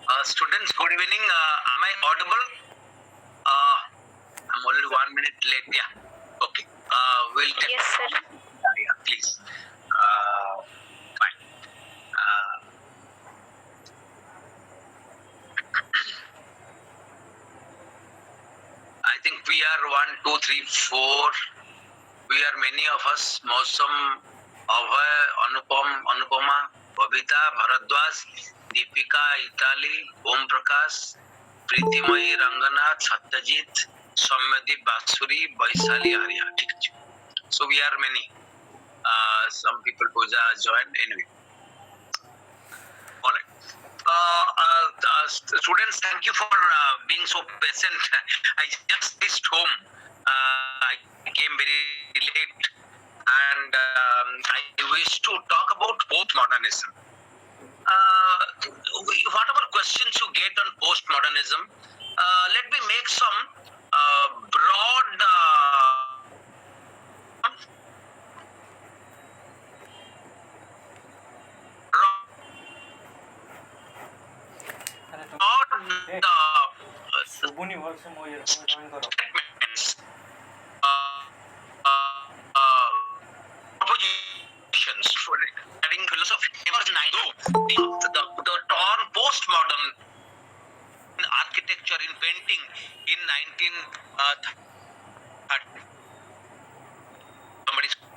Students, good evening. Am I audible? I'm already 1 minute late. Yeah. Okay. We'll take. Yes, sir. Yeah, please. Fine. I think we are 1, 2, 3, 4. We are many of us. Mausam, Abhay, Anupama, Babita, Bharadwaj, Deepika, Itali, Om Prakash, Preetimayi, Ranganath, Satyajit, Soumyadeep, Basuri, Vaishali, Arya. So we are many. Some people Puja joined anyway. All right. Students, thank you for being so patient. I just reached home. I came very late, and I wish to talk about postmodernism. Whatever questions you get on postmodernism, let me make some broad. सुबुनी वर्ष म यो join गरौ propositions for studying philosophy. The term postmodern in architecture, in painting, in 1930s.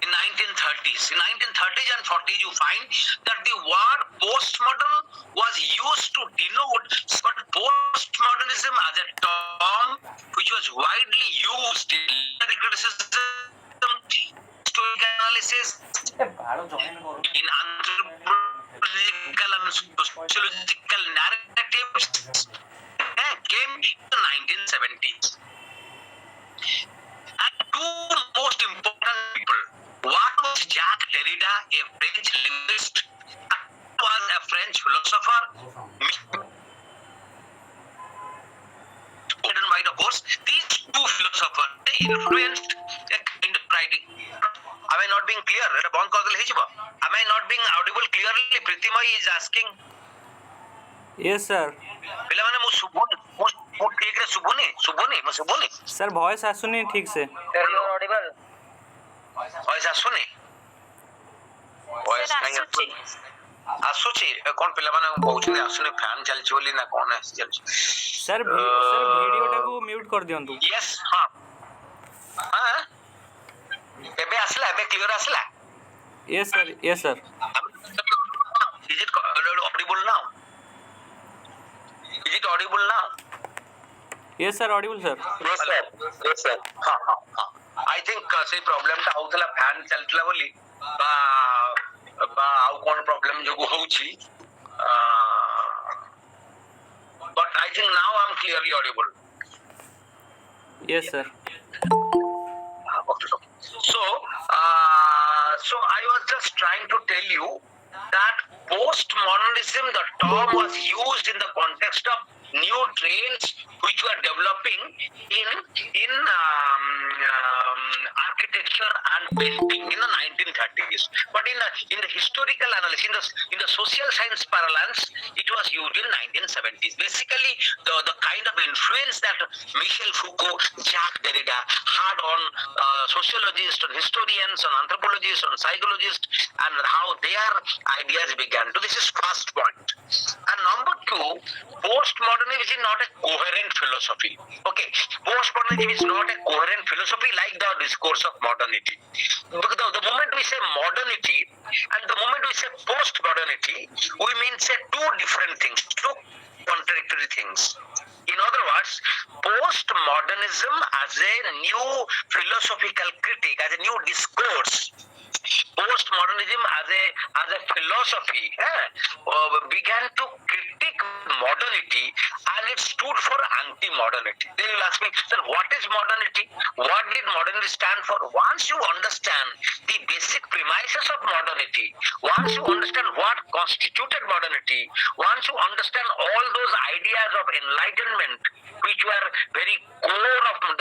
In 1930s and 40s, you find that the word postmodern was used to denote postmodernism as a term which was widely used in literary criticism, historical analysis, in anthropological and sociological narratives, came in the 1970s. And two most important people. One was Jacques Derrida, a French linguist, and was a French philosopher. And white, of course, these two philosophers they influenced a kind of writing. Am I not being clear? Am I not being audible clearly? Pritima is asking. Yes, sir. ପିଲାମାନେ ମୁଁ ଠିକରେ ଶୁଭୁନି sir voice आसुनी ठीक से voice ଆସୁନି voice କାଇଁ ଆସୁଛି କଣ ପିଲାମାନେ କହୁଛନ୍ତି ଆସୁନି ଫ୍ୟାନ ଚାଲିଛି ବୋଲି ନା କଣ ଚାଲିଛି सर ଭିଡିଓଟାକୁ ମ୍ୟୁଟ କରି ଦିଅନ୍ତୁ यस ହଁ ଏବେ ଆସିଲା ଏବେ କ୍ଲିୟର ଆସିଲା yes sir is it audible now yes sir audible sir yes sir ହଁ I think ସେଇ ପ୍ରୋବ୍ଲେମ ଟା ହଉଥିଲା ଫ୍ୟାନ ଚାଲିଥିଲା ବୋଲି ବା ଆଉ କଣ ପ୍ରୋବ୍ଲେମ ଯୋଗୁ ହଉଛି but I think now I'm clearly audible yes sir okay. So I was just trying to tell you that postmodernism, the term was used in the context of new trends which were developing in architecture and painting in the 1930s. But in the historical analysis, in the social science parlance, it was used in 1970s. Basically, the kind of influence that Michel Foucault, Jacques Derrida had on sociologists, on historians, on anthropologists, on psychologists, and how their ideas began. So this is first point. And number two, postmodernism is not a coherent philosophy. Okay, postmodernism is not a coherent philosophy like the discourse of modernity. Because the moment we say modernity and the moment we say postmodernity, we mean say two different things, two contradictory things. In other words, postmodernism as a new philosophical critique, as a new discourse, postmodernism as a philosophy began to critique modernity and it stood for anti-modernity. Then you'll ask me, sir, what is modernity? What did modernity stand for? Once you understand the basic premises of modernity, once you understand what constituted modernity, once you understand all those ideas of enlightenment which were very core of the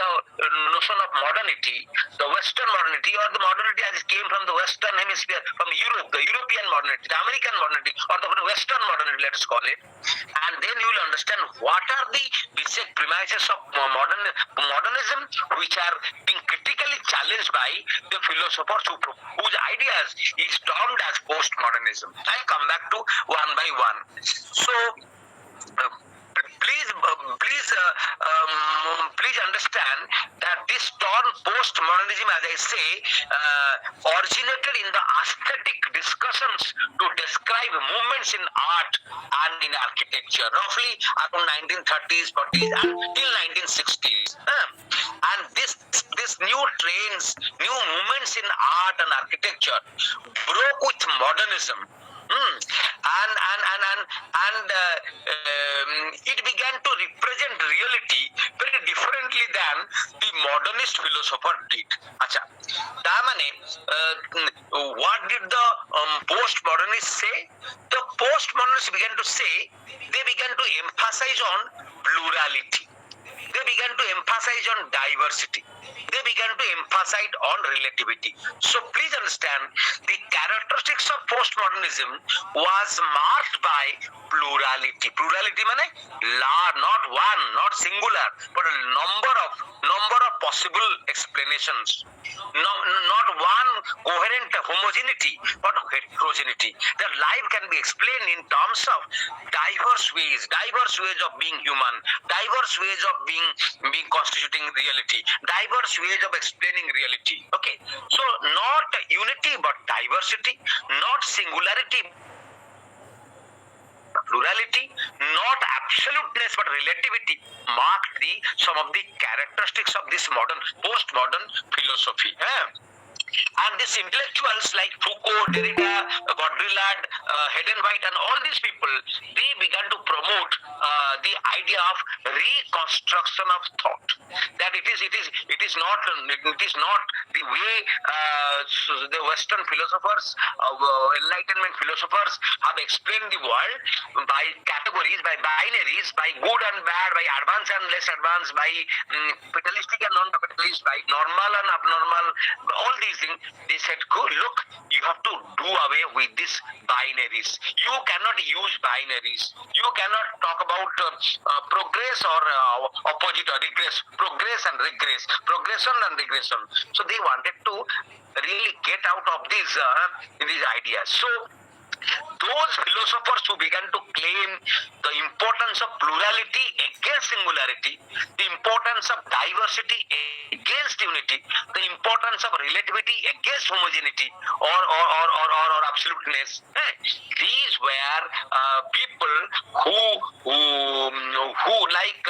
notion of modernity, the Western modernity, or the modernity as it came from the Western hemisphere, from Europe, the European modernity, the American modernity, or the Western modernity, let us call it, and then you will understand what are the basic premises of modernism, which are being critically challenged by the philosophers whose ideas is termed as postmodernism. I'll come back to one by one. So, please understand that this term postmodernism, as I say, originated in the aesthetic discussions to describe movements in art and in architecture, roughly around 1930s, 40s, and till 1960s. And this new trends, new movements in art and architecture broke with modernism. It began to represent reality very differently than the modernist philosopher did. Acha, what did the postmodernists say? The postmodernists began to say, they began to emphasize on plurality. They began to emphasize on diversity. They began to emphasize on relativity. So please understand, the characteristics of postmodernism was marked by plurality. Plurality means not one, not singular, but a number of possible explanations. Not one coherent homogeneity, but heterogeneity. That life can be explained in terms of diverse ways of being human, diverse ways of being constituting reality, diverse ways of explaining reality. Okay, so not unity but diversity, not singularity plurality, not absoluteness but relativity marked some of the characteristics of this postmodern philosophy. And these intellectuals like Foucault, Derrida, Baudrillard, White, and all these people, they began to promote the idea of reconstruction of thought. That it is not the way the Western philosophers, Enlightenment philosophers have explained the world by categories, by binaries, by good and bad, by advanced and less advanced, by capitalistic and non-capitalist, by normal and abnormal, all these things. They said, look, you have to do away with these binaries. You cannot use binaries. You cannot talk about progress or opposite or regress, progress and regress, progression and regression. So they wanted to really get out of these ideas. So those philosophers who began to claim the importance of plurality against singularity, the importance of diversity against unity, the importance of relativity against homogeneity or absoluteness. These were people who like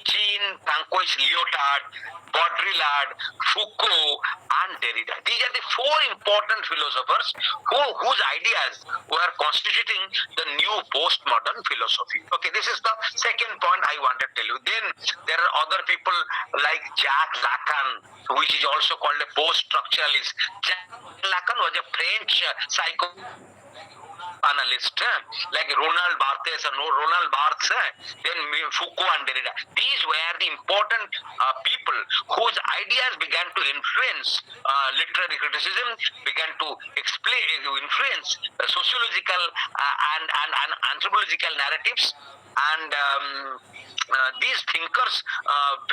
Jean-Francois Lyotard, Baudrillard, Foucault, and Derrida. These are the four important philosophers whose ideas were constituting the new postmodern philosophy. Okay, this is the second point I wanted to tell you. Then there are other people like Jacques Lacan, which is also called a post-structuralist. Jacques Lacan was a French psychoanalyst, like Ronald Barthes or Ronald Barthes, then Foucault and Derrida. These were the important people whose ideas began to influence literary criticism, began to influence sociological and anthropological narratives, and these thinkers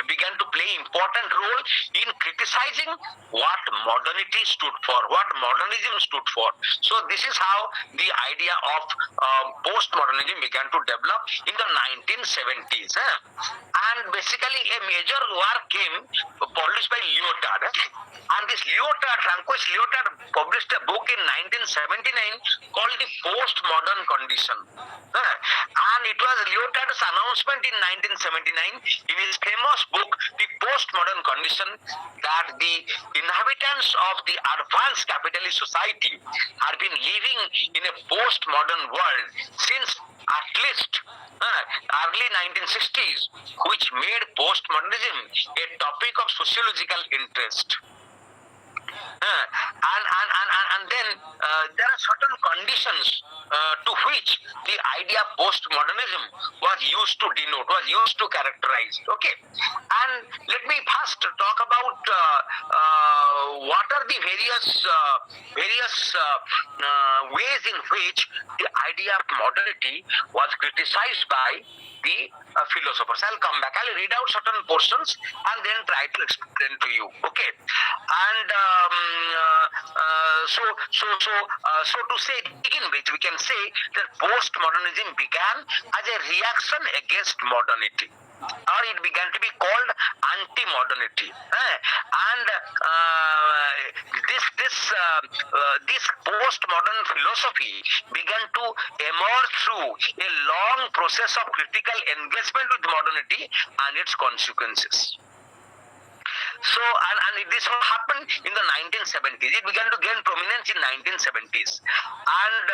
began to play important role in criticizing what modernity stood for, what modernism stood for. So this is how the idea of postmodernism began to develop in the 1970s. And basically a major work came published by Lyotard. And this Lyotard, Francois Lyotard, published a book in 1979 called The Postmodern Condition. And it was Lyotard's announcement in 1979 in his famous book, The Postmodern Condition, that the inhabitants of the advanced capitalist society had been living in a postmodern world since at least early 1960s, which made postmodernism a topic of sociological interest. And then there are certain conditions to which the idea postmodernism was used to denote, was used to characterize. Okay, and let me first talk about what are the various ways in which the idea of modernity was criticized by the philosophers. I'll come back. I'll read out certain portions and then try to explain to you. Okay, and so to say, begin with, we can say that postmodernism began as a reaction against modernity, or it began to be called anti-modernity. And this postmodern philosophy began to emerge through a long process of critical engagement with modernity and its consequences. So, and this all happened in the 1970s. It began to gain prominence in 1970s, and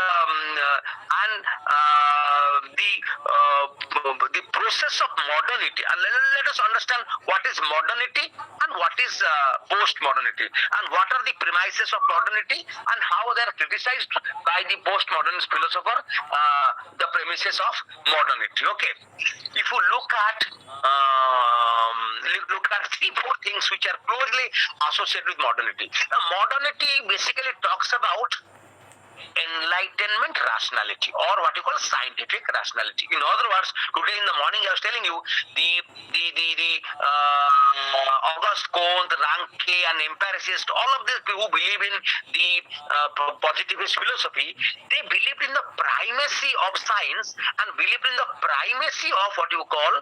the process of modernity. And let us understand what is modernity and what is post-modernity, and what are the premises of modernity, and how they are criticized by the post-modernist philosopher. The premises of modernity. Okay, if you look at three, four things which are closely associated with modernity. Now, modernity basically talks about enlightenment rationality, or what you call scientific rationality. In other words, today in the morning I was telling you the Auguste Comte, Ranke, and empiricists, all of these who believe in the positivist philosophy, they believed in the primacy of science and believed in the primacy of what you call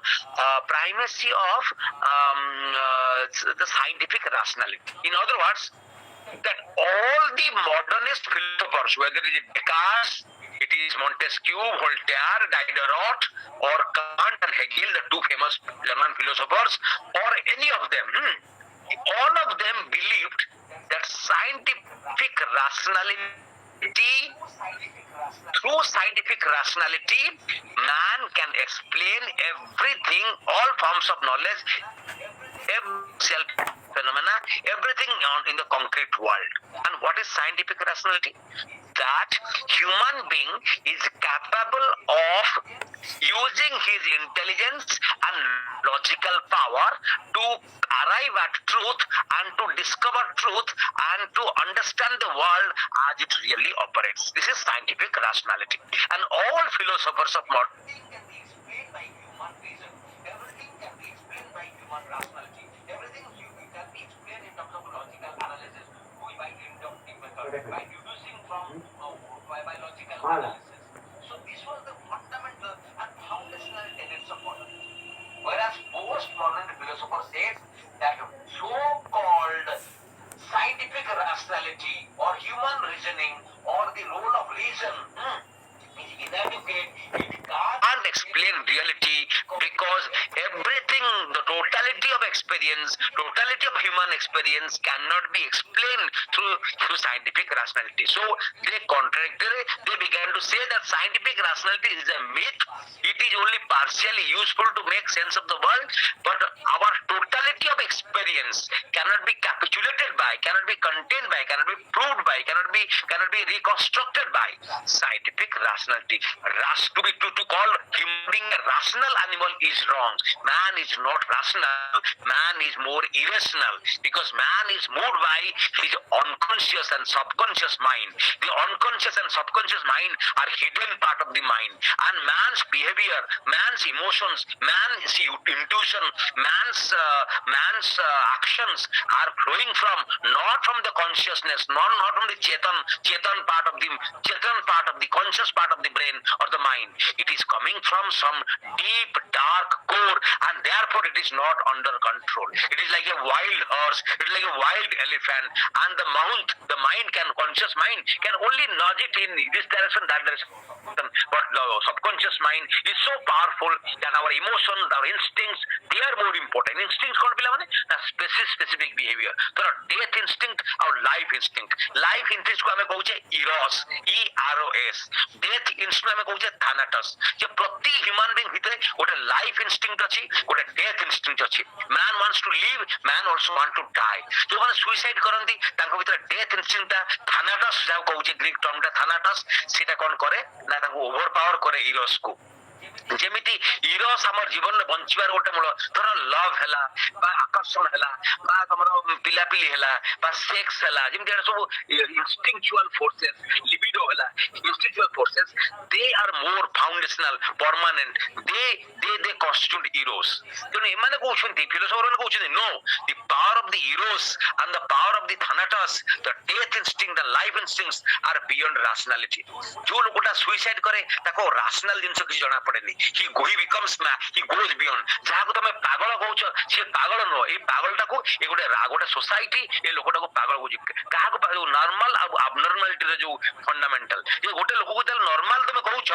primacy of the scientific rationality. In other words, that all the modernist philosophers, whether it is Descartes, it is Montesquieu, Voltaire, Diderot, or Kant and Hegel, the two famous German philosophers, or any of them, all of them believed that scientific rationality, through scientific rationality, man can explain everything, all forms of knowledge, self phenomena, everything in the concrete world. And what is scientific rationality? That human being is capable of using his intelligence and logical power to arrive at truth and to discover truth and to understand the world as it really operates. This is scientific rationality. And all philosophers of modern rationality. Everything can be explained in terms of logical analysis by deducing from by logical analysis. So this was the fundamental and foundational tenets of modernity. Whereas postmodern philosopher says that so-called scientific rationality or human reasoning or the role of reason is inadequate. It can't explain reality because everything, the totality of experience, totality of human experience cannot be explained through scientific rationality. So they contradictory, they began to say that scientific rationality is a myth. It is only partially useful to make sense of the world, but our totality of experience cannot be capitulated by, cannot be contained by, cannot be proved by, cannot be reconstructed by scientific rationality. To call human being a rational animal is wrong. Man is not rational. Man is more irrational because man is moved by his unconscious and subconscious mind. The unconscious and subconscious mind are hidden part of the mind, and man's behavior, man's emotions, man's intuition, man's actions are flowing from not from the consciousness, not from the chetan part of the conscious part of the brain or the mind. It is coming from some deep dark core, and therefore it is not under control. It is like a wild horse, it is like a wild elephant, and the conscious mind can only nudge it in this direction, that direction. But the subconscious mind is so powerful that our emotions, our instincts, they are more important. Instincts कौन पिला माने? Specific behavior. तो death instinct और life instinct. Life instinct को हमें कहूचे eros, E-R-O-S. Death instinct हमें कहूचे thanatos. जे प्रति human being भितरे गोटे life instinct अछि, गोटे death instinct अछि. Man wants to live live, man also want to die. जो माने सुइसाइड करंती तांको भीतर डेथ इनस्टिंक्ट थानाटस जाऊ कहउचे ग्रीक टर्म टा थानाटस सेटा कोन करे ना तांको ओवर पावर करे इरोस को जेमिति इरोस हमर जीवन में बंचिबार गोटे मूल धर लव हैला बा आकर्षण हैला बा तमरो पिलापिली हैला बा सेक्स हैला जेमिति एटा सब इंस्टिंक्चुअल फोर्सेस लिबिडो हैला instinctual forces they are more foundational permanent they constitute eros तेणु एमाने कहउछन्ती फिलोसोफर कहउछन्ती no the power of the eros and the power of the Thanatos the death instinct and life instincts are beyond rationality जो लोकटा suicide करे ताको rational जिंस किछ जणा पड़ेनी he becomes he goes beyond जाको तमे पागल कहउछ से पागल न ए पागलटा को ए गोटे सोसाइटी ए लोकटा को पागल कहउछ काहा को नॉर्मल और अबनॉर्मलिटी रे जो फंडामेंटल ये गोटे लोक को तल नॉर्मल तमे कहउछ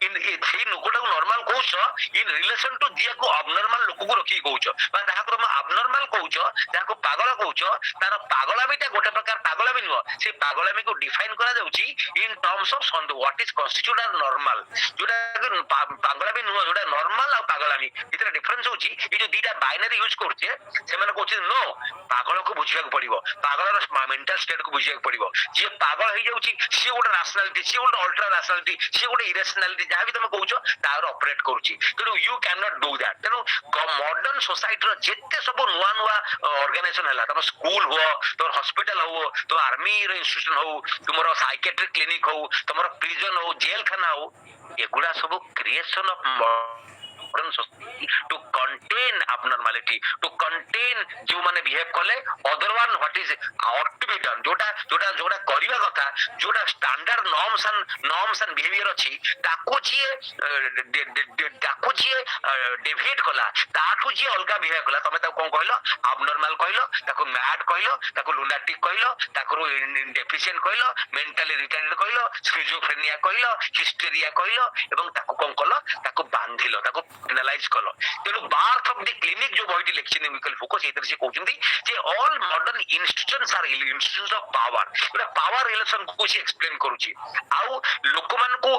इन ए लोकटा को नॉर्मल कहउछ इन रिलेशन टू दिया को अबनॉर्मल लोक को रखी कहउछ बा ताहा को अबनॉर्मल कहउछ जाको पागल कहउछ तार पागलामीटा गोटे प्रकार पागलामी न से पागलामी को डिफाइन करा जाउची in terms of what is constitute are normal जोटा पागलामी न जोटा नॉर्मल और पागलामी इतरा डिफरेंस होची ए जो दीटा बाइनरी यूज करछे से माने कहउछ नो पागल को बुझिया पड़िबो पागल रो मेंटल स्टेट को बुझिया पड़िबो जे पागल होई जाउची से गोटे रैशनैलिटी से गोटे अल्ट्रा रैशनैलिटी से गोटे इरेशनैलिटी जहां भी तुम कहउछ तार ऑपरेट करूची तेनु you can not do that तेनु मॉडर्न सोसाइटी रो जेते सब नुवा नुवा ऑर्गेनाइजेशन हला तम स्कूल हो तोर हॉस्पिटल हो तो आर्मी रो इंस्टीट्यूशन हो तुमरो साइकियाट्रिक क्लिनिक हो तुमरो प्रिजन हो जेल खाना हो एगुडा सब creation of modern society to contain abnormality to contain जो माने बिहेव कले other one what is ought to be done जोटा करिवा कथा जोटा स्टैंडर्ड नॉर्म्स एंड बिहेवियर अछि ताको जे डेविएट कला ताठू जे अलगा बिहेव कला तमे ताको कोन कहलो abnormal कहलो ताको मैड कहलो ताको लुनाटिक कहलो ताको डेफिशिएंट कहलो मेंटली रिटार्डेड कहलो स्किजोफ्रेनिया कहलो हिस्टेरिया कहलो एवं ताको कोन कहलो ताको बांधिलो ताको एनालाइज कलो तेनु बार्थ ऑफ द क्लिनिक जो बॉडी लेक्चर मिकल फोकस इधर से कहउछंती जे all modern institutions are institutions of power power relation को से एक्सप्लेन करूची आउ लोकमान को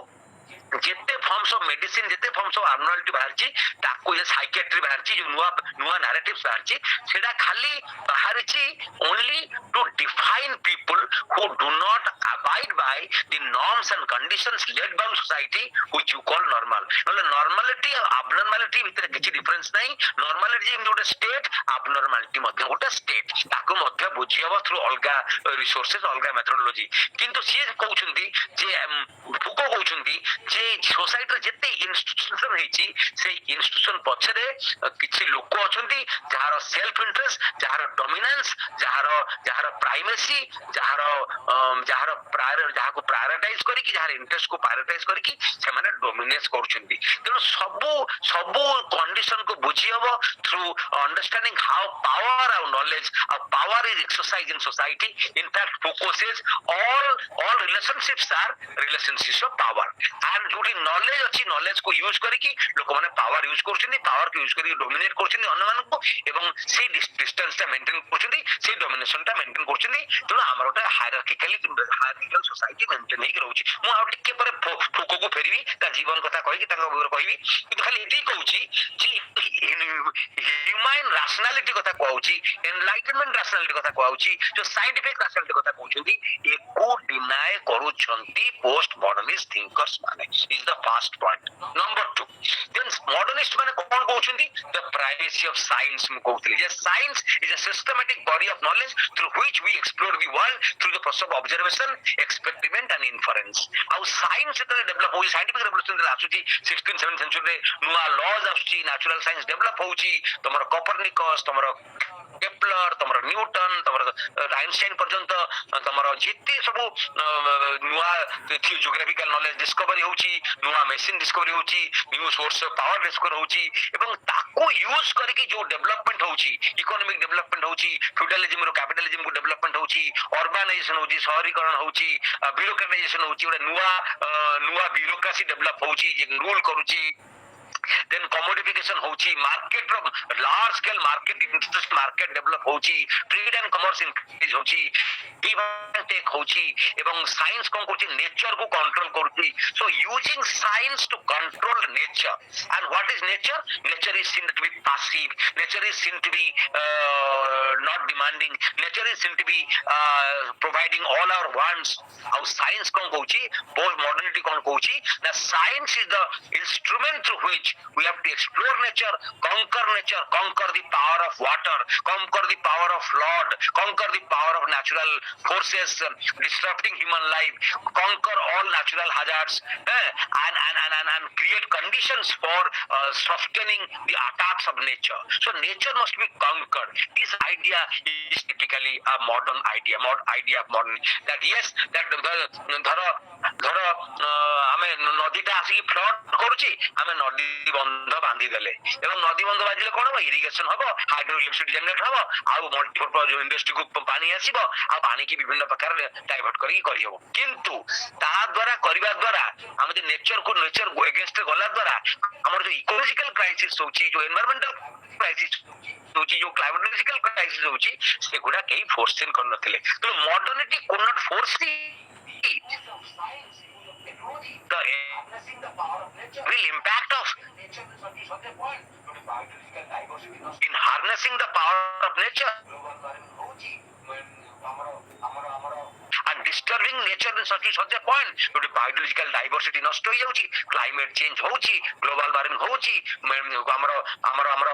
जेते फॉर्म्स ऑफ मेडिसिन जेते फॉर्म्स ऑफ एब्नॉर्मलिटी बाहरची ताको जे साइकियाट्री बाहरची जो नुवा नैरेटिव्स बाहरची सेटा खाली बाहरची only to define people who do not abide by the norms and conditions laid by society which you call normal मतलब नॉर्मलिटी और एब्नॉर्मलिटी भीतर किछि डिफरेंस नाही नॉर्मलिटी जे गोटे स्टेट एब्नॉर्मलिटी मध्ये गोटे स्टेट ताको मध्ये बुझियबो थ्रू अलगा रिसोर्सेस अलगा मेथोडोलॉजी किंतु से कहउछंती जे फुको कहउछंती जे सोसाइटी जेते इंस्टीट्यूशन हेची से इंस्टीट्यूशन पछरे किछि लोक अछंती जहार सेल्फ इंटरेस्ट जहार डोमिनेंस जहार प्राइमेसी जहार प्रायर जहाको प्रायोरिटाइज करी कि जहार इंटरेस्ट को प्रायोरिटाइज करी कि से माने डोमिनेट करछंती तेनो सबु कंडीशन को बुझियबो थ्रू अंडरस्टैंडिंग हाउ पावर और नॉलेज और power is exercise in society in fact focuses all relationships are relationships of power and जोटी नॉलेज अछि नॉलेज को यूज करी कि लोक माने पावर यूज करछिन पावर को यूज करी डोमिनेट करछिन अन्य मान को एवं से डिस्टेंस ता मेंटेन करछिन से डोमिनेशन ता मेंटेन करछिन तेनु हमरटा हायरार्किकल सोसाइटी मेंटेन हेक रहउछि मु आ टिके पर फुको को फेरबी ता जीवन कथा कहि कि ताका विवर कहिबी किंतु खाली एती कहउछि जे ह्यूमन रैशनैलिटी कथा कहउछि एनलाइटनमेंट रैशनैलिटी कथा कहउछि जो साइंटिफिक रैशनैलिटी कथा कहउछन्ती एको डिनाय करूछन्ती पोस्ट मॉडर्निस्ट थिंकर्स माने is the first point. Number 2, then modernist माने कोन कहउछन्ती the primacy of science मु कहउतली जे science is a systematic body of knowledge through which we explore the world through the process of observation experiment and inference आउ science इतने develop होई scientific revolution आछुची 16th 17th century रे नुवा laws आछुची natural science develop होउची तमरो Copernicus तमरो केप्लर तमरो न्यूटन तमरो आइंस्टाइन पर्यंत तमरो जेते सब नुवा जियोग्राफिकल नॉलेज डिस्कवरी होउची नुवा मशीन डिस्कवरी होउची new source of power discover होउची एवं ताको यूज करके जो डेवलपमेंट होउची इकोनॉमिक डेवलपमेंट होउची फ्यूडलिज्म रो कैपिटलिज्म को डेवलपमेंट होउची अर्बनाइजेशन होउची शहरीकरण होउची ब्यूरोक्रेटाइजेशन होउची नुवा ब्यूरोक्रेसी डेवलप होउची जे रूल करूची then commodification होची market रो large scale market interest market develop होची trade and commerce increase होची give and take होची एवं science कौन कुछ nature को control करती so using science to control nature and what is nature is seen to be passive nature is seen to be not demanding nature is seen to be providing all our wants our science कौन कहूची post modernity कौन कहूची na science is the instrument through which we have to explore nature, conquer the power of water, conquer the power of flood, conquer the power of natural forces disrupting human life, conquer all natural hazards, and create conditions for sustaining the attacks of nature. So nature must be conquered. This idea is typically a modern idea of modern. That yes, that ଧର ଆମେ ନଦୀଟା ଆସିକି flood କରୁଛି ଆମେ ନଦୀ ବନ୍ଧ ବାନ୍ଧି ଦେଲେ ଏବଂ ନଦୀ ବନ୍ଧ ବାନ୍ଧିଲେ କଣ ହବ ଇରିଗେସନ ହବ ହାଇଡ୍ରୋ ଇଲେକ୍ଟ୍ରିସିଟି ଜେନେରେଟ ହବ ଆଉ ମଲ୍ଟିପର୍ପଜ ଇଣ୍ଡଷ୍ଟ୍ରିକୁ ପାଣି ଆସିବ ଆଉ ପାଣିକି ବିଭିନ୍ନ ପ୍ରକାର ଡାଇଭର୍ଟ କରିକି କରିହବ କିନ୍ତୁ ତା ଦ୍ୱାରା କରିବା ଦ୍ୱାରା ଆମେ ଯଦି ନେଚର ଏଗେନଷ୍ଟ ଗଲା ଦ୍ୱାରା ଆମର ଯୋଉ ଇକୋଲୋଜିକାଲ କ୍ରାଇସିସ୍ ହଉଛି ଯୋଉ ଏନଭାୟରମେଣ୍ଟାଲ କ୍ରାଇସିସ୍ ହଉଛି ଯୋଉ କ୍ଲାଇମେଟୋଲୋଜିକାଲ କ୍ରାଇସିସ୍ ହଉଛି ସେଗୁଡା କେହି ଫୋର୍ସିଂ କରିନଥିଲେ ତେଣୁ modernity could not foresee the real impact of in harnessing the power of nature and disturbing nature in such a point that biological diversity नष्ट हो जाउची climate change होउची global warming होउची हमरो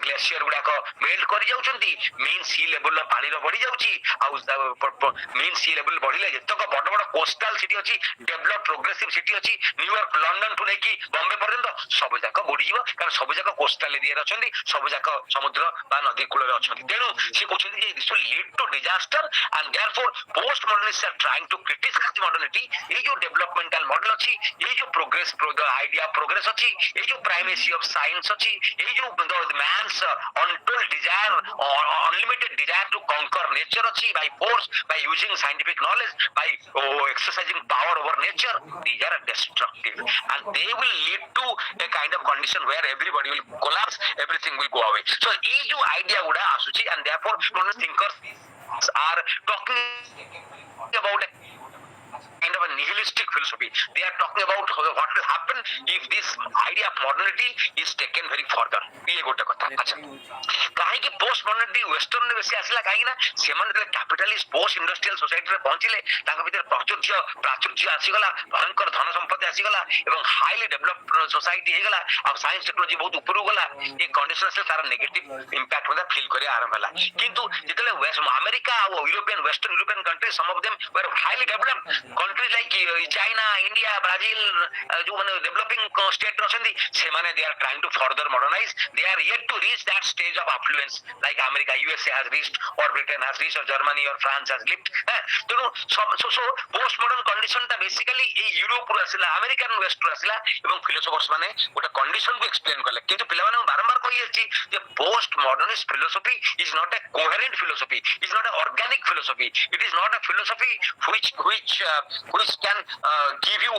ग्लेशियर गुडा को मेल्ट करि जाउचंती मीन सी level low पानी रो बढ़ी जाउची आ मीन सी लेवल बढ़िले जतक बड़ बड़ कोस्टल सिटी अछि डेवलप प्रोग्रेसिव सिटी अछि न्यूयॉर्क लंडन ठु लेकी बॉम्बे पर्यंत सब जाक बढ़ी जीवो कारण सब जाक कोस्टल एरिया रे अछंती सब जाक समुद्र बा नदी कूल रे अछंती तेनु से कहउछंती जे this will lead to disaster and therefore post modernists are trying to criticize modernity ये जो developmental model अछि ये जो progress the idea of progress अछि ये जो primacy of science अछि ये जो the man's untold desire or unlimited desire to conquer nature अछि by force by using scientific knowledge by exercising power over nature these are destructive and they will lead to a kind of condition where everybody will collapse everything will go away so ये जो idea गुडा आसुची and therefore modern thinkers are talking about a kind of a nihilistic philosophy. They are talking about what will happen if this idea of modernity is taken very further. ये गोटे कथा अच्छा काहे कि post modernity western ने बेसी आसिला काहे ना सेमान जे कैपिटलिस्ट पोस्ट इंडस्ट्रियल सोसाइटी रे पहुंचिले तांका भीतर प्राचुर्य आसीगला भयंकर धन संपत्ति आसीगला एवं हाईली डेवलप्ड सोसाइटी हेगला अब साइंस टेक्नोलॉजी बहुत ऊपर गला ये कंडीशन से तार नेगेटिव इंपैक्ट होदा फील करे आरंभ हला किंतु जेतले वेस्ट अमेरिका और European western European countries some of them were highly developed countries like China India Brazil जो माने डेवलपिंग स्टेट रहछंदी से माने they are trying to further modernise they are yet to reach that stage of affluence like America USA has reached or Britain has reached or Germany or France has reached ତେଣୁ so post modern condition ଟା basically ए Europe ରୁ ଆସିଲା American west ରୁ ଆସିଲା ଏବଂ philosophers ମାନେ ଗୋଟେ condition को explain कले किंतु पिला माने बारंबार कहि अछि जे post modernist philosophy is not a coherent philosophy is not an organic philosophy it is not a philosophy which can give you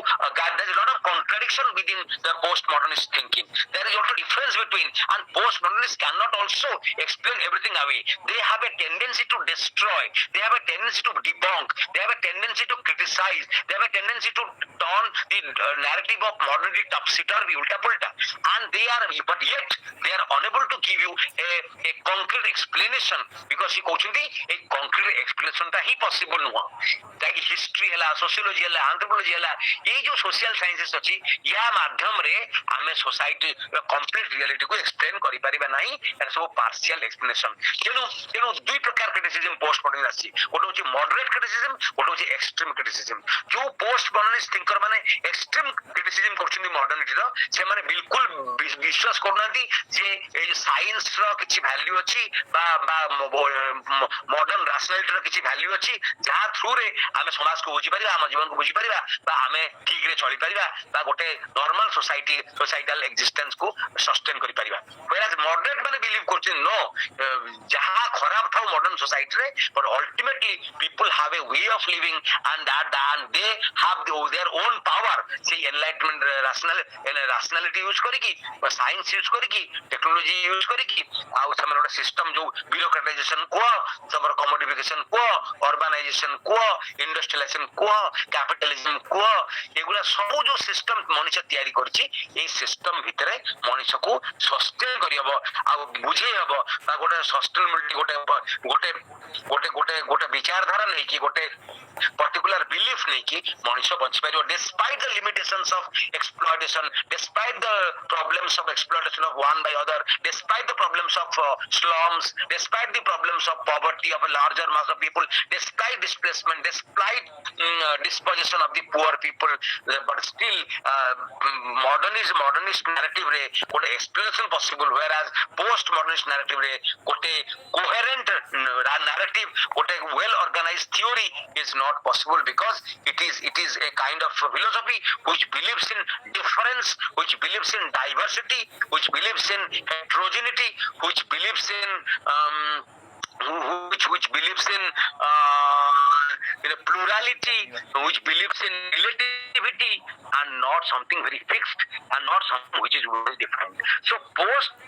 there is a lot of contradiction within the post modernist thinking there is also difference between and postmodernists cannot also explain everything away they have a tendency to destroy they have a tendency to debunk they have a tendency to criticize they have a tendency to turn the narrative of modernity topsy-turvy ulta pulta and they are but yet they are unable to give you a concrete explanation because he कहउछंती a concrete explanation ता ही possible नुह like history हला sociology हला anthropology हला ये जो social sciences अछि या माध्यम रे हमें सोसाइटी कंप्लीट रियलिटी को एक्सप्लेन करि परिबा नाही एटा सब पार्शियल एक्सप्लेनेशन तेनु दुई प्रकार क्रिटिसिज्म पोस्ट मॉडर्न आसी ओटो होची मॉडरेट क्रिटिसिज्म ओटो होची एक्सट्रीम क्रिटिसिज्म जो पोस्ट मॉडर्निस्ट थिंकर माने एक्सट्रीम क्रिटिसिज्म करछिन मॉडर्निटी रो से माने बिल्कुल विश्वास करनांती जे ए साइंस रो किछि वैल्यू अछि बा मॉडर्न रैशनैलिटी रो किछि वैल्यू अछि जहा थ्रू रे हमें समाज को बुझि परिबा हम ଜନଜୀବନକୁ ବୁଝିପାରିବା ବା ଆମେ ଠିକରେ ଚଳିପାରିବା ବା ଗୋଟେ ନର୍ମାଲ সোসাইটাল ଏକ୍ଜିଷ୍ଟେନ୍ସକୁ ସଷ୍ଟେନ୍ କରିପାରିବା। whereas moderate ମାନେ ବିଲିଭ କରୁଛନ୍ତି नो ଯାହା ଖରାପ ଥାଉ ମଡର୍ନ ସୋସାଇଟିରେ but ultimately people have a way of living and they have their own power ସେଇ enlightenment rationality ୟୁଜ କରିକି ସାଇନ୍ସ ୟୁଜ କରିକି ଟେକ୍ନୋଲୋଜି ୟୁଜ କରିକି ଆଉ ସେମାନେ ଗୋଟେ ସିଷ୍ଟମ ଯୋଉ ବ୍ୟୁରୋକ୍ରାଟାଇଜେସନ କୁହ ତମର କମୋଡିଫିକେସନ କୁହ ଅର୍ବାନାଇଜେସନ କୁହ ଇଣ୍ଡଷ୍ଟ୍ରିଆଲାଇଜେସନ କୁହ କ୍ୟାପିଟାଲିଜମ କୁହ ଏଗୁଡା ସବୁ ଯୋଉ ସିଷ୍ଟମ ମଣିଷ ତିଆରି କରିଛି ଏଇ ସିଷ୍ଟମ ଭିତରେ ମଣିଷକୁ ସଷ୍ଟେନ କରିହବ ଆଉ ବୁଝେଇ ହବ ବା ଗୋଟେ ସଷ୍ଟେନେବିଲିଟି ଗୋଟେ ବିଚାରଧାରା ନେଇକି ଗୋଟେ particular belief ନେଇକି ମଣିଷ ବଞ୍ଚିପାରିବ despite the limitations of exploitation, despite the problems of exploitation of one by other, despite the problems of slums, despite the problems of poverty of a larger mass of people, despite displacement, despite dispossession of the poor people, but still modernist narrative रे ଗୋଟେ explanation possible, whereas post modernist narrative रे ଗୋଟେ coherent narrative, ଗୋଟେ well organized theory is not possible because it is a kind of philosophy which believes in difference, which believes in diversity, which believes in heterogeneity, which believes in which believes in plurality, which believes in relativity and not something very fixed and not something which is well defined. So postmodernism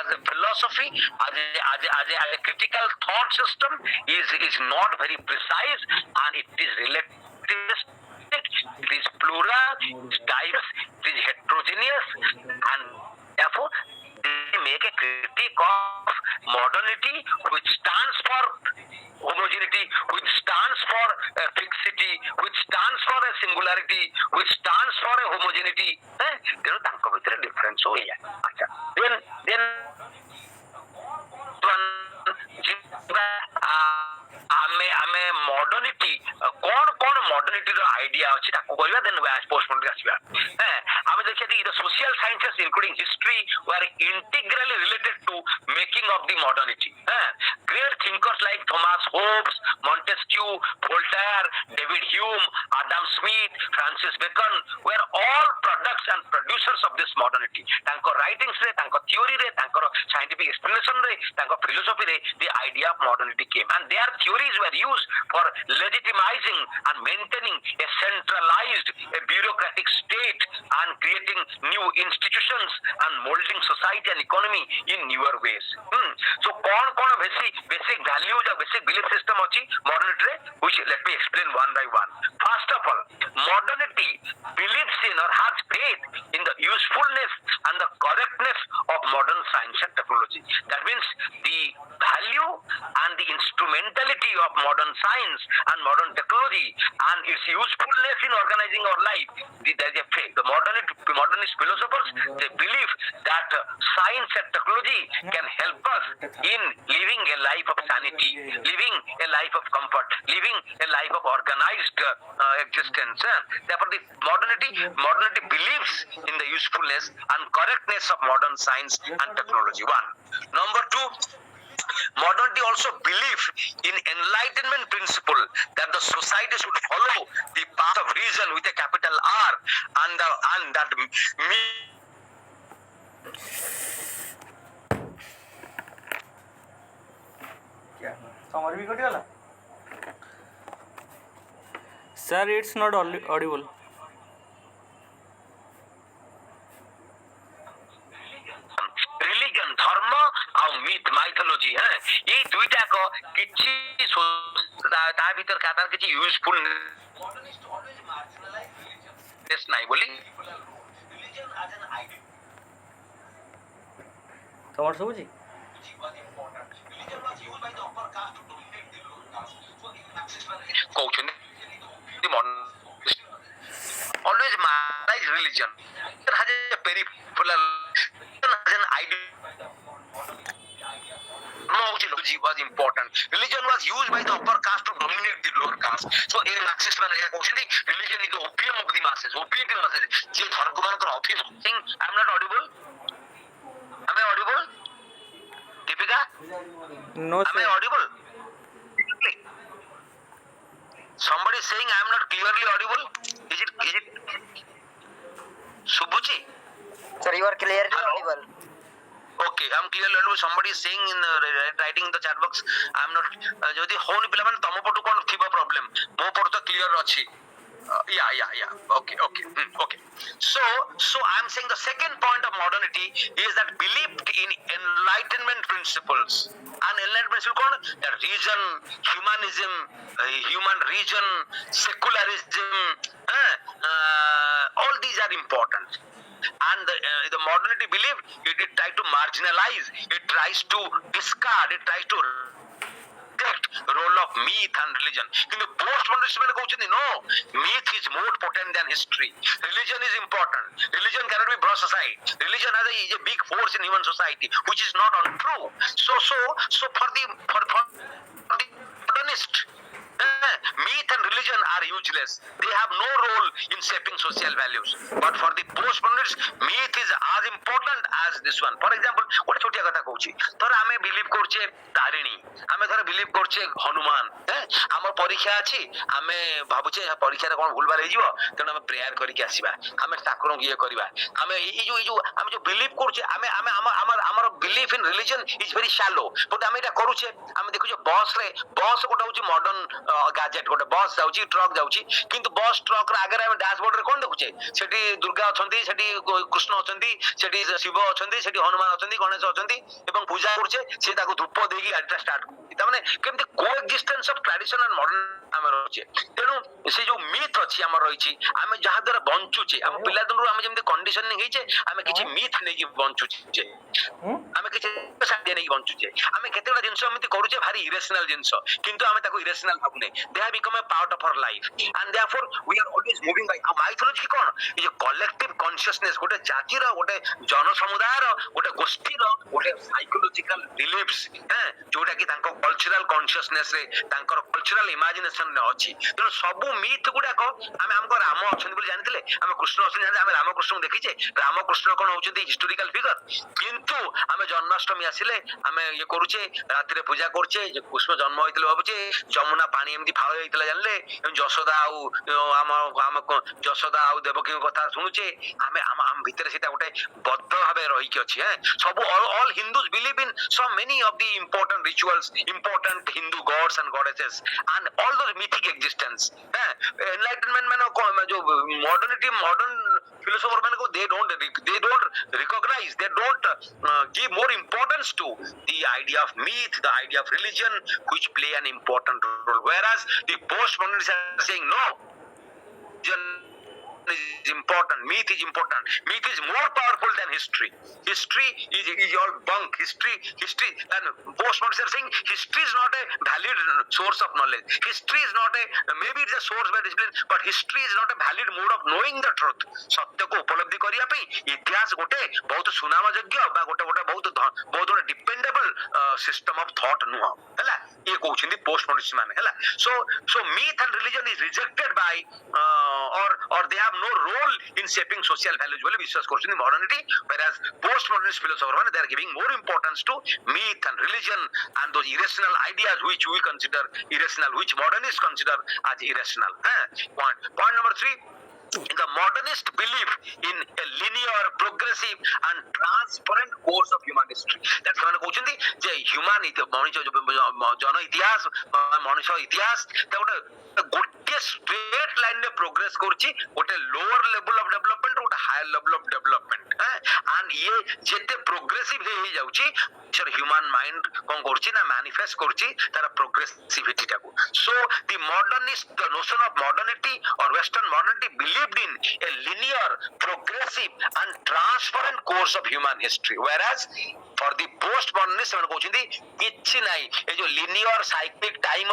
as a philosophy, as a critical thought system is not very precise and it is relativistic, it is plural, it is diverse, it is heterogeneous, and therefore they make a critique of modernity which stands for homogeneity, which stands for fixity, which stands for a singularity, which stands for a homogeneity. ତେଣୁ ତାଙ୍କ ଭିତରେ difference ହୋଇ ଆଚ୍ଛା then ଆମେ ମଡର୍ନିଟି କଣ ମଡର୍ନିଟିର idea ଅଛି ତାକୁ କହିବା ଦେନ୍ ପୋଷ୍ଟମଡର୍ନିଟି ଆସିବା। ଆମେ ଦେଖିବା the social sciences including history were integrally related to making of the modernity. Great thinkers like Thomas Hobbes, Montesquieu, Voltaire, David Hume, Adam Smith, Francis Bacon were all products and producers of this modernity. ତାଙ୍କ writings ରେ, ତାଙ୍କ theory ରେ, ତାଙ୍କର scientific explanation ରେ, ତାଙ୍କ philosophy ରେ the idea of modernity came and their theories were used for legitimizing and maintaining a centralized, a bureaucratic state and creating new institutions and molding society and economy in newer ways. So कौन basic values or basic belief system अछि modernity रे, which let me explain one by one. First of all, modernity believes in or has faith in the usefulness and the correctness of modern science and technology. That means the value and the instrumentality of modern science and modern technology and its usefulness in organizing our life. There is a faith. The modernist philosophers, they believe that science and technology can help us in living a life of sanity, living a life of comfort, living a life of organized existence. Therefore, the modernity believes in the usefulness and correctness of modern science and technology. One. Number two, modernity also believe in enlightenment principle that the society should follow the path of reason with a capital R and that summer भी कटी वाला Sir, it's not audible. religion, धर्म और mythology ये दुईटा को किछि ता भीतर कातार किछि यूजफुल नेस नाही बोली religion as an idea summer सब जी religion was used by the upper caste to dominate the lower caste. So in कौचने always marginalize religion. It has a peripheral as an idea. Technology was important. Religion was used by the upper caste to dominate the lower caste. So in Marxist religion is the opium of the masses. Opium of the masses. Je dharmankar office thing. I am not audible. Am I audible? Deepika? No, Am I sir. audible? Somebody is saying I am not clearly audible. Is it Subhuji? Sir, you are clearly Hello? audible. Okay, I am clearly audible. Somebody is saying in writing in the chat box I am not. যদি হউনি ପିଲାମାନେ ତମ ପଟୁ କ'ଣ ଥିବ problem? ମୋ ପଟୁ ତ clear ଅଛି. Yeah. Okay. So I'm saying the second point of modernity is that believed in enlightenment principles. And enlightenment principle कौन? That reason, humanism, human reason, secularism, all these are important. And the modernity belief it tries to marginalize, it tries to discard, it tries to role of myth and religion. কিন্তু post modernism মানে কହୁଛନ୍ତି no, myth is more potent than history. Religion is important. Religion cannot be brushed aside. Religion is a big force in human society, which is not untrue. So for the modernist, myth and religion are useless. They have no role in shaping social values. But for the postmodernists, myth is as important as this one. For example, ଗୋଟେ ଛୋଟିଆ କଥା କହୁଛି, ଧର ଆମେ believe କରୁଛେ ତାରିଣୀ, ଆମେ ଧର believe କରୁଛେ ହନୁମାନ, ଆମ ପରୀକ୍ଷା ଅଛି, ଆମେ ଭାବୁଛେ ପରୀକ୍ଷାରେ କ'ଣ ଭୁଲଭାଲ ହେଇଯିବ, ତେଣୁ ଆମେ ପ୍ରେୟାର କରିକି ଆସିବା, ଆମେ ଠାକୁରଙ୍କୁ ଇଏ କରିବା, ଆମେ ଏଇ ଯୋଉ ଆମେ ଯୋଉ ବିଲିଭ କରୁଛେ, ଆମର ବିଲିଫ ଇନ ରିଲିଜନ ଇଜ ଭେରି ସାଲୋ. ବଟ୍ ଆମେ ଏଇଟା କରୁଛେ, ଆମେ ଦେଖୁଛେ ବସ୍ ଗୋଟେ ହଉଛି ମଡର୍ନ ଗାଜେଟ, ଗୋଟେ ବସ୍ ଯାଉଛି, ଟ୍ରକ୍ ଯାଉଛି, କିନ୍ତୁ ବସ୍ ଟ୍ରକ୍ ର ଆଗରେ ଆମେ ଡ୍ୟାସବୋର୍ଡରେ କ'ଣ ଦେଖୁଛେ? ସେଠି ଦୁର୍ଗା ଅଛନ୍ତି, ସେଠି କୃଷ୍ଣ ଅଛନ୍ତି, ସେଠି ଶିବ ଅଛନ୍ତି, ସେଠି ହନୁମାନ ଅଛନ୍ତି, ଗଣେଶ ଅଛନ୍ତି, ଏବଂ ପୂଜା କରୁଛେ, ସେ ତାକୁ ଧୂପ ଦେଇକି ଗାଡିଟା ଷ୍ଟାର୍ଟ କରୁଛି. ତାମାନେ କେମିତି କୋଏକ୍ଜିଷ୍ଟେନ୍ସ ଅଫ ଟ୍ରାଡିସନ ଆଣ୍ଡ ମଡର୍ନ ଆମେ ରହୁଛେ. ତେଣୁ ସେ ଯୋଉ ମିଥ୍ ଅଛି ଆମର ରହିଛି, ଆମେ ଯାହା ଦ୍ୱାରା ବଞ୍ଚୁଛେ, ଆମ ପିଲାଦିନରୁ ଆମେ ଯେମିତି କଣ୍ଡିସନିଂ ହେଇଛେ, ଆମେ କିଛି ମିଥ୍ ନେଇକି ବଞ୍ଚୁଛେ, ଆମେ କିଛି ନେଇକି ବଞ୍ଚୁଛେ, ଆମେ କେତେଗୁଡା ଜିନିଷ ଏମିତି କରୁଛେ ଭାରି ଇରେସନାଲ ଜିନିଷ, କିନ୍ତୁ ଆମେ ତାକୁ ଇରେସନାଲ ଭାବୁନେ. They have become a part of our life, and therefore we are always moving by. Mythology କ'ଣ? ଏ ଯୋଉ କଲେକ୍ଟିଭ କନସିୟସନେସ୍, ଗୋଟେ ଜାତିର, ଗୋଟେ ଜନସମୁଦାୟର, ଗୋଟେ ଗୋଷ୍ଠୀର ଗୋଟେ ସାଇକୋଲୋଜିକାଲ ବିଲିଭ୍ସ, ଯୋଉଟା କି ତାଙ୍କ କଲଚରାଲ କନସିୟସନେସ୍ ରେ, ତାଙ୍କର କଲଚରାଲ ଇମାଜିନେସନ ରେ ଅଛି. ତେଣୁ ସବୁ ମିଥ୍ ଗୁଡାକ ଆମକୁ ରାମ ଅଛନ୍ତି ବୋଲି ଜାଣିଥିଲେ, ଆମେ କୃଷ୍ଣ ଅଛନ୍ତି ଜାଣିଥିଲେ, ଆମେ ରାମକୃଷ୍ଣଙ୍କୁ ଦେଖିଛେ, ରାମକୃଷ୍ଣ କ'ଣ ହଉଛନ୍ତି ହିଷ୍ଟୋରିକାଲ ଫିଗର, କିନ୍ତୁ ଆମେ ଜନ୍ମାଷ୍ଟମୀ ଆସିଲେ ଆମେ ଇଏ କରୁଛେ, ରାତିରେ ପୂଜା କରୁଛେ, କୃଷ୍ଣ ଜନ୍ମ ହେଇଥିଲେ ଭାବୁଛେ, ଯମୁନା ପାଣି ଏମିତି ଫାଳ ହେଇଥିଲା ଜାଣିଲେ, ଯଶୋଦା ଆଉ ଆମ ଯଶୋଦା ଆଉ ଦେବକୀଙ୍କ କଥା ଶୁଣୁଛେ, ଆମେ ଆମ ଭିତରେ ସେଇଟା ଗୋଟେ ବଦ୍ଧ ଭାବେ ରହିକି ଅଛି. ସବୁ all Hindus believe in so many of the important rituals, important Hindu gods and goddesses, and all those mythic existence. Enlightenment ମାନେ ଯୋଉ modern philosopher ମାନେ they don't recognize, they don't give more importance to the idea of myth, the idea of religion, which play an important role, whereas the postmodernists are saying no, is important, myth is important, myth is more powerful than history. History is all bunk. History and postmodernists are saying history is not a valid source of knowledge. History is not maybe it's a source by discipline, but history is not a valid mode of knowing the truth. ସତ୍ୟକୁ ଉପଲବ୍ଧି କରିବା ପାଇଁ ଇତିହାସ ଗୋଟେ ବହୁତ ସୁନାମଯୋଗ୍ୟ ବା ଗୋଟେ ବହୁତ ଡିପେଣ୍ଡେବଲ ସିଷ୍ଟମ ଅଫ ଥଟ୍ ନୁହଁ, ହେଲା, ଇଏ କହୁଛନ୍ତି postmodernists ମାନେ, ହେଲା. So myth and religion is rejected by or they have no role in shaping social values ବୋଲି ବିଶ୍ୱାସ କରୁଛନ୍ତି modernity, whereas postmodernist philosophers ମାନେ they are giving more importance to myth and religion and those irrational ideas which we consider irrational, which modernists consider as irrational. Point number 3, the modernist belief in a linear, progressive and transparent course of human history. That ସେମାନେ କହୁଛନ୍ତି ଯେ human ଜନ ଇତିହାସ, ମଣିଷ ଇତିହାସ ଗୋଟେ straight line ରେ progress କରୁଛି, ଗୋଟେ lower level of development, ଗୋଟେ higher level of development, and ଇଏ ଯେତେ progressive ହେଇଯାଉଛି, human mind କ'ଣ କରୁଛି ନା manifest କରୁଛି ତାର progressivity ଟାକୁ. So the notion of modernity or western modernity believed in a linear, progressive and transparent course of human history, whereas for the postmodernists ସେମାନେ କହୁଛନ୍ତି କିଛି ନାହିଁ, ଏ ଯୋଉ linear cyclic time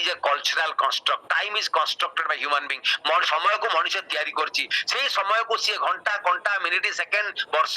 is a cultural construct. Time is constructed by human being. ସମୟକୁ ମଣିଷ ତିଆରି କରିଛି, ସେଇ ସମୟକୁ ସିଏ ଘଣ୍ଟା, ମିନିଟ, ସେକେଣ୍ଡ, ବର୍ଷ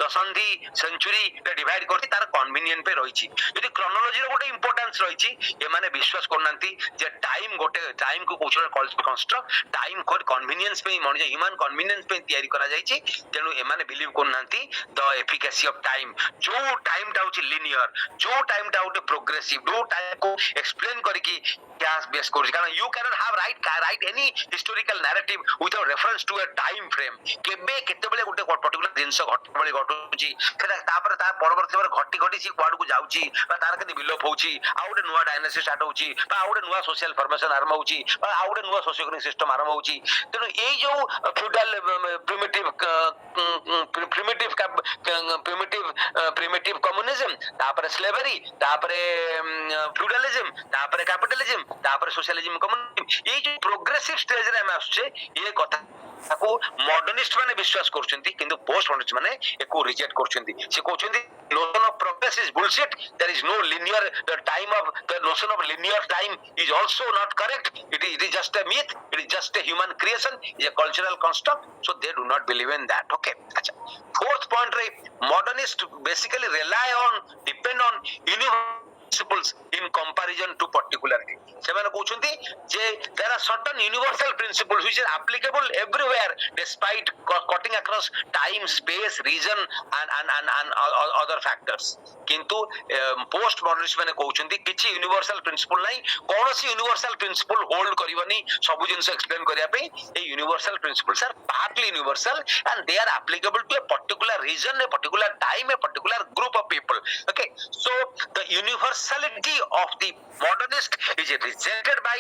ଦଶନ୍ଧି ସେଞ୍ଚୁରୀ ଡିଭାଇଡ କରିଛି ତାର କନଭିନିଏଣ୍ଟ ପାଇଁ ରହିଛି। ଯଦି କ୍ରୋନୋଲୋଜିର ଗୋଟେ ଇମ୍ପୋର୍ଟାନ୍ସ ରହିଛି, ଏମାନେ ବିଶ୍ୱାସ କରୁନାହାନ୍ତି ଯେ ଟାଇମ ଗୋଟେ ଟାଇମକୁ କୌଶଳ କନଷ୍ଟ୍ରକ୍ଟ ଟାଇମ କନଭିନିଏନ୍ସ ପାଇଁ ମଣିଷ ହ୍ୟୁମାନ କନଭିନିଏନ୍ସ ପାଇଁ ତିଆରି କରାଯାଇଛି। ତେଣୁ ଏମାନେ ବିଲିଭ କରୁନାହାନ୍ତି ଦ ଏଫିକାସି ଅଫ ଟାଇମ। ଯୋଉ ଟାଇମଟା ହଉଛି ଲିନିୟର, ଯୋଉ ଟାଇମଟା ଗୋଟେ ପ୍ରୋଗ୍ରେସିଭ, ଯୋଉ ଟାଇମକୁ ଏକ୍ସପ୍ଲେନ କରିକି ଗ୍ୟାସ୍ ବେସ୍ କରୁଛି। କାରଣ you can't have right any historical narrative without reference to a time frame. କେବେ କେତେବେଳେ ଗୋଟେ ପର୍ଟିକୁଲାର ଜିନିଷ ଘଟଣାବଳୀ ଘଟୁଛି, ସେଟା ତାପରେ ତା ପରବର୍ତ୍ତୀ ସମୟରେ ଘଟି ଘଟି ସେ କୁଆଡକୁ ଯାଉଛି ବା ତାର କେମିତି ବିଲୋପ ହଉଛି, ଆଉ ଗୋଟେ ନୂଆ ଡାଇନାସିଟି ଷ୍ଟାର୍ଟ ହଉଛି, ବା ଆଉ ଗୋଟେ ନୂଆ ସୋସିଆଲ ଫର୍ମେସନ ଆରମ୍ଭ ହଉଛି, ବା ଆଉ ଗୋଟେ ନୂଆ ସୋସିଓଇକୋନୋମିକ ସିଷ୍ଟମ ଆରମ୍ଭ ହଉଛି। ତେଣୁ ଏଇ ଯୋଉ ଫ୍ୟୁଡାଲ ପ୍ରିମିଟିଭ କମ୍ୟୁନିଜମ, ତାପରେ ସ୍ଲେଭେରୀ, ତାପରେ ଫ୍ୟୁଡାଲିଜମ, ତାପରେ କ୍ୟାପିଟାଲିଜମ, ତାପରେ ସୋସିଆଲିଜମ, କମ୍ୟୁନିଜମ, ଏଇ ଯୋଉ ପ୍ରୋଗ୍ରେସିଭ ଷ୍ଟେଜରେ ଆମେ ଆସୁଛେ, ଏ କଥା ତାକୁ ମଡର୍ନିଷ୍ଟ ମାନେ ବିଶ୍ୱାସ କରୁଛନ୍ତି, କିନ୍ତୁ ପୋଷ୍ଟ ମଡର୍ନିଷ୍ଟ ମାନେ ଏକୁ ରିଜେକ୍ଟ କରୁଛନ୍ତି। ସେ କହୁଛନ୍ତି notion of progress is bullshit. There is no linear the notion of linear time is also not correct. It is just a myth. It is just a human creation. It is a cultural construct. So they do not believe in that. Okay. Acha. Fourth point, modernists basically depend on principles in comparison to particularity. ସେମାନେ କହୁଛନ୍ତି ଯେ there are certain universal principles which are applicable everywhere despite cutting across time, space, region and other factors. କିନ୍ତୁ post modernist ମାନେ କହୁଛନ୍ତି କିଛି universal principle ନାହିଁ, କୌଣସି universal principle hold କରିବନି ସବୁ ଜିନିଷ explain କରିବା ପାଇଁ। এই universal principles are partly universal and they are applicable to a particular region, a particular time, a particular group of people. Okay, so the universality of the modernist is rejected by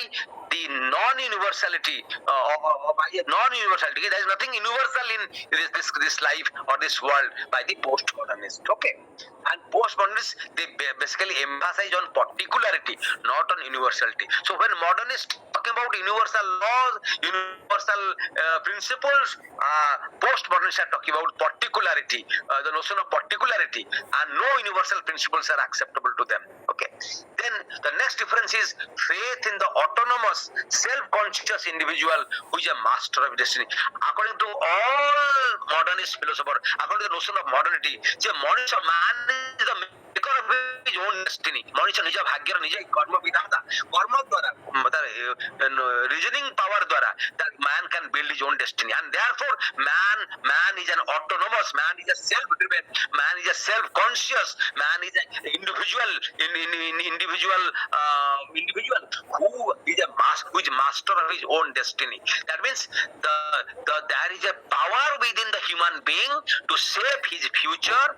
the non-universality there is nothing universal in this life or this world by the post-modernist. Okay, and post-modernists, they basically emphasize on particularity, not on universality. So when modernists talking about universal laws, universal principles, post-modernists are talking about particularity, the notion of particularity, and no universal principles are acceptable to them. Okay, then the next difference is faith in the autonomous self-conscious individual who is a master of destiny. According to all modernist philosophers, according to the notion of modernity, man is the maker of his own destiny. ମଣିଷ ନିଜ ଭାଗ୍ୟର ନିଜ କର୍ମ ବିଧାତା, କର୍ମ ଦ୍ୱାରା reasoning power ଦ୍ୱାରା that man can build his own destiny, and therefore man is an autonomous, man is a self-driven, man is a self-conscious, man is an individual who is master of his own destiny. That means there is a power within the human being to shape his future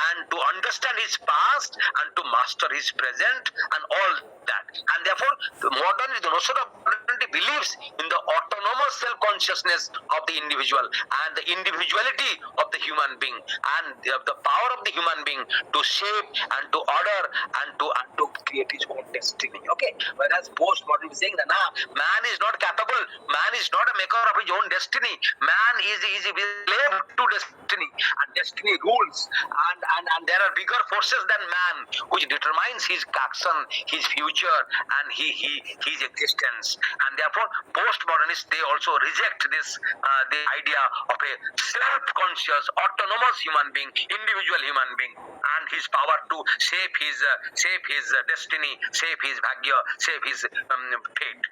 and to understand his past and to master his present and all that. And therefore the notion of modernity believes in the autonomous self-consciousness of the individual and the individuality of the human being and the power of the human being to shape and to order and to create his own destiny. Okay, whereas post-modern is saying that man is not capable, man is not a maker of his own destiny, man is slave to destiny, and destiny rules, and there are bigger forces than man which determines his action, his future, and his existence. And therefore post-modernists, they also reject this the idea of a self-conscious autonomous human being, individual human being, and his power to shape his destiny, shape his bhagya, shape his fate.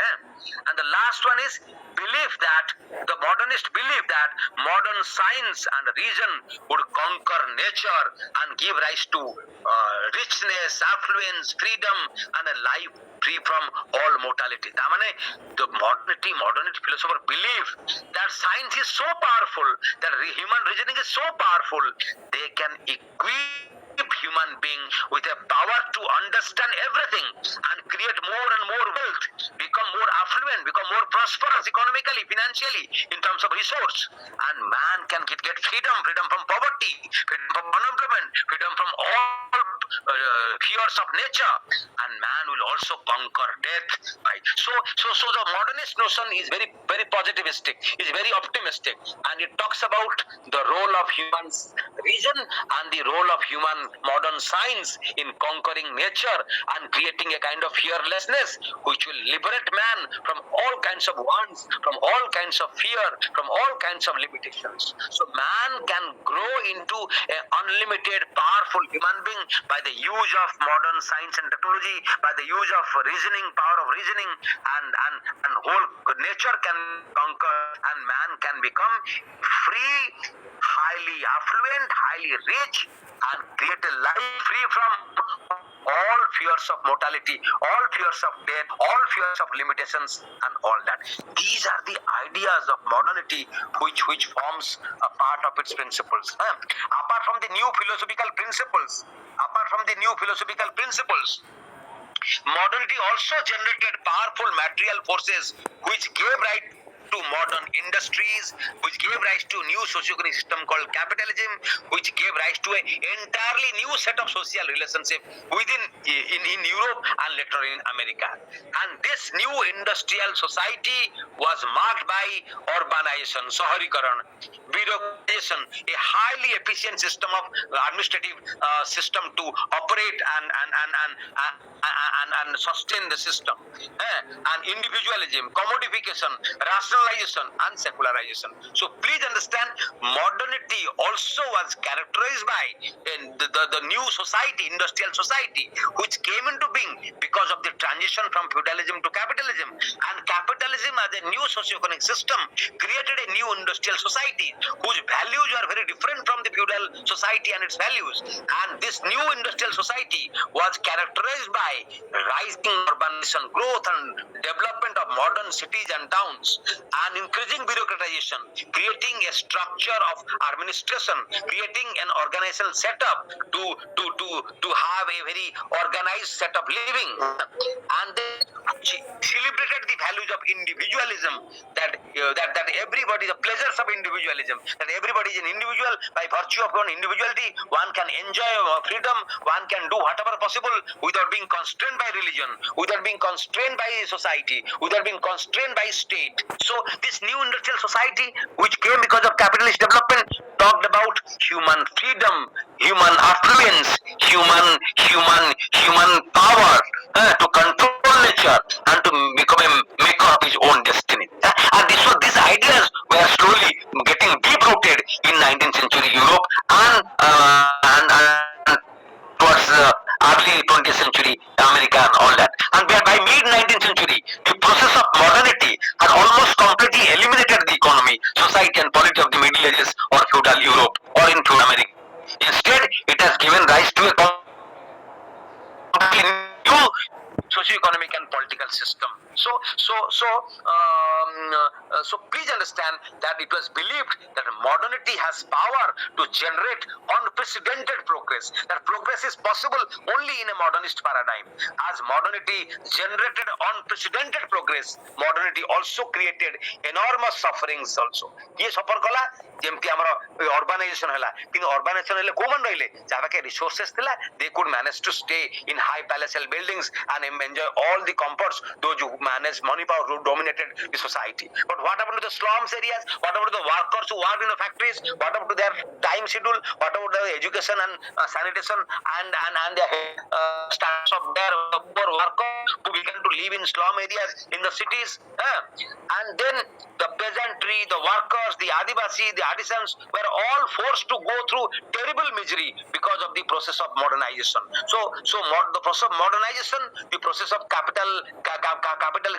And the last one is the modernists believe that modern science and reason would conquer nature and give rise to richness, affluence, freedom, and a life free from all mortality. তার মানে the modernist philosopher believe that science is so powerful, that human reasoning is so powerful, they can equip human being with a power to understand everything and create more and more wealth, become more affluent, become more prosperous economically, financially, in terms of resource, and man can get freedom from poverty, freedom from unemployment, freedom from all fears of nature, and man will also conquer death. Right? So the modernist notion is very positivistic, is very optimistic, and it talks about the role of humans reason and the role of human modern science in conquering nature and creating a kind of fearlessness which will liberate man from all kinds of wants, from all kinds of fear, from all kinds of limitations. So man can grow into an unlimited powerful human being by the use of modern science and technology, by the use of reasoning, power of reasoning, and whole nature can conquer, and man can become free, highly affluent, highly rich, and create a life free from all fears of mortality, all fears of death, all fears of limitations, and all that. These are the ideas of modernity which forms a part of its principles. Apart from the new philosophical principles, modernity also generated powerful material forces which gave rise to modern industries, which gave rise to new socio-economic system called capitalism, which gave rise to an entirely new set of social relationship in Europe and later in America. And this new industrial society was marked by urbanization, Saharikaran, bureaucratization, a highly efficient system of administrative system to operate and sustain the system, and individualism, commodification, rationalization, and secularization. So please understand, modernity also was characterized by the new society, industrial society, which came into being because of the transition from feudalism to capitalism. And capitalism as a new socio-economic system created a new industrial society whose values are very different from the feudal society and its values. And this new industrial society was characterized by rising urbanization, growth and development of modern cities and towns, and increasing bureaucratization, creating a structure of administration, creating an organizational setup to have a very organized set of living, and then celebrated the values of individualism, that everybody, the pleasures of individualism, that everybody is an individual. By virtue of own individuality, one can enjoy freedom, one can do whatever possible without being constrained by religion, without being constrained by society, without being constrained by state. So this new industrial society, which came because of capitalist development, talked about human freedom, human affluence, human power to control nature and to become a maker of his own destiny. And these ideas were slowly getting deep-rooted in 19th century Europe and towards early 20th century America and all that. And by mid-19th century, the process of modernity had almost completely eliminated the economy, society and politics of the Middle Ages or feudal Europe or in feudal America. Instead, it has given rise to a completely new socio-economic and political system. So please understand that it was believed that modernity has power to generate unprecedented progress. That progress is possible only in a modernist paradigm. As modernity generated unprecedented progress, modernity also created enormous sufferings also. ये सफर कला जेमती हमर urbanization हला किन urbanization हेले common रहिले जहाँ के resources थिला, they could manage to stay in high palatial buildings and enjoy all the comforts. Those who managed money power who dominated the society. But what happened to the slums areas? What about the workers who worked in the factories? What about to their time schedule? What about the education and sanitation and the status of their poor workers who began to live in slum areas in the cities? And then the peasantry, the workers, the Adivasi, the artisans were all forced to go through terrible misery because of the process of modernization. The process of modernization, the process of capital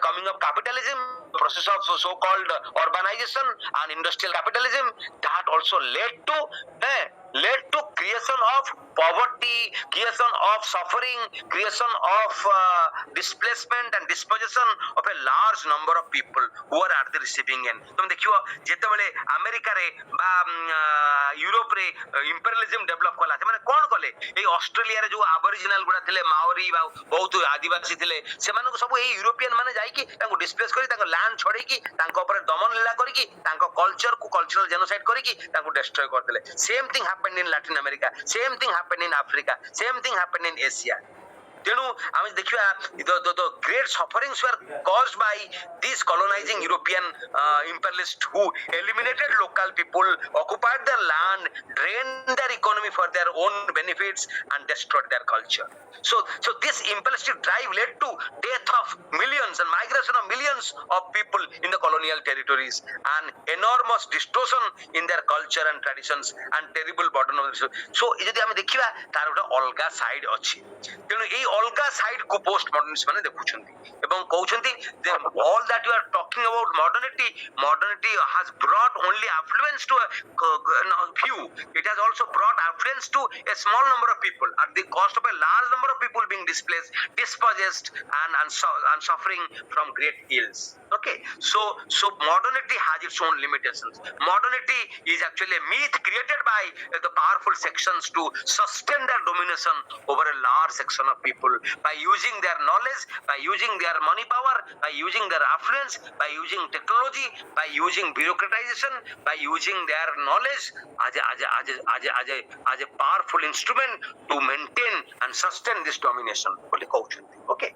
coming of capitalism, the process of so-called urbanization and industrial capitalism, that also led to creation of poverty, creation of suffering, creation of displacement and dispossession of a large number of people who are at the receiving end. तुम देखियो जेतेबेले America रे बा Europe रे imperialism develop कला से माने कोन कले A Australia रे जो एबोरिजिनल गुडा थिले माओरी बा बहुत आदिवासी थिले सेमानको सब ए यूरोपियन माने जाई कि ताको डिस्प्लेस करी ताको लैंड छोड़ी कि ताको ऊपर दमन लीला करी कि ताको कल्चर को कल्चरल जेनोसाइड करी कि ताको डिस्ट्रॉय कर देले. Same thing happened in Latin America, same thing happened in Africa, same thing happened in Asia. ତେଣୁ ଆମେ ଦେଖିବା the great sufferings were caused by these colonizing European imperialists who eliminated local people, occupied their land, drained their economy for their own benefits, and destroyed their culture. So this imperialistic drive led to death of millions and migration of millions of people in the colonial territories, and enormous distortion in their culture and traditions, and terrible burden of the so ଯଦି ଆମେ ଦେଖିବା ତାର ଗୋଟେ ଅଲଗା side ଅଛି। ତେଣୁ ଏଇ ଅଲଗା ସାଇଡ୍ କୁ ପୋଷ୍ଟ ମଡର୍ନିଷ୍ଟ ମାନେ ଦେଖୁଛନ୍ତି ଏବଂ କହୁଛନ୍ତି ଯେ all that you are talking about modernity has brought only affluence to a few. It has also brought affluence to a small number of people at the cost of a large number of people being displaced, dispossessed, and suffering from great ills. Okay, so modernity has its own limitations. Modernity is actually a myth created by the powerful sections to sustain their domination over a large section of people by using their knowledge, by using their money power, by using their affluence, by using technology, by using bureaucratization, by using their knowledge as a powerful instrument to maintain and sustain this domination. Okay.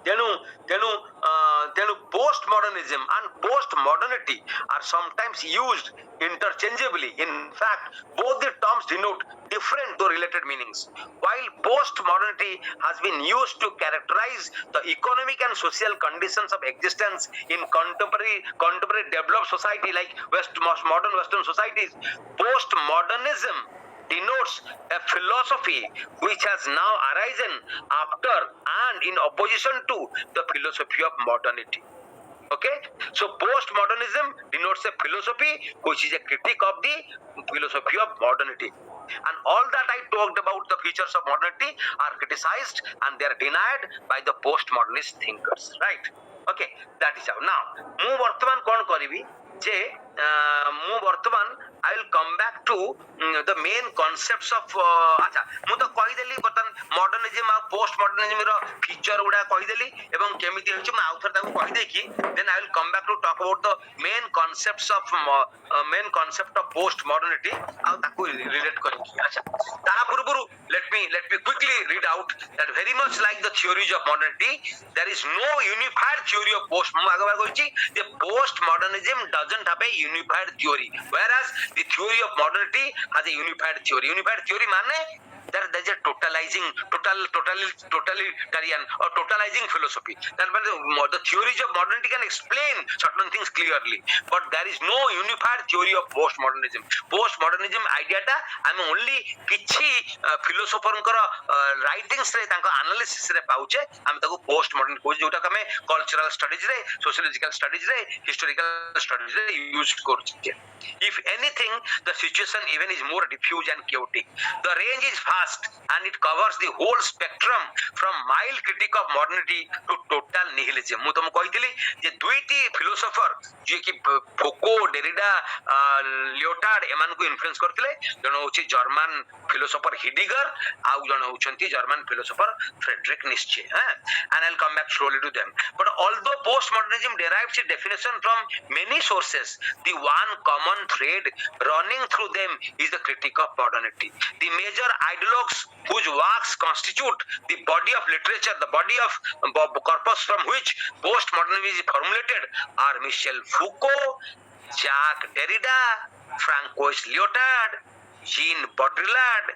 ତେଣୁ postmodernism and postmodernity are sometimes used interchangeably. In fact, both the terms denote different though related meanings. While postmodernity has been used to characterize the economic and social conditions of existence in contemporary developed society like modern Western societies, postmodernism denotes a philosophy which has now arisen after and in opposition to the philosophy of modernity. Okay, so postmodernism denotes a philosophy which is a critique of the philosophy of modernity, and all that I talked about the features of modernity are criticized and they are denied by the postmodernist thinkers, right? Okay, that is how. Now ମୁଁ ବର୍ତ୍ତମାନ କ'ଣ କରିବି ଯେ ମୁଁ ବର୍ତ୍ତମାନ I will come back to the main concepts of ଆଚ୍ଛା ମୁଁ ତ କହିଦେଲି ବର୍ତ୍ତମାନ ମଡର୍ନିଜିମ୍ ଆଉ ପୋଷ୍ଟ ମଡର୍ନିଜିମ୍ ର ଫିଚର ଗୁଡା କହିଦେଲି ଏବଂ କେମିତି ହେଉଛି ମୁଁ ଆଉ ଥରେ ତାକୁ କହିଦେଇକି then I will come back to talk about the main concepts of post modernity ଆଉ ତାକୁ relate କରିକି ଆଚ୍ଛା ତାହା ପୂର୍ବରୁ let me quickly read out that very much like the theories of modernity there is no unified theory of post ମୁଁ ଆଗବା କହିଛି ଯେ post modernism doesn't have a unified theory whereas the theory of modernity has a unified theory মানে there is a totalitarian or totalizing philosophy. That means the theories of modernity can explain certain things clearly, but there is no unified theory of postmodernism. Postmodernism idea ta I'm only kichi philosopher writings re tanko analysis re pauche am taku postmodern ko jota kame cultural studies re sociological studies re historical studies re use korche. If anything the situation even is more diffuse and chaotic. The range is vast and it covers the whole spectrum from mild critique of modernity to total nihilism. ମୁଁ ତମକୁ କହିଥିଲି ଯେ ଦୁଇଟି ଫିଲୋସୋଫର ଯିଏ କି ଫୋକୋ ଡେରିଡା ଲିଓଟାର୍ଡ ଏମାନଙ୍କୁ influence କରିଥିଲେ ଜଣେ ହେଉଛି ଜର୍ମାନ ଫିଲୋସୋଫର ହିଡିଗର ଆଉ ଜଣେ ହେଉଛନ୍ତି ଜର୍ମାନ ଫିଲୋସୋଫର ଫ୍ରେଡରିକ୍ ନିଶ୍ଚେ and I'll come back slowly to them. But although postmodernism derives its definition from many sources, the one common thread running through them is the critique of modernity. The major ideologues whose works constitute the body of literature, the body of corpus from which postmodernism is formulated are Michel Foucault, Jacques Derrida, Francois Lyotard, Jean Baudrillard,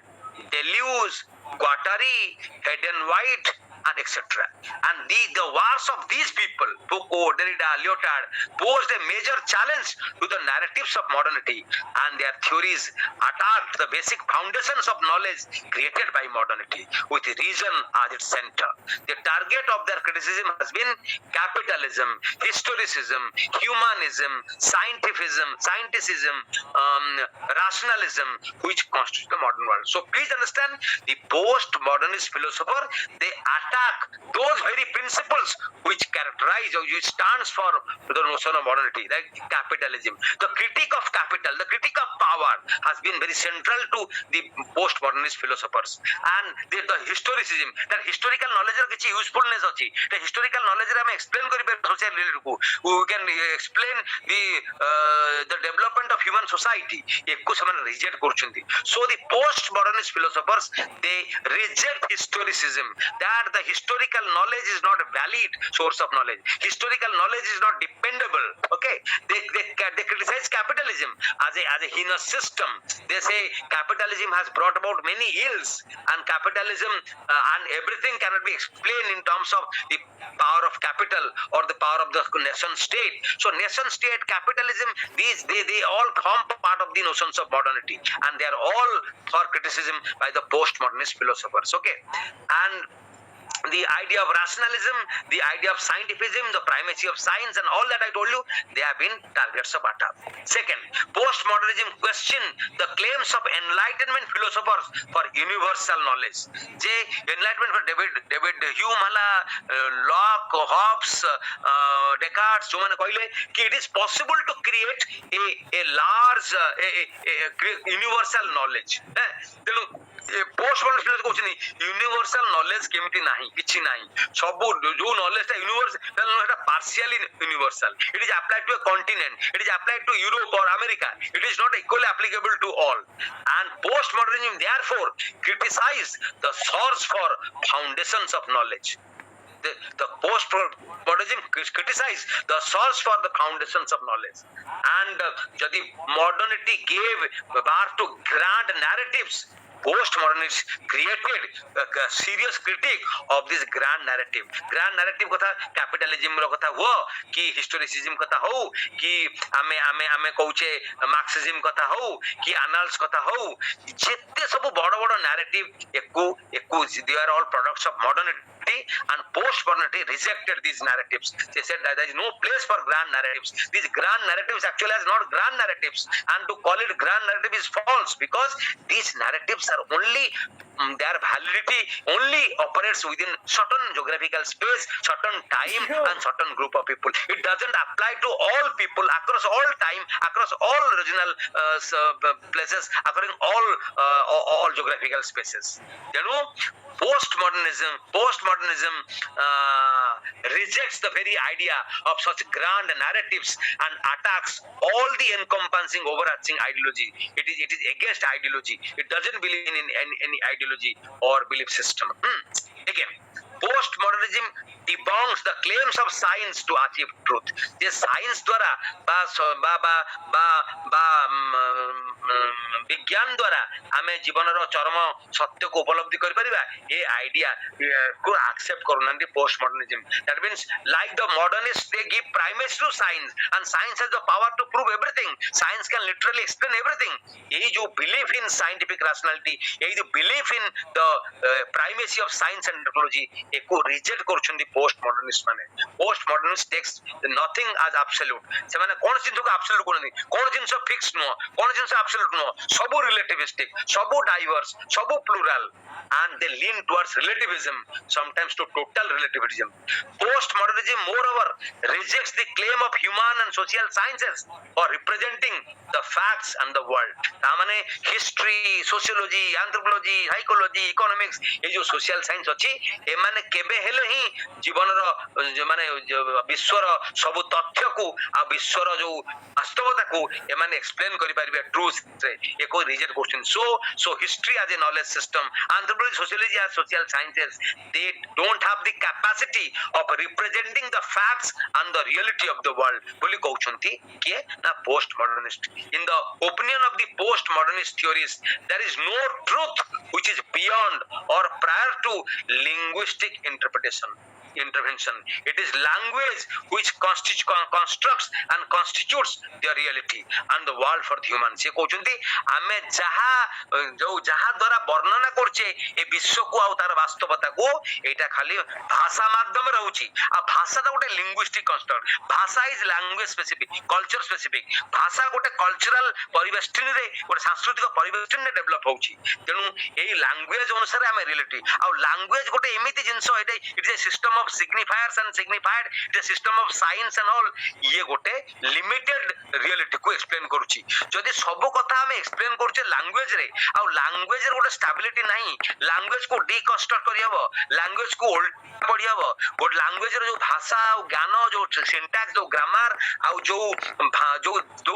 Deleuze, Guattari, Hayden White, and etc. And the works of these people, Foucault, Derrida, Lyotard, posed a major challenge to the narratives of modernity, and their theories attacked the basic foundations of knowledge created by modernity, with reason as its center. The target of their criticism has been capitalism, historicism, humanism, scientificism, rationalism, which constitute the modern world. So please understand, the post-modernist philosopher, they attack those very principles which characterize or which stands for the notion of modernity, like capitalism, the critique of capital, the critique of power, power has been very central to the postmodernist philosophers, and the historicism, that historical knowledge ର କିଛି usefulness ଅଛି, the historical knowledge ରେ ଆମେ explain କରିପାରିବା social reality କୁ, we can explain the development of human society, ୟାକୁ ସେମାନେ reject କରୁଛନ୍ତି. So the postmodernist philosophers, they reject historicism, that the historical knowledge is not a valid source of knowledge, historical knowledge is not dependable. Okay, they criticize capitalism as a heinous system. They say capitalism has brought about many ills, and capitalism and everything cannot be explained in terms of the power of capital or the power of the nation state. So nation state, capitalism, these they all form part of the notions of modernity, and they are all for criticism by the postmodernist philosophers. Okay, and the idea of rationalism, the idea of scientificism, the primacy of science, and all that I told you, they have been targets of attack. Second, postmodernism question the claims of enlightenment philosophers for universal knowledge. J enlightenment for David Hume हाला, Locke, Hobbes, Descartes, जो मैंने कहले कि it is possible to create a large universal knowledge. तेणु postmodernist philosophy कହୁଛନ୍ତି universal knowledge केमिति नाही, କିଛି ନାହିଁ, ସବୁ ଯୋଉ knowledge ଟା universal ସେଟା partially universal, it is applied to a continent, it is applied to Europe or America, it is not equally applicable to all. And postmodernism therefore criticized the source for foundations of knowledge. The postmodernism criticized the source for the foundations of knowledge, and jadi modernity gave birth to grand narratives, postmodernists created a serious critique of this grand narrative. Grand narrative कथा capitalism रो कथा हो कि historicism कथा हो कि आमे कहूचे marxism कथा हो कि annals कथा हो, जेते सब बड़ बड़ narrative echo they are all products of modernity, and postmodernity rejected these narratives. They said that there is no place for grand narratives. These grand narratives actually are not grand narratives, and to call it grand narrative is false, because these narratives are only their validity only operates within certain geographical space, certain time, and certain group of people. It doesn't apply to all people across all time, across all regional places, across all geographical spaces. You know, postmodernism rejects the very idea of such grand narratives and attacks all the encompassing overarching ideology. It is against ideology. It doesn't believe in any ideology or belief system. Again, postmodernism debunks the claims of science to achieve truth. J science द्वारा विज्ञान द्वारा आमे जीवनर चरम सत्य को उपलब्धि कर परिबा, ए idea को accept करूनांती postmodernism. That means like the modernists, they give primacy to science, and science has the power to prove everything. Science can literally explain everything. यही जो belief in scientific rationality, यही जो belief in the primacy of science and technology, echo reject करूछन्ती postmodernist माने. Postmodernist takes nothing as absolute. से माने कौन जिंस को absolute कोनी, कौन जिंस fixed नो, कौन जिंस absolute नो, सबो relativistic, सबो diverse, सबो plural, and they lean towards relativism, sometimes to total relativism. Postmodernism moreover rejects the claim of human and social sciences for representing the facts and the world. तामाने history, sociology, anthropology, psychology, economics, ये जो social science अच्छी, ये माने केबे hello ही जीवनर माने विश्वर सबु तथ्य को आ विश्वर जो वास्तवता को ये माने explain करि परिबे truth से ये कोई reject question. So history as a knowledge system, anthropology, sociology as social sciences, they don't have the capacity of representing the facts and the reality of the world. बोली कहउछंती किए ना postmodernist. In the opinion of the postmodernist theories, there is no truth which is beyond or prior to linguistic intervention. It is language which constructs and constitutes the reality and the world for the humans. से कहउछंती आमे जहा द्वारा वर्णना करछे ए विश्व को आ तार वास्तवता को एटा खाली भाषा माध्यम रहउची. आ भाषा ता गोटे लिंग्विस्टिक कंस्ट्रक्ट. भाषा is language specific, culture specific. भाषा गोटे कल्चरल परिवेष्टन रे गोटे सांस्कृतिक परिवेष्टन रे डेवलप होउची. तेनु एई लैंग्वेज अनुसार आमे रिलेटिव आ लैंग्वेज गोटे एमिति जिंस एटा it is a system of of signifiers and signified, it is a system of signs and all. ये गोटे limited reality को explain करूची. जदि सब कथा हमें explain करूचे language रे, आउ language रे गोटे stability नहीं, language को deconstruct करी हबो, language को उल्टा पढ़ी हबो, गोटे language रे जो भाषा और ज्ञान जो syntax जो grammar आउ जो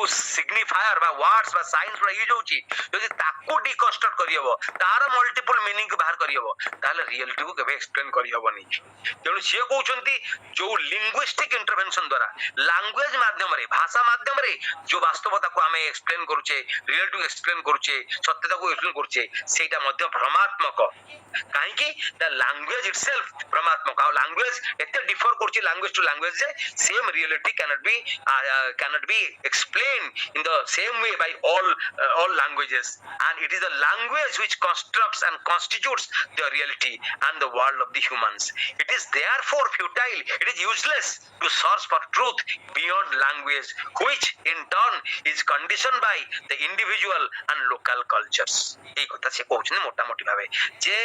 signifier बा words बा signs बा ये जोची, जदि ताको deconstruct करी हबो, तार multiple meaning को बाहर करी हबो, ताले reality को केबे explain करी हबोनी. तेणु से कहउछंती जो linguistic intervention द्वारा language माध्यम रे भाषा माध्यम रे जो वास्तवता को हमें explain करूचे, reality को explain करूचे, सत्यता को explain करूचे, सेटा मध्य भ्रमात्मक. काहे कि the language itself भ्रमात्मक. और language एते differ करूचे language to language J same reality cannot be explained in the same way by all languages, and it is the language which constructs and constitutes the reality and the world of the humans. It is therefore futile, it is useless to search for truth beyond language, which in turn is conditioned by the individual and local cultures. এই কথা সে কହୁଛନ୍ତି মোটা মোটি ভাবে যে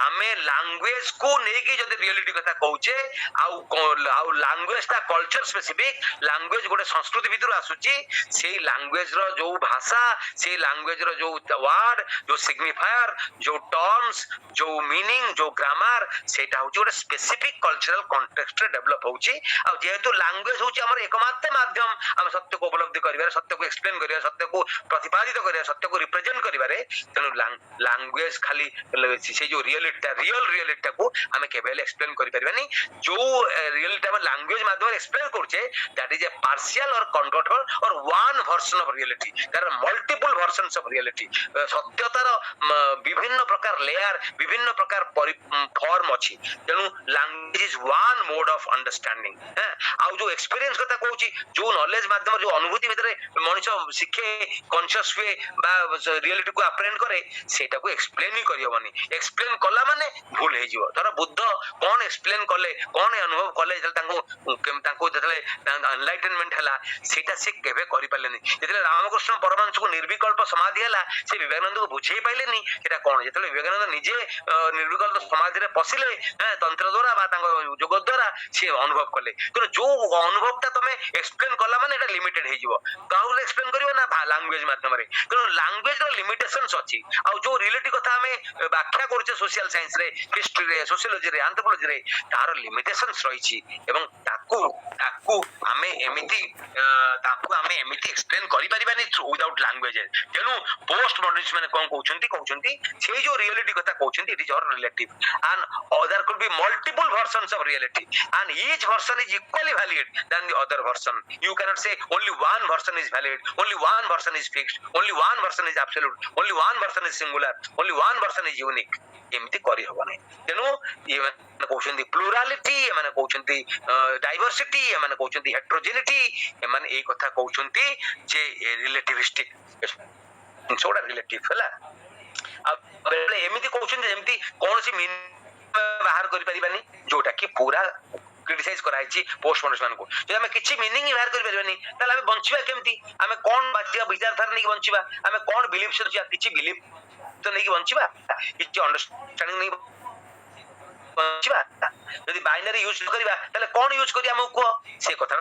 ଆମେ language କୁ ନେଇକି ଯଦି reality କଥା କହୁଛେ ଆଉ language ଟା culture specific, language ଗୋଟେ ସଂସ୍କୃତି ଭିତରୁ ଆସୁଛି, ସେଇ language ର ଯୋଉ ଭାଷା, ସେଇ language ର ଯୋଉ word, ଯୋଉ signifier, ଯୋଉ terms, ଯୋଉ meaning, ଯୋଉ grammar, ସେଇଟା ହଉଛି ଗୋଟେ specific cultural context ରେ develop ହଉଛି. ଆଉ ଯେହେତୁ language ହଉଛି ଆମର ଏକମାତ୍ର ମାଧ୍ୟମ ଆମେ ସତ୍ୟକୁ ଉପଲବ୍ଧି କରିବାରେ, ସତ୍ୟକୁ explain କରିବା, ସତ୍ୟକୁ ପ୍ରତିପାଦିତ କରିବା, ସତ୍ୟକୁ represent କରିବାରେ, ତେଣୁ language ଖାଲି ସେ ଯୋଉ real reality ଟାକୁ ଆମେ କେବେ ହେଲେ explain କରିପାରିବାନି. ଯୋଉ reality ଆମେ language ମାଧ୍ୟମରେ explain କରୁଛେ, that is a partial or controlled or one version of reality. There are multiple versions of reality. ସତ୍ୟତାର ବିଭିନ୍ନ ପ୍ରକାର layer, ବିଭିନ୍ନ ପ୍ରକାର form ଅଛି. ତେଣୁ language is one mode of understanding. ଆଉ ଯୋଉ experience କଥା କହୁଛି, ଯୋଉ knowledge ମାଧ୍ୟମରେ ଯୋଉ ଅନୁଭୂତି ଭିତରେ ମଣିଷ ଶିଖେ, conscious ହୁଏ ବା reality କୁ apprehend କରେ, ସେଇଟାକୁ explain ହିଁ କରିହବନି. explain କଲା ମାନେ ଭୁଲ ହେଇଯିବ. ଧର ବୁଦ୍ଧ କଣ explain କଲେ, କଣ ଅନୁଭବ କଲେ, ଯେତେବେଳେ ତାଙ୍କୁ ଯେତେବେଳେ enlightenment ହେଲା, ସେଇଟା ସେ କେବେ କରିପାରିଲେନି. ଯେତେବେଳେ ରାମକୃଷ୍ଣ ପରମହଂସକୁ ନିର୍ବିକଳ୍ପ ସମାଧି ହେଲା, ସେ ବିବେକାନନ୍ଦକୁ ବୁଝେଇ ପାଇଲେନି ସେଟା କଣ. ଯେତେବେଳେ ବିବେକାନନ୍ଦ ନିଜେ ନିର୍ବିକଳ୍ପ ସମାଧିରେ ପଶିଲେ ତନ୍ତ୍ର ଦ୍ୱାରା ବା ତାଙ୍କ ଯୋଗ ଦ୍ୱାରା ସେ ଅନୁଭବ କଲେ. କିନ୍ତୁ ଯୋଉ ଅନୁଭବଟା ତମେ explain କଲା ମାନେ ଏଟା limited ହେଇଯିବ. କାହାକୁ explain କରିବ ନା language ମାଧ୍ୟମରେ. ତେଣୁ language ର limitations ଅଛି. ଆଉ ଯୋଉ reality କଥା ଆମେ ବ୍ୟାଖ୍ୟା କରୁଛେ social science ରେ, history ରେ, sociology ରେ, anthropology ରେ, ତାର limitations ରହିଛି ଏବଂ ତାକୁ ଆମେ ଏମିତି explain କରିପାରିବାନି without language. ତେଣୁ post modernism ମାନେ କଣ କହୁଛନ୍ତି ସେଇ ଯୋଉ reality କଥା କହୁଛନ୍ତି, it is all relative and there could be multiple versions of reality and each version is equally valid than the other version. You cannot say only one version is valid, only one version is fixed, only one version is absolute, only one version is singular, only one version is unique. ଏମିତି କରିହବ ନାହିଁ. ତେଣୁ ଏମାନେ କହୁଛନ୍ତି ପ୍ଲୁରାଲିଟି, ଏମାନେ କହୁଛନ୍ତି diversity, ଏମାନେ କହୁଛନ୍ତି ହେଟ୍ରୋଜେନିଟି, ଏମାନେ ଏଇ କଥା କହୁଛନ୍ତି ଯେ ରିଲେଟିଭିଷ୍ଟିକ ଜିନିଷଗୁଡା ରିଲେଟିଭ ହେଲା. ଆଉ ବେଳେ ଏମିତି କହୁଛନ୍ତି ଯେମିତି କୌଣସି ବାହାର କରିପାରିବାନି, ଯୋଉଟା କି ପୁରା କ୍ରିଟିସାଇଜ କରାଯାଇଛି ପୋଷ୍ଟ ମଡର୍ନିଷ୍ଟ ମାନଙ୍କୁ. ଯଦି ଆମେ କିଛି ମିନିଂ ବାହାର କରିପାରିବାନି, ତାହେଲେ ଆମେ ବଞ୍ଚିବା କେମିତି? ଆମେ କଣ ବାଜିବା ବିଚାରଧାରା ନେଇକି ବଞ୍ଚିବା? ଆମେ କଣ ବିଲିଫ କିଛି ବିଲିଫ ତ ନେଇକି ବଞ୍ଚିବା, କିଛି ଅଣ୍ଡରଷ୍ଟାଣ୍ଡିଂ ନେଇକି ବଞ୍ଚିବା? ଯଦି ବାଇନାରୀ ୟୁଜ କରିବା ତାହେଲେ କଣ ୟୁଜ କରିବା ଆମକୁ କୁହ? ସେ କଥା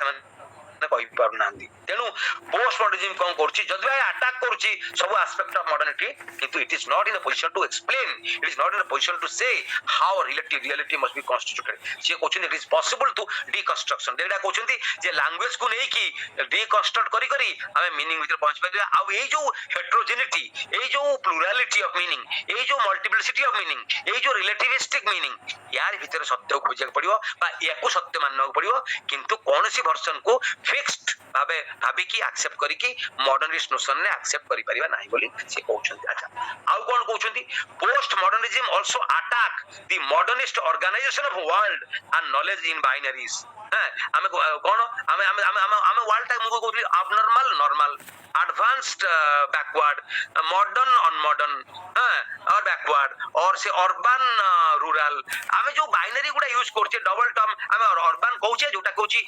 କହିପାରୁନାହାନ୍ତି. ତେଣୁ ପୋଷ୍ଟ ମଡର୍ନିଜମ କଣ କରୁଛି, ଯଦି ଆଟାକ୍ କରୁଛି ସବୁ ଆସ୍ପେକ୍ଟ ଅଫ ମଡର୍ନିଟି, କିନ୍ତୁ it is not in a position to explain, it is not in a position to say how reality must be constituted. ସିଏ କହୁଛନ୍ତି it is possible to deconstruction. ଏଇଟା କହୁଛନ୍ତି ଯେ ଲାଙ୍ଗୁଏଜ କୁ ନେଇକି ଡିକନଷ୍ଟ୍ରକ୍ଟ କରି ଆମେ ମିନିଂ ଭିତରେ ପହଞ୍ଚି ପାରିବା. ଆଉ ଏଇ ଯୋଉ ହେଟ୍ରୋଜେନିଟି, ଏଇ ଯୋଉ ପ୍ଲୁରାଲିଟି ଅଫ ମିନିଂ, ଏଇ ଯୋଉ ମଲ୍ଟିପ୍ଲିସିଟି ଅଫ ମିନିଂ, ଏଇ ଯୋଉ ରିଲେଟିଭିଷ୍ଟିକ ମିନିଂ, ୟାର ଭିତରେ ସତ୍ୟକୁ ଖୋଜିବାକୁ ପଡିବ ବା ୟାକୁ ସତ୍ୟ ମାନିବାକୁ ପଡିବ. କିନ୍ତୁ କୌଣସି ଭର୍ସନ କୁ ଫିକ୍ସଡ ଭାବେ ଭାବିକି ଆକ୍ସେପ୍ଟ କରିକି ମଡର୍ନିଷ୍ଟ ନୋସନରେ ଆକ୍ସେପ୍ଟ କରିପାରିବା ନାହିଁ ବୋଲି ସେ କହୁଛନ୍ତି. ଆଚ୍ଛା, ଆଉ କଣ କହୁଛନ୍ତି? Post modernism also attack the modernist organization of world and knowledge in binaries. ଆମେ କଣ ଆମେ ୱାର୍ଲଡ ଟା ମୁଁ କହୁଥିଲି abnormal normal advanced backward, modern unmodern, or backward, or say urban rural. ଆମେ ଯୋଉ ବାଇନାରୀ ଗୁଡା ୟୁଜ କରୁଛେ ଡବଲ ଟର୍ମ ଆମେ ଅର୍ବାନ କହୁଛେ ଯୋଉଟା କହୁଛି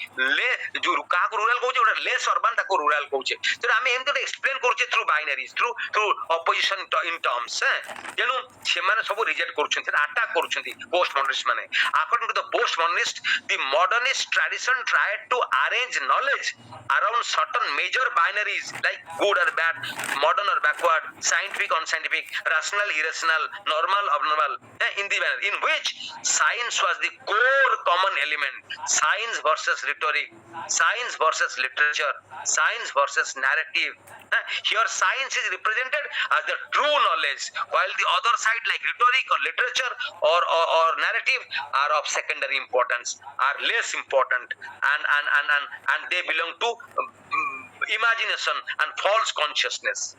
ଯୋଉ କାହାକୁ ରୁରାଲ କହୁଛେ ଯୋଉଟା ଲେସ୍ ଅର୍ବାନ ତାକୁ ରୁରାଲ କହୁଛେ ତେଣୁ ଆମେ ଏମିତି ଗୋଟେ ଏକ୍ସପ୍ଲେନ କରୁଛେ ଥ୍ରୁ ବାଇନାରିଜ ଥ୍ରୁ ଅପୋଜିସନ ଇନ ଟର୍ମସ ତେଣୁ ସେମାନେ ସବୁ ରିଜେକ୍ଟ କରୁଛନ୍ତି ଆଟାକ୍ କରୁଛନ୍ତି ପୋଷ୍ଟ ମଡର୍ନିଷ୍ଟ ମାନେ according to the post modernist the modernist tradition tried to arrange knowledge around certain major binaries like good or bad, modern or backward, scientific unscientific, rational irrational, normal abnormal, in the manner in which science was the core common element. Science versus rhetoric, science versus literature, science versus narrative. Here science is represented as the true knowledge while the other side like rhetoric or literature or narrative are of secondary importance, are less important, and they belong to imagination and false consciousness.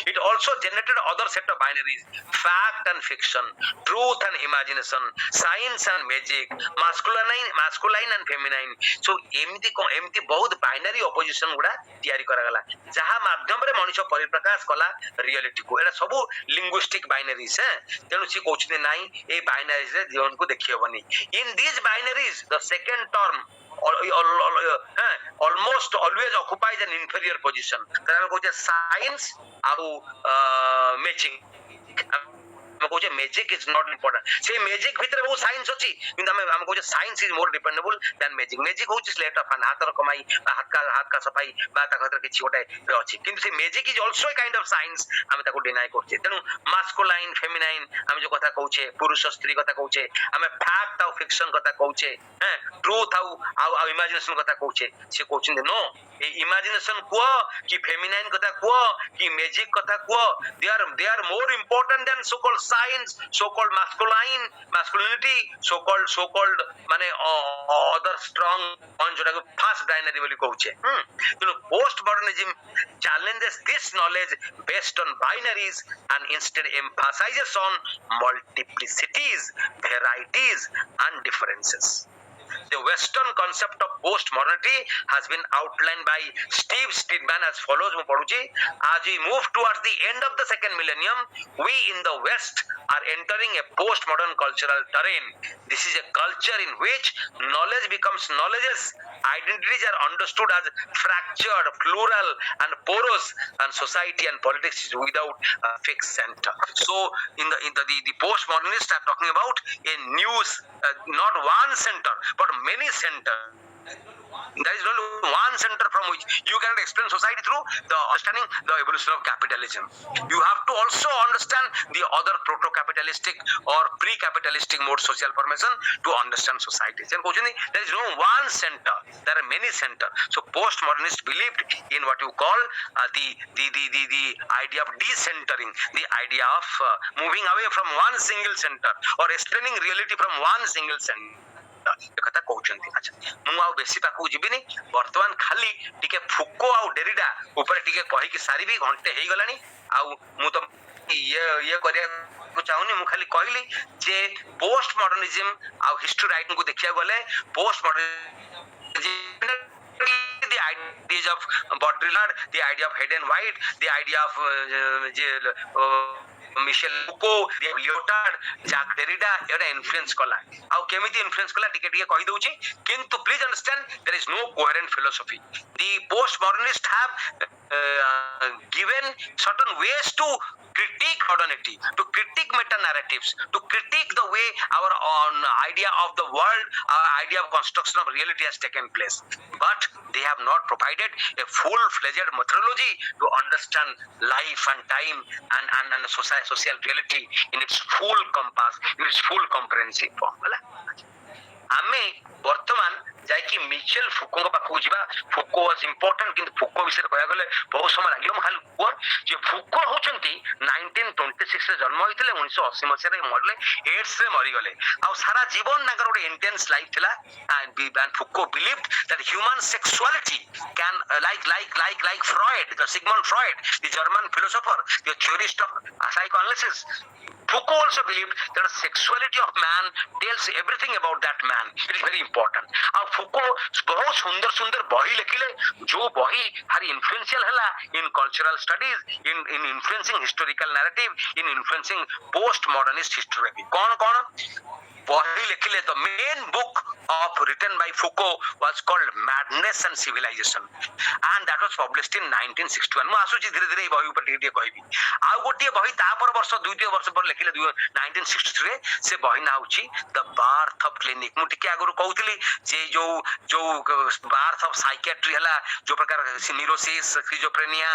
It also generated other set of binaries, fact and fiction, truth and imagination, science and magic, masculine and feminine. So एमती बहुत binary opposition गुड़ा तैयारी करा गला जहां माध्यम रे मनुष्य परिप्रकाश कला रियलिटी को एटा सब लिंग्विस्टिक बाइनरीज है तेनु सी कहउछने नाही ए बाइनरीज रे जीवन को देखि होबनी in these binaries the second term almost always occupies an inferior position तारा कहउछे साइंस आउ मैचिंग कहे मैजिक इज नॉट इम्पोर्टेंट से मैजिक भितर बहुत साइंस अछि किंतु हम कहे science is more dependable than magic magic होछि स्लेट ऑफ हाथर कमाई हाथ का सफाई बा ता खतर किछि गोटे अछि किंतु से magic is also a kind of science हम ताको डिनाय करछे तेनु मास्कुलाइन फेमिनाइन हम जो कथा कहउछे पुरुष स्त्री कथा कहउछे हम फैक्ट आउ फिक्शन कथा कहउछे ट्रूथ आउ इमेजिनेशन कथा कहउछे से कहउछिन नो ए इमेजिनेशन को कि फेमिनाइन कथा को कि मैजिक कथा को they are more important than so called science, so-called masculinity, so-called माने other strong on जोटा को fast binary बोली कहूचे तो post modernism challenges this knowledge based on binaries and instead emphasizes on multiplicities, varieties and differences. The Western concept of post-modernity has been outlined by Steve Steadman as follows. As we move towards the end of the second millennium, we in the West are entering a post-modern cultural terrain. This is a culture in which knowledge becomes knowledges. Identities are understood as fractured, plural, and porous, and society and politics is without a fixed center. So, in the post-modernists are talking about a news, not one center, but many centers. There is no one center from which you can explain society through the understanding the evolution of capitalism. You have to also understand the other proto-capitalistic or pre-capitalistic mode social formation to understand society. There is no one center. There are many centers. So post-modernists believed in what you call the idea of decentering, the idea of moving away from one single center or explaining reality from one single center. कथा कहउचंती अच्छा मु आ बेसी पाकू जिबिनी वर्तमान खाली टिके फुको आ Derrida ऊपर टिके कहि कि सारी भी घंटे हेई गलानी आ मु तो ये करिया को चाहुनी मु खाली कहली जे पोस्ट मॉडर्निज्म आ हिस्ट्री राइटिंग को देखिया गले post modernism the ideas of Baudrillard, the idea of Head and White, the idea of Michel Foucault, the Lyotard, Jacques Derrida, Etah influence कला आ केमिति इन्फ्लुएंस कला टिके टिके कहि दउची किंतु please understand there is no coherent philosophy the post modernists have given certain ways to critique modernity, to critique meta narratives, to critique the way our idea of the world, our idea of construction of reality has taken place. But they have not provided a full-fledged methodology to understand life and time and social reality in its full compass, in its full comprehensive form. आमे वर्तमान जायकि Mitchell फुको पाखु जिबा फुको was important किंतु फुको विषय कहया गले बहुत समय लागियो खाली को जे फुको होचंती 1926 रे जन्म होइतिले 1980 मसिया रे मरले एड्स रे मरि गले आ सारा जीवन नगर ओडे इंटेंस लाइफ थिला and फुको believed that human sexuality can like Freud, the Sigmund Freud, the German philosopher, the theorist of psychoanalysis, Foucault also believed that the sexuality of man tells everything about that man. It is very important. ଆଉ Foucault ବହୁତ ସୁନ୍ଦର ସୁନ୍ଦର ବହି ଲେଖିଲେ, ଯୋଉ ବହି ଭାରି ଇନଫ୍ଲୁଏନ୍ସିଆଲ ହେଲା in cultural studies, in influencing historical narrative, in influencing post modernist history. କଣ ବହି ଲେଖିଲେ? The main book of written by Foucault was called Madness and Civilization, and that was published in 1961. ମୁଁ ଆସୁଛି ଧୀରେ ଧୀରେ ଏଇ ବହି ଉପରେ ଟିକେ କହିବି। ଆଉ ଗୋଟିଏ ବହି ତାପର ବର୍ଷ ଦ୍ୱିତୀୟ ବର୍ଷ ପରେ ଲେଖିଲେ 1963 ରେ, ସେ ବହି ନାଁ ହେଉଛି The Birth of Clinic। ମୁଁ ଟିକେ ଆଗରୁ କହୁଥିଲି ଯେ ଯୋଉ ବାର୍ଥ ଅଫ ସାଇକିଆଟ୍ରି ହେଲା, ଯୋଉ ପ୍ରକାର ନ୍ୟୁରୋସିସ୍, ସ୍କିଜୋଫ୍ରେନିଆ,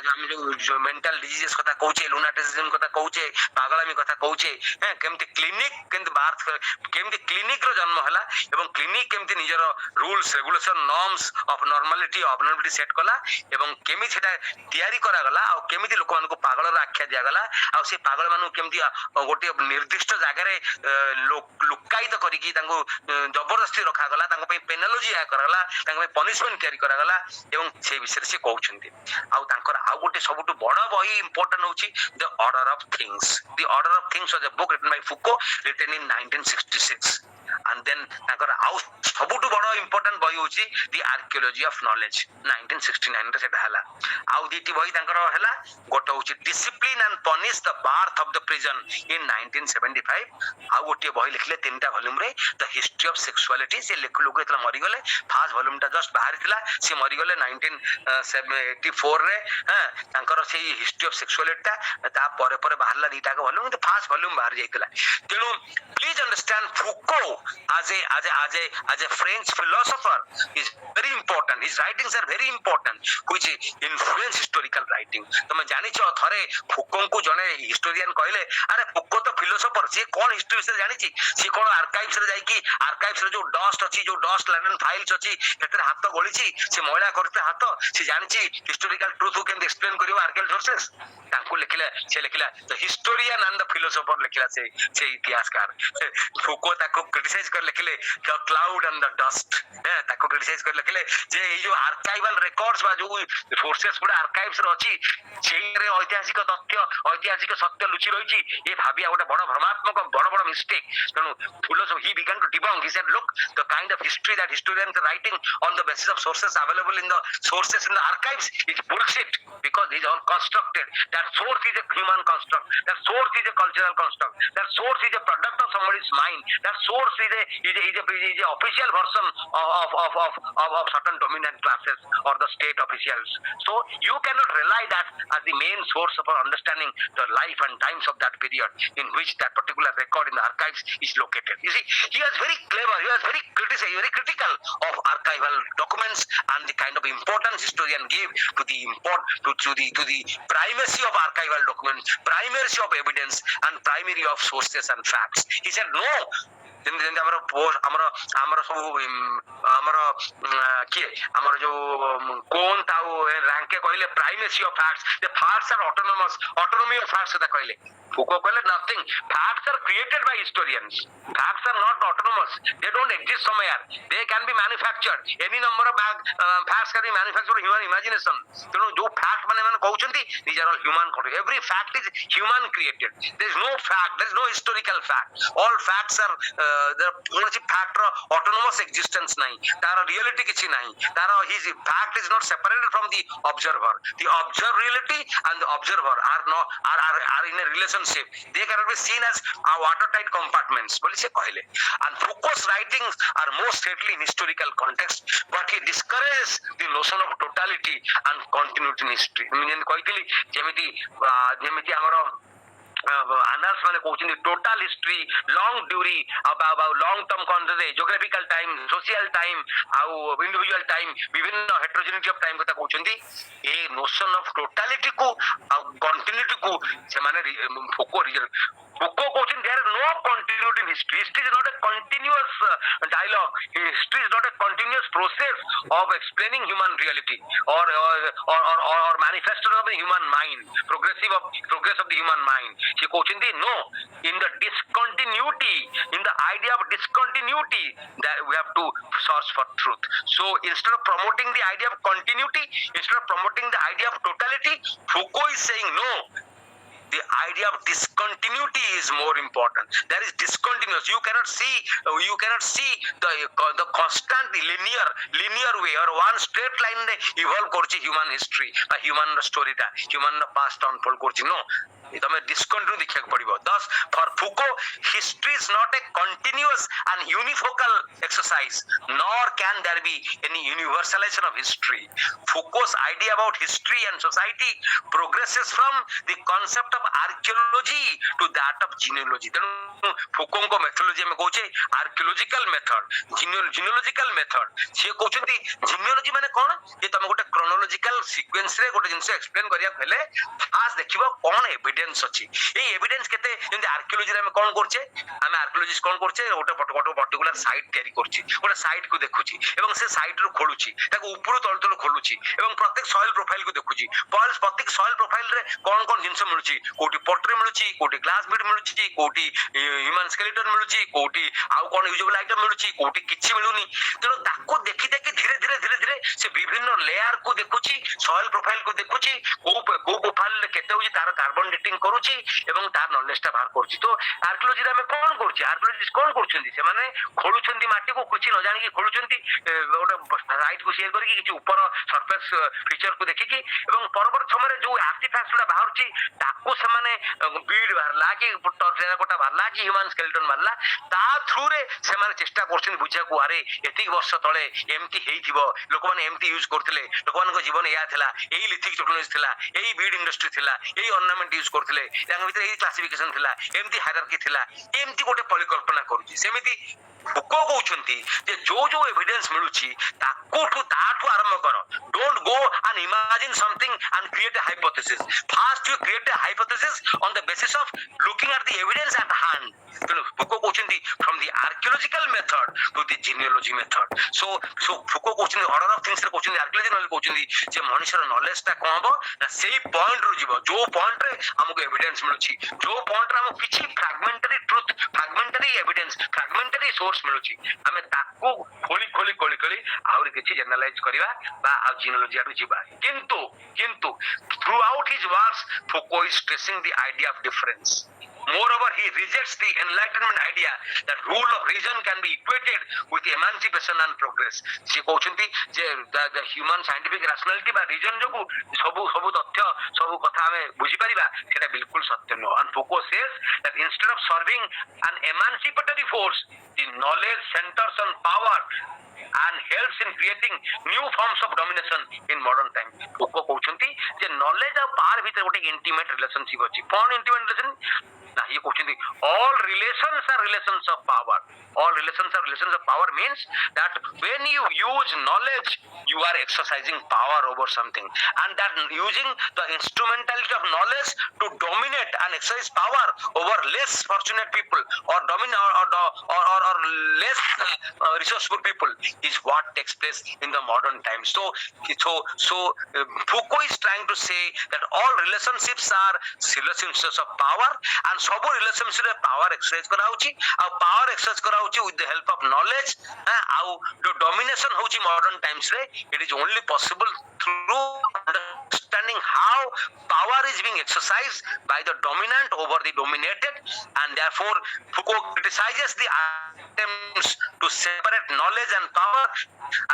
ଆମେ ଯୋଉ ମେଣ୍ଟାଲ ଡିଜିଜେସ୍ କଥା କହୁଛେ, ଲୁନାଟିସିଜମ କଥା କହୁଛେ, ପାଗଳାମି କଥା କହୁଛେ, କେମିତି କ୍ଲିନିକ, କେମିତି କ୍ଲିନିକ ର ଜନ୍ମ ହେଲା ଏବଂ କ୍ଲିନିକ କେମିତି ନିଜର ରୁଲସ ରେଗୁଲେସନ ନର୍ମସ ଅଫ ନର୍ମାଲିଟି ଅବନର୍ମାଲିଟି ସେଟ କଲା ଏବଂ କେମିତି ସେଟା ତିଆରି କରାଗଲା ଆଉ କେମିତି ଲୋକମାନଙ୍କୁ ପାଗଳର ଆଖ୍ୟା ଦିଆଗଲା ଆଉ ସେ ପାଗଳ ମାନଙ୍କୁ କେମିତି ଗୋଟିଏ ନିର୍ଦ୍ଦିଷ୍ଟ ଜାଗାରେ ଲୁକାୟିତ କରିକି ତାଙ୍କୁ ଜବରଦସ୍ତି ରଖାଗଲା, ତାଙ୍କ ପାଇଁ ପେନାଲୋଜି କରାଗଲା, ତାଙ୍କ ପାଇଁ ପନିଶମେଣ୍ଟ ତିଆରି କରାଗଲା ଏବଂ ସେ ବିଷୟରେ ସେ କହୁଛନ୍ତି। ଆଉ ତାଙ୍କର ଆଉ ଗୋଟେ ସବୁଠୁ ବଡ ବହି ଇମ୍ପୋର୍ଟାଣ୍ଟ ହଉଛି the order of things. The order of things was a book written by Foucault, written in 1966. And then ତାଙ୍କର ଆଉ ସବୁଠୁ ବଡ ଇମ୍ପୋର୍ଟାଣ୍ଟ ବହି ହଉଛି ଦି ଆର୍କିଓଲୋଜି ଅଫ ନଲେଜ, 1969 ରେ ସେଟା ହେଲା। ଆଉ ଦୁଇଟି ବହି ତାଙ୍କର ହେଲା, ଗୋଟେ ହଉଛି discipline and punish the birth of the prison in 1975। ଆଉ ଗୋଟିଏ ବହି ଲେଖିଲେ 3ଟା ଭଲ୍ୟୁମରେ, ଦ ହିଷ୍ଟ୍ରି ଅଫ ସେକ୍ସୁଆଲିଟି। ସେ ଲେଖୁ ଯେତେବେଳେ ମରିଗଲେ, ଫାର୍ଷ୍ଟ ଭଲ୍ୟୁମ ଟା ଜଷ୍ଟ ବାହାରିଥିଲା, ସେ ମରିଗଲେ 1984 ରେ। ତାଙ୍କର ସେଇ ହିଷ୍ଟ୍ରି ଅଫ ସେକ୍ସୁଆଲିଟି ଟା ତା ପରେ ପରେ ବାହାରିଲା 2ଟା ଭଲ୍ୟୁମ, କିନ୍ତୁ ଫାର୍ଷ୍ଟ ଭଲ୍ୟୁମ ବାହାରି ଯାଇଥିଲା। ତେଣୁ please understand Foucault as a French philosopher is very important. His writings are very important, which influence historical writing. ତମେ ଜାଣିଛ ଥରେ Foucault କୁ ଜଣେ ହିଷ୍ଟୋରିଆନ କହିଲେ, ଆରେ Foucault ତ ଫିଲୋସଫର, ସିଏ କଣ ହିଷ୍ଟ୍ରି ବିଷୟରେ ଜାଣିଛି? ସିଏ କଣ ଆର୍କାଇଭ୍ସ ରେ ଯାଇକି ଆର୍କାଇଭ୍ସ ରେ ଯୋଉ ଡଷ୍ଟ ଅଛି, ଯୋଉ ଡଷ୍ଟ ଲାଣ୍ଡେନ୍ ଫାଇଲ୍ସ ଅଛି, ସେଥିରେ ହାତ ଗୋଳିଛି, ସେ ମଇଳା କରିଥିଲା ହାତ, ସେ ଜାଣିଛି ହିଷ୍ଟୋରିକାଲ ଟ୍ରୁଥ କୁ କେମିତି ଏକ୍ସପ୍ଲେନ କରିବ ଆର୍କାଇଭ୍ ସୋର୍ସେସ୍? ତାଙ୍କୁ ଲେଖିଲା, ସେ ଲେଖିଲା ଦ ହିଷ୍ଟୋରିଆନ ଆଣ୍ଡ ଦ ଫିଲୋସଫର, ଲେଖିଲା ସେ ଇତିହାସକାର। Foucault ତାକୁ କ୍ରିଟିସାଇଜ କରି ଲେଖିଲେ ଦ କ୍ଲାଉଡ ଆଣ୍ଡ ଦ ଡଷ୍ଟ। ତାକୁ କ୍ରିଟିସାଇଜ କରି ଲେଖିଲେ ଯେ ଏଇ ଯୋଉ ଆର୍କାଇଭାଲ ରେକର୍ଡସ ବା ଯୋଉ ଫୋର୍ସେସ୍ ଗୁଡା ଆର୍କାଇଭ୍ସ ରେ ଅଛି, ସେଇରେ ଐତିହାସିକ ତଥ୍ୟ, ଐତିହାସିକ ସତ୍ୟ ଲୁଚି ରହିଛି, ଏ ଭାବିବା ଗୋଟେ ବଡ ଭ୍ରମାତ୍ମକ ବଡ ମିଷ୍ଟେକ୍। ତେଣୁ philosophy, he began to debunk. He said, look, the kind of history that historians are writing on the basis of sources available in the sources in the archives is bullshit, because these are all constructed. That source is a human construct, that source is a cultural construct, that source is a product of somebody's mind, that source is a official version of certain dominant classes or the state officials. So you cannot rely that as the main source of understanding the life and times of that period in which that particular record in the archives is located. You see, he was very clever, he was very critical of archival documents and the kind of importance historians give to the primacy of archival documents, primacy of evidence and primary of sources and facts. He said no, ଯେମିତି ଆମର ସବୁ କିଏ ଆମର ଯୋଉ କୋନ୍ଥ ଆଉ ରାଙ୍କେ କହିଲେ ପ୍ରାଇମେସି of facts, the facts are autonomous, autonomy of facts କଥା କହିଲେ। Foucault କହିଲେ nothing, facts are created by historians, facts are not autonomous, they don't exist somewhere, they can be manufactured, any number of facts can be manufactured by human imagination। ତେଣୁ ଯୋଉ fact ମାନେ କହୁଛନ୍ତି, these are all human created, every fact is human created, there is no fact, there is no historical fact, all facts are କୌଣସି ଫ୍ୟାକ୍ଟର autonomous existence ନାହିଁ, ତାର reality କିଛି ନାହିଁ, ତାର his fact is not separated from the observer, the observe reality and the observer are in a relationship, they cannot be seen as watertight compartments ବୋଲି ସେ କହିଲେ। And Foucault's writings are most certainly in historical context, but he discourages the notion of totality and continuity in history। ମୁଁ ଯେମିତି କହିଥିଲି, ଯେମିତି ଆମର annals ମାନେ କହୁଛନ୍ତି total history, long duty, about long term context, geographical time, social time ଆଉ individual time, ବିଭିନ୍ନ heterogeneity of time କଥା କହୁଛନ୍ତି। ଏ notion of totality କୁ ଆଉ continuity କୁ ସେମାନେ Foucault କହୁଛନ୍ତି there is no continuity in history, history is not a continuous dialogue, history is not a continuous process of explaining human reality or manifestation of the human mind, progress of the human mind। ସେ କହୁଛନ୍ତି no, in the discontinuity, in the idea of discontinuity, that we have to search for truth। So instead of promoting the idea of continuity, instead of promoting the idea of totality, Foucault is saying no, the idea of discontinuity discontinuity is more important. There is discontinuous. You cannot see the constant linear way or one straight line रे evolve করছে human history বা human story টা human past unfold করছে no. ତମେ discontinue ଦେଖିବାକୁ ପଡିବ. Thus for Foucault history is not a continuous and unifocal exercise, nor can there be any universalization of history. Foucault's idea about history and society progresses from the concept of archaeology to that of genealogy. ତେଣୁ ଫୁକୋଙ୍କ ମେଥୋଲୋଜି ଆମେ କହୁଛେ archaeological method, ଜିନିଓଲୋଜିକାଲ method. ସିଏ କହୁଛନ୍ତି ଜିନିଓଲୋଜି ମାନେ କଣ, ଯେ ତମେ ଗୋଟେ କ୍ରୋନୋଲୋଜିକାଲ ସିକ୍ୱେନ୍ସ ରେ ଗୋଟେ ଜିନିଷ ଏକ୍ସପ୍ଲେନ କରିବାକୁ ହେଲେ ଫାଷ୍ଟ ଦେଖିବ କଣ ଏଭିଡେନ୍ସ ଅଛି. ଏଇ ଏଭିଡେନ୍ସ କେତେ, ଯେମିତି ଆର୍କିଓଲୋଜିରେ ଆମେ କଣ କରୁଛେ, ଆମେ ଆର୍କିଓଲୋଜିଷ୍ଟ କଣ କରୁଛେ, ଗୋଟେ ପର୍ଟିକୁଲାର ସାଇଟ୍ ତିଆରି କରୁଛି, ଗୋଟେ ସାଇଟ୍ କୁ ଦେଖୁଛି ଏବଂ ସେ ସାଇଟ୍ ରୁ ଖୋଳୁଛି, ତାକୁ ଉପରୁ ତଳୁ ଖୋଲୁଛି ଏବଂ ପ୍ରତ୍ୟେକ ସଏଲ ପ୍ରୋଫାଇଲ କୁ ଦେଖୁଛି. ପ୍ରତ୍ୟେକ ସଏଲ ପ୍ରୋଫାଇଲ ରେ କଣ କଣ ଜିନିଷ ମିଳୁଛି, କୋଉଠି ପଟ୍ରି ମିଳୁଛି, କୋଉଠି ଗ୍ଲାସ ବିଡ୍ ମିଳୁଛି, କୋଉଠି ହ୍ୟୁମାନ ସ୍କେଲିଟନ ମିଳୁଛି, କୋଉଠି ଆଉ କଣ ୟୁଜେବଲ ଆଇଟମ ମିଳୁଛି, କୋଉଠି କିଛି ମିଳୁନି. ତେଣୁ ତାକୁ ଦେଖି ଦେଖି ଧୀରେ ଧୀରେ ସେ ବିଭିନ୍ନ ଲେୟାର କୁ ଦେଖୁଛି, ସଏଲ ପ୍ରୋଫାଇଲ କୁ ଦେଖୁଛି, କୋଉ ପ୍ରୋଫାଇଲ ରେ କେତେ ହଉଛି ତାର କାର୍ବନ ଡେଟିଂ କରୁଛି ଏବଂ ତାର ନଲେଜ ଟା ବାହାର କରୁଛି. ତ ଆର୍କିଓଲୋଜିରେ ଆମେ କଣ କରୁଛେ, ଆର୍କିଓଲୋଜିଷ୍ଟ କଣ କରୁଛନ୍ତି, ସେମାନେ ଖୋଳୁଛନ୍ତି ମାଟିକୁ, କିଛି ନ ଜାଣିକି ଖୋଳୁଛନ୍ତି ଗୋଟେ ସାଇଟ୍ କୁ ସେୟାର କରିକି କିଛି ଉପର ସରଫେସ ଫିଚର କୁ ଦେଖିକି, ଏବଂ ପରବର୍ତ୍ତୀ ସମୟରେ ଯୋଉ ଆର୍ଟିଫାକ୍ଟ ଗୁଡା ବାହାରୁଛି ତାକୁ ସେମାନେ ବିଡ୍ ବାହାରିଲା କି ଟେରାକୋଟା ବାହାରିଲା କି ହ୍ୟୁମାନ ସ୍କେଲିଟନ ବାହାରିଲା, ତା ଥ୍ରୁରେ ସେମାନେ ଚେଷ୍ଟା କରୁଛନ୍ତି ବୁଝିବାକୁ, ଆରେ ଏତିକି ବର୍ଷ ତଳେ ଏମିତି ହେଇଥିବ, ଲୋକମାନେ ଏମିତି ୟୁଜ କରୁଥିଲେ, ଲୋକମାନଙ୍କ ଜୀବନ ଏଇଆ ଥିଲା, ଏଇ ଲିଥିକ ଟେକ୍ନୋଲୋଜି ଥିଲା, ଏଇ ବିଡ୍ ଇଣ୍ଡଷ୍ଟ୍ରି ଥିଲା, ଏଇ ଅର୍ଣ୍ଣାମେଣ୍ଟ ୟୁଜ କରୁଥିଲେ, ତାଙ୍କ ଭିତରେ ଏଇ କ୍ଲାସିଫିକେସନ ଥିଲା, ଏମିତି ହାୟରାର୍କି ଥିଲା, ଏମିତି ଗୋଟେ ପରିକଳ୍ପନା କରୁଛି. ସେମିତି ଫୁକୋ କହୁଛନ୍ତି ଯେ ଯୋଉ ଏଭିଡେନ୍ସ ମିଳୁଛି ତାଠୁ ଆରମ୍ଭ କର. Don't go and imagine something and create a hypothesis. First you create a hypothesis on the basis of looking at the evidence at hand. ତେଣୁ ଫୁକୋ କହୁଛନ୍ତି from the archaeological method to the genealogy method. So ଫୁକୋ କହୁଛନ୍ତି order of things ରେ କହୁଛନ୍ତି, archaeology ନହେଲେ କହୁଛନ୍ତି ଯେ ମଣିଷର knowledge ଟା କଣ ହବ ନା ସେଇ ପଏଣ୍ଟ ରୁ ଯିବ ଯୋଉ ପଏଣ୍ଟ ରେ ଆମକୁ ଏଭିଡେନ୍ସ ମିଳୁଛି, ଯୋଉ ପଏଣ୍ଟ ରେ ଆମକୁ କିଛି ଫ୍ରାଗମେଣ୍ଟାରୀ ଟ୍ରୁଥ, ଫ୍ରାଗମେଣ୍ଟାରୀ ଏଭିଡେନ୍ସ, ଫ୍ରାଗମେଣ୍ଟାରୀ ସୋର୍ସ ମିଳୁଛି, ଆମେ ତାକୁ ଖୋଳି ଆହୁରି କିଛି ଜେନେରାଲାଇଜ କରିବା ବା ଆଉ ଜିନୋଲୋଜି ଆଡକୁ ଯିବା. କିନ୍ତୁ throughout his works Foucault is stressing the idea of difference. Moreover, he rejects the enlightenment idea that rule of reason can be equated with emancipation and progress. ସେ କହୁଛନ୍ତି ଯେ the human scientific rationality ବା reason ଯୋଗୁ ସବୁ ତଥ୍ୟ ସବୁ କଥା ଆମେ ବୁଝିପାରିବା, ସେଟା ବିଲକୁଲ ସତ୍ୟ ନୁହଁ. And Foucault says that instead of serving an emancipatory force, the knowledge centers on power and helps in creating new forms of domination in modern time. Foucault କହୁଛନ୍ତି ଯେ knowledge ଆଉ power ଭିତରେ ଗୋଟେ intimate relationship ଅଛି. କଣ intimate relation? ନା ଇଏ କହୁଛନ୍ତି all relations are relations of power. All relations are relations of power means that when you use knowledge you are exercising power over something, and that using the instrumentality of knowledge to dominate and exercise power over less fortunate people or dominate or less resourceful people is what takes place in the modern times. So Foucault is trying to say that all relationships are relationships of power, and ସବୁ relationship ରେ power exercise କରା ହଉଛି, ଆଉ power exercise କରା ହଉଛି with the help of knowledge. ଆଉ ଯୋଉ domination ହଉଛି modern times ରେ, it is only possible through understanding how power is being exercised by the dominant over the dominated, and therefore Foucault criticizes the attempts to separate knowledge and power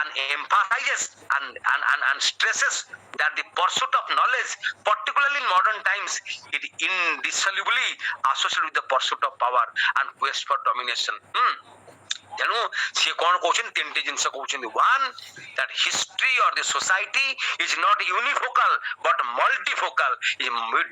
and emphasizes and stresses that the pursuit of knowledge, particularly in modern times, is indissolubly associated with the pursuit of power and quest for domination. ତେଣୁ ସିଏ କଣ କହୁଛନ୍ତି, ତିନିଟି ଜିନିଷ କହୁଛନ୍ତି. One, that history or the society is not unifocal but multifocal, is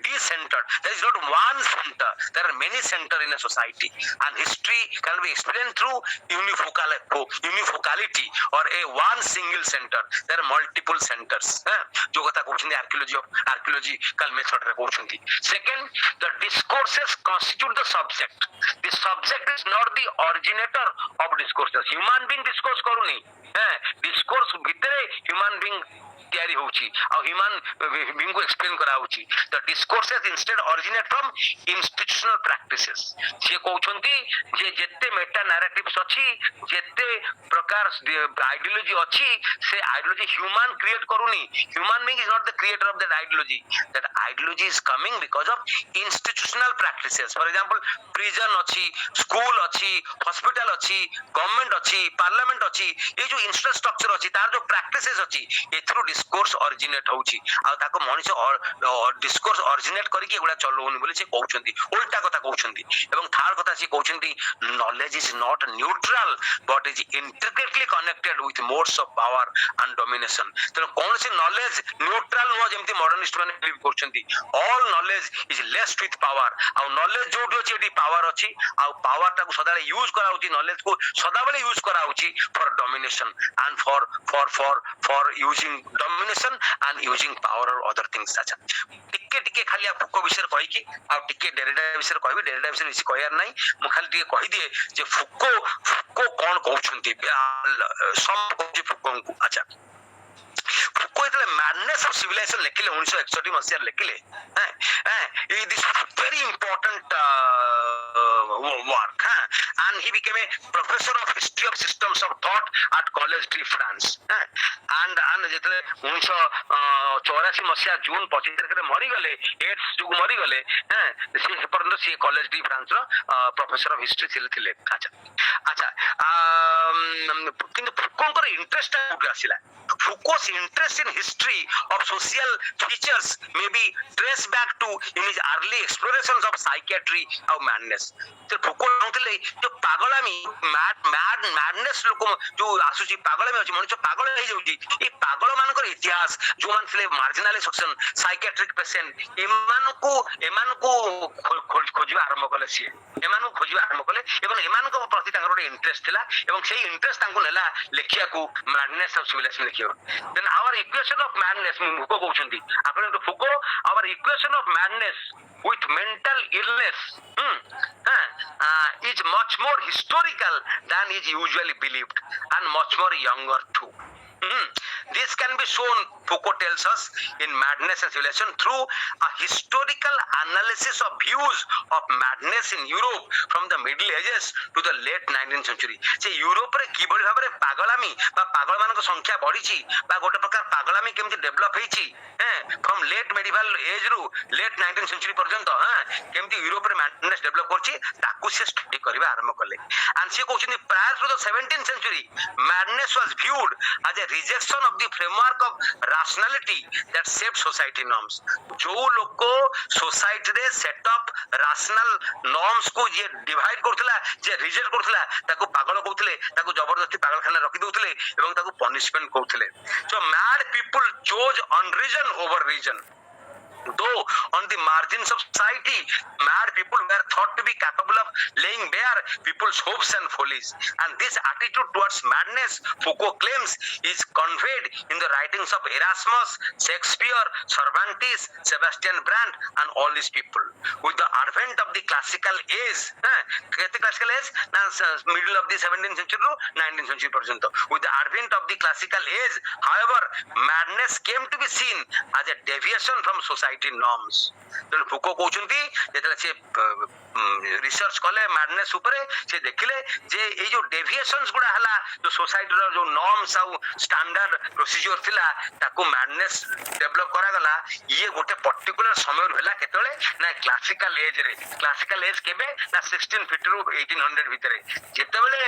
decentered. There is not one center, there are many centers in a society, and history can be explained through unifocality or a one single center. There are multiple centers. जो कथा कहुଛନ୍ତି archaeological method रे कहुଛନ୍ତି. Second, the discourses constitute the subject. The subject is not the originator of discourses. Human being discourse କରୁନି, discourse ଭିତରେ human being ତିଆରି ହଉଛି ଆଉ Humane ବିଙ୍ଗକୁ explain କରାହଉଛି ଦ ଡିସ୍କୋର୍ସେସ୍ instead originate from ଇନଷ୍ଟିଟ୍ୟୁସନାଲ practices. ସିଏ କହୁଛନ୍ତି ଯେ ଯେତେ ମେଟା ନାରେଟିଭ୍ସ ଅଛି ଯେତେ ପ୍ରକାର ଆଇଡିଓଲୋଜି ଅଛି ସେ ଆଇଡିଓଲୋଜି ହ୍ୟୁମାନ କ୍ରିଏଟ କରୁନି। Human being is not the creator of that ideology. That ideology is coming because of institutional practices. For example prison ଅଛି, ସ୍କୁଲ ଅଛି, ହସ୍ପିଟାଲ ଅଛି, ଗଭର୍ଣ୍ଣମେଣ୍ଟ ଅଛି, ପାର୍ଲାମେଣ୍ଟ ଅଛି, ଏଇ ଯୋଉ ଇନଫ୍ରାଷ୍ଟ୍ରକ୍ଚର ଅଛି ତାର ଯୋଉ ପ୍ରାକ୍ଟିସେସ୍ ଅଛି ଏଥିରୁ ଡିସ୍କୋର୍ସ ଅରିଜିନେଟ୍ ହଉଛି ଆଉ ତାକୁ ମଣିଷ ଡିସ୍କୋର୍ସ ଅରିଜିନେଟ୍ କରିକି ଏଗୁଡା ଚଲଉନି ବୋଲି ସେ କହୁଛନ୍ତି, ଓଲଟା କଥା କହୁଛନ୍ତି। ଏବଂ ଥାର୍ଡ କଥା ସେ କହୁଛନ୍ତି knowledge is not neutral but is intricately connected with modes of power and domination। ତେଣୁ କୌଣସି knowledge neutral ନୁହଁ ଯେମିତି ମଡର୍ନିଷ୍ଟ ମାନେ ବିଲିଭ କରୁଛନ୍ତି। all knowledge is laced with power। ଆଉ knowledge ଯୋଉଠି ଅଛି ଏଠି ପାୱାର ଅଛି ଆଉ ପାୱାର ଟାକୁ ସଦାବେଳେ ୟୁଜ କରାହଉଛି, knowledge କୁ ସଦାବେଳେ ୟୁଜ କରାହଉଛି ଫର ଡମିନେସନ and for using domination and using power or other things। ଆଚ୍ଛା ଟିକେ ଖାଲି ଫୁକ ବିଷୟରେ କହିକି ଆଉ ଟିକେ ଡେରିଡା ବିଷୟରେ କହିବି। ଡେରିଡା ବିଷୟରେ କିଛି କହିବାର ନାହିଁ, ମୁଁ ଖାଲି ଟିକେ କହିଦିଏ ଯେ ଫୁକ କଣ କହୁଛନ୍ତି ଫୁକଙ୍କୁ। ଆଚ୍ଛା ଫୁକ ଯେତେବେଳେ ମ୍ୟାଡନେସ୍ ଅଫ ସିଭିଲାଇଜେସନ ଲେଖିଲେ 1961 ମସିହାରେ ଲେଖିଲେ, this very important work, and he became a professor of history of systems of thought at College de France। and ଯେତେବେଳେ 1984 ମସିହା ଜୁନ 25 ତାରିଖରେ ମରିଗଲେ, ଏଡ୍ସ ଯୋଗୁ ମରିଗଲେ, ସେ ପର୍ଯ୍ୟନ୍ତ ସିଏ କଲେଜ ଡି ଫ୍ରାନ୍ସ ର ପ୍ରଫେସର ଅଫ ହିଷ୍ଟ୍ରି ଥିଲେ। ଆଚ୍ଛା କିନ୍ତୁ ଫୁକୋଙ୍କର ଇଣ୍ଟରେଷ୍ଟ କୋଉଠି ଆସିଲା? Foucault's interest in history of social features may be traced back to in his early explorations of psychiatry ଆଉ madness। ଫୁକୋ ଚାହୁଁଥିଲେ ଯୋଉ ପାଗଳାମି madness ଲୋକ ଯୋଉ ଆସୁଛି, ପାଗଳାମି ଅଛି, ମଣିଷ ପାଗଳ ହେଇଯାଉଛି, ଏଇ ପାଗଳ ମାନଙ୍କର ଇତିହାସ, ଯୋଉମାନେ ଥିଲେ ମାର୍ଜିନାଲ ସେକ୍ସନ, ସାଇକିଆଟ୍ରିକ ପେସେଣ୍ଟ, ଏମାନଙ୍କୁ ଖୋଜିବା ଆରମ୍ଭ କଲେ। ସିଏ ଏମାନଙ୍କୁ ଖୋଜିବା ଆରମ୍ଭ କଲେ ଏବଂ ଏମାନଙ୍କ ପ୍ରତି ତାଙ୍କର ଗୋଟେ ଇଣ୍ଟରେଷ୍ଟ ଥିଲା ଏବଂ ସେଇ ଇଣ୍ଟରେଷ୍ଟ ତାଙ୍କୁ ନେଲା ଲେଖିବାକୁ madness of civilization ଲେଖିବାକୁ। then our equation of madness, ଫୁକୋ କହୁଛନ୍ତି according to Foucault, our equation of madness with mental illness is much more historical than is usually believed and much more younger too। This can be shown, Foucault tells us, in Madness and Civilization through a historical analysis of views of madness in Europe from the Middle Ages to the late 19th century। ସେ ୟୁରୋପରେ କିଭଳି ଭାବରେ ପାଗଳାମି ବା ପାଗଳ ମାନଙ୍କ ସଂଖ୍ୟା ବଢିଛି ବା ଗୋଟେ ପ୍ରକାର ପାଗଳାମି କେମିତି ଡେଭଲପ ହେଇଛି from late medieval age ରୁ late 19th century ପର୍ଯ୍ୟନ୍ତ କେମିତି ୟୁରୋପରେ madness ଡେଭଲପ କରୁଛି ତାକୁ ସେ ଷ୍ଟଡି କରିବା ଆରମ୍ଭ କଲେ। and ସେ କହୁଛନ୍ତି prior to the 17th century madness was viewed as a rejection of the framework of rationality that shaped society norms। ଯୋଉ ଲୋକ ସୋସାଇଟିରେ ସେଟ୍ ଅପ୍ ରାସନାଲ ନର୍ମସ୍ କୁ ଯିଏ ଡିଭାଇଡ କରୁଥିଲା, ଯିଏ ରିଜେକ୍ଟ କରୁଥିଲା, ତାକୁ ପାଗଳ କହୁଥିଲେ, ତାକୁ ଜବରଦସ୍ତି ପାଗଳଖାନାରେ ରଖି ଦଉଥିଲେ ଏବଂ ତାକୁ ପନିଶମେଣ୍ଟ କହୁଥିଲେ। so mad people chose unreason over reason। Though on the margins of society, mad people were thought to be capable of laying bare people's hopes and follies। And this attitude towards madness, Foucault claims, is conveyed in the writings of Erasmus, Shakespeare, Cervantes, Sebastian Brandt, and all these people। With the advent of the classical age, classical age, middle of the 17th century to 19th century পর্যন্ত, with the advent of the classical age, however, madness came to be seen as a deviation from society norms। ତେଣୁ ଫୁକୋ କହୁଛନ୍ତି ଯେତେବେଳେ ସେ research କଲେ madness ଉପରେ, ସେ ଦେଖିଲେ ଯେ ଏଇ ଯୋଉ ଡେଭିଏସନ୍ସ ଗୁଡା ହେଲା, ଯୋଉ ସୋସାଇଟିର ଯୋଉ ନର୍ମସ୍ ଆଉ ଷ୍ଟାଣ୍ଡାର୍ଡ ପ୍ରୋସିଜିଓର ଥିଲା, ତାକୁ madness ଡେଭଲପ କରାଗଲା। ଇଏ ଗୋଟେ ପର୍ଟିକୁଲାର ସମୟରୁ ହେଲା, କେତେବେଳେ ନା କ୍ଲାସିକାଲ ଏଜ ରେ। କ୍ଲାସିକାଲ ଏଜ କେବେ ନା 1650 ରୁ 1800 ଭିତରେ, ଯେତେବେଳେ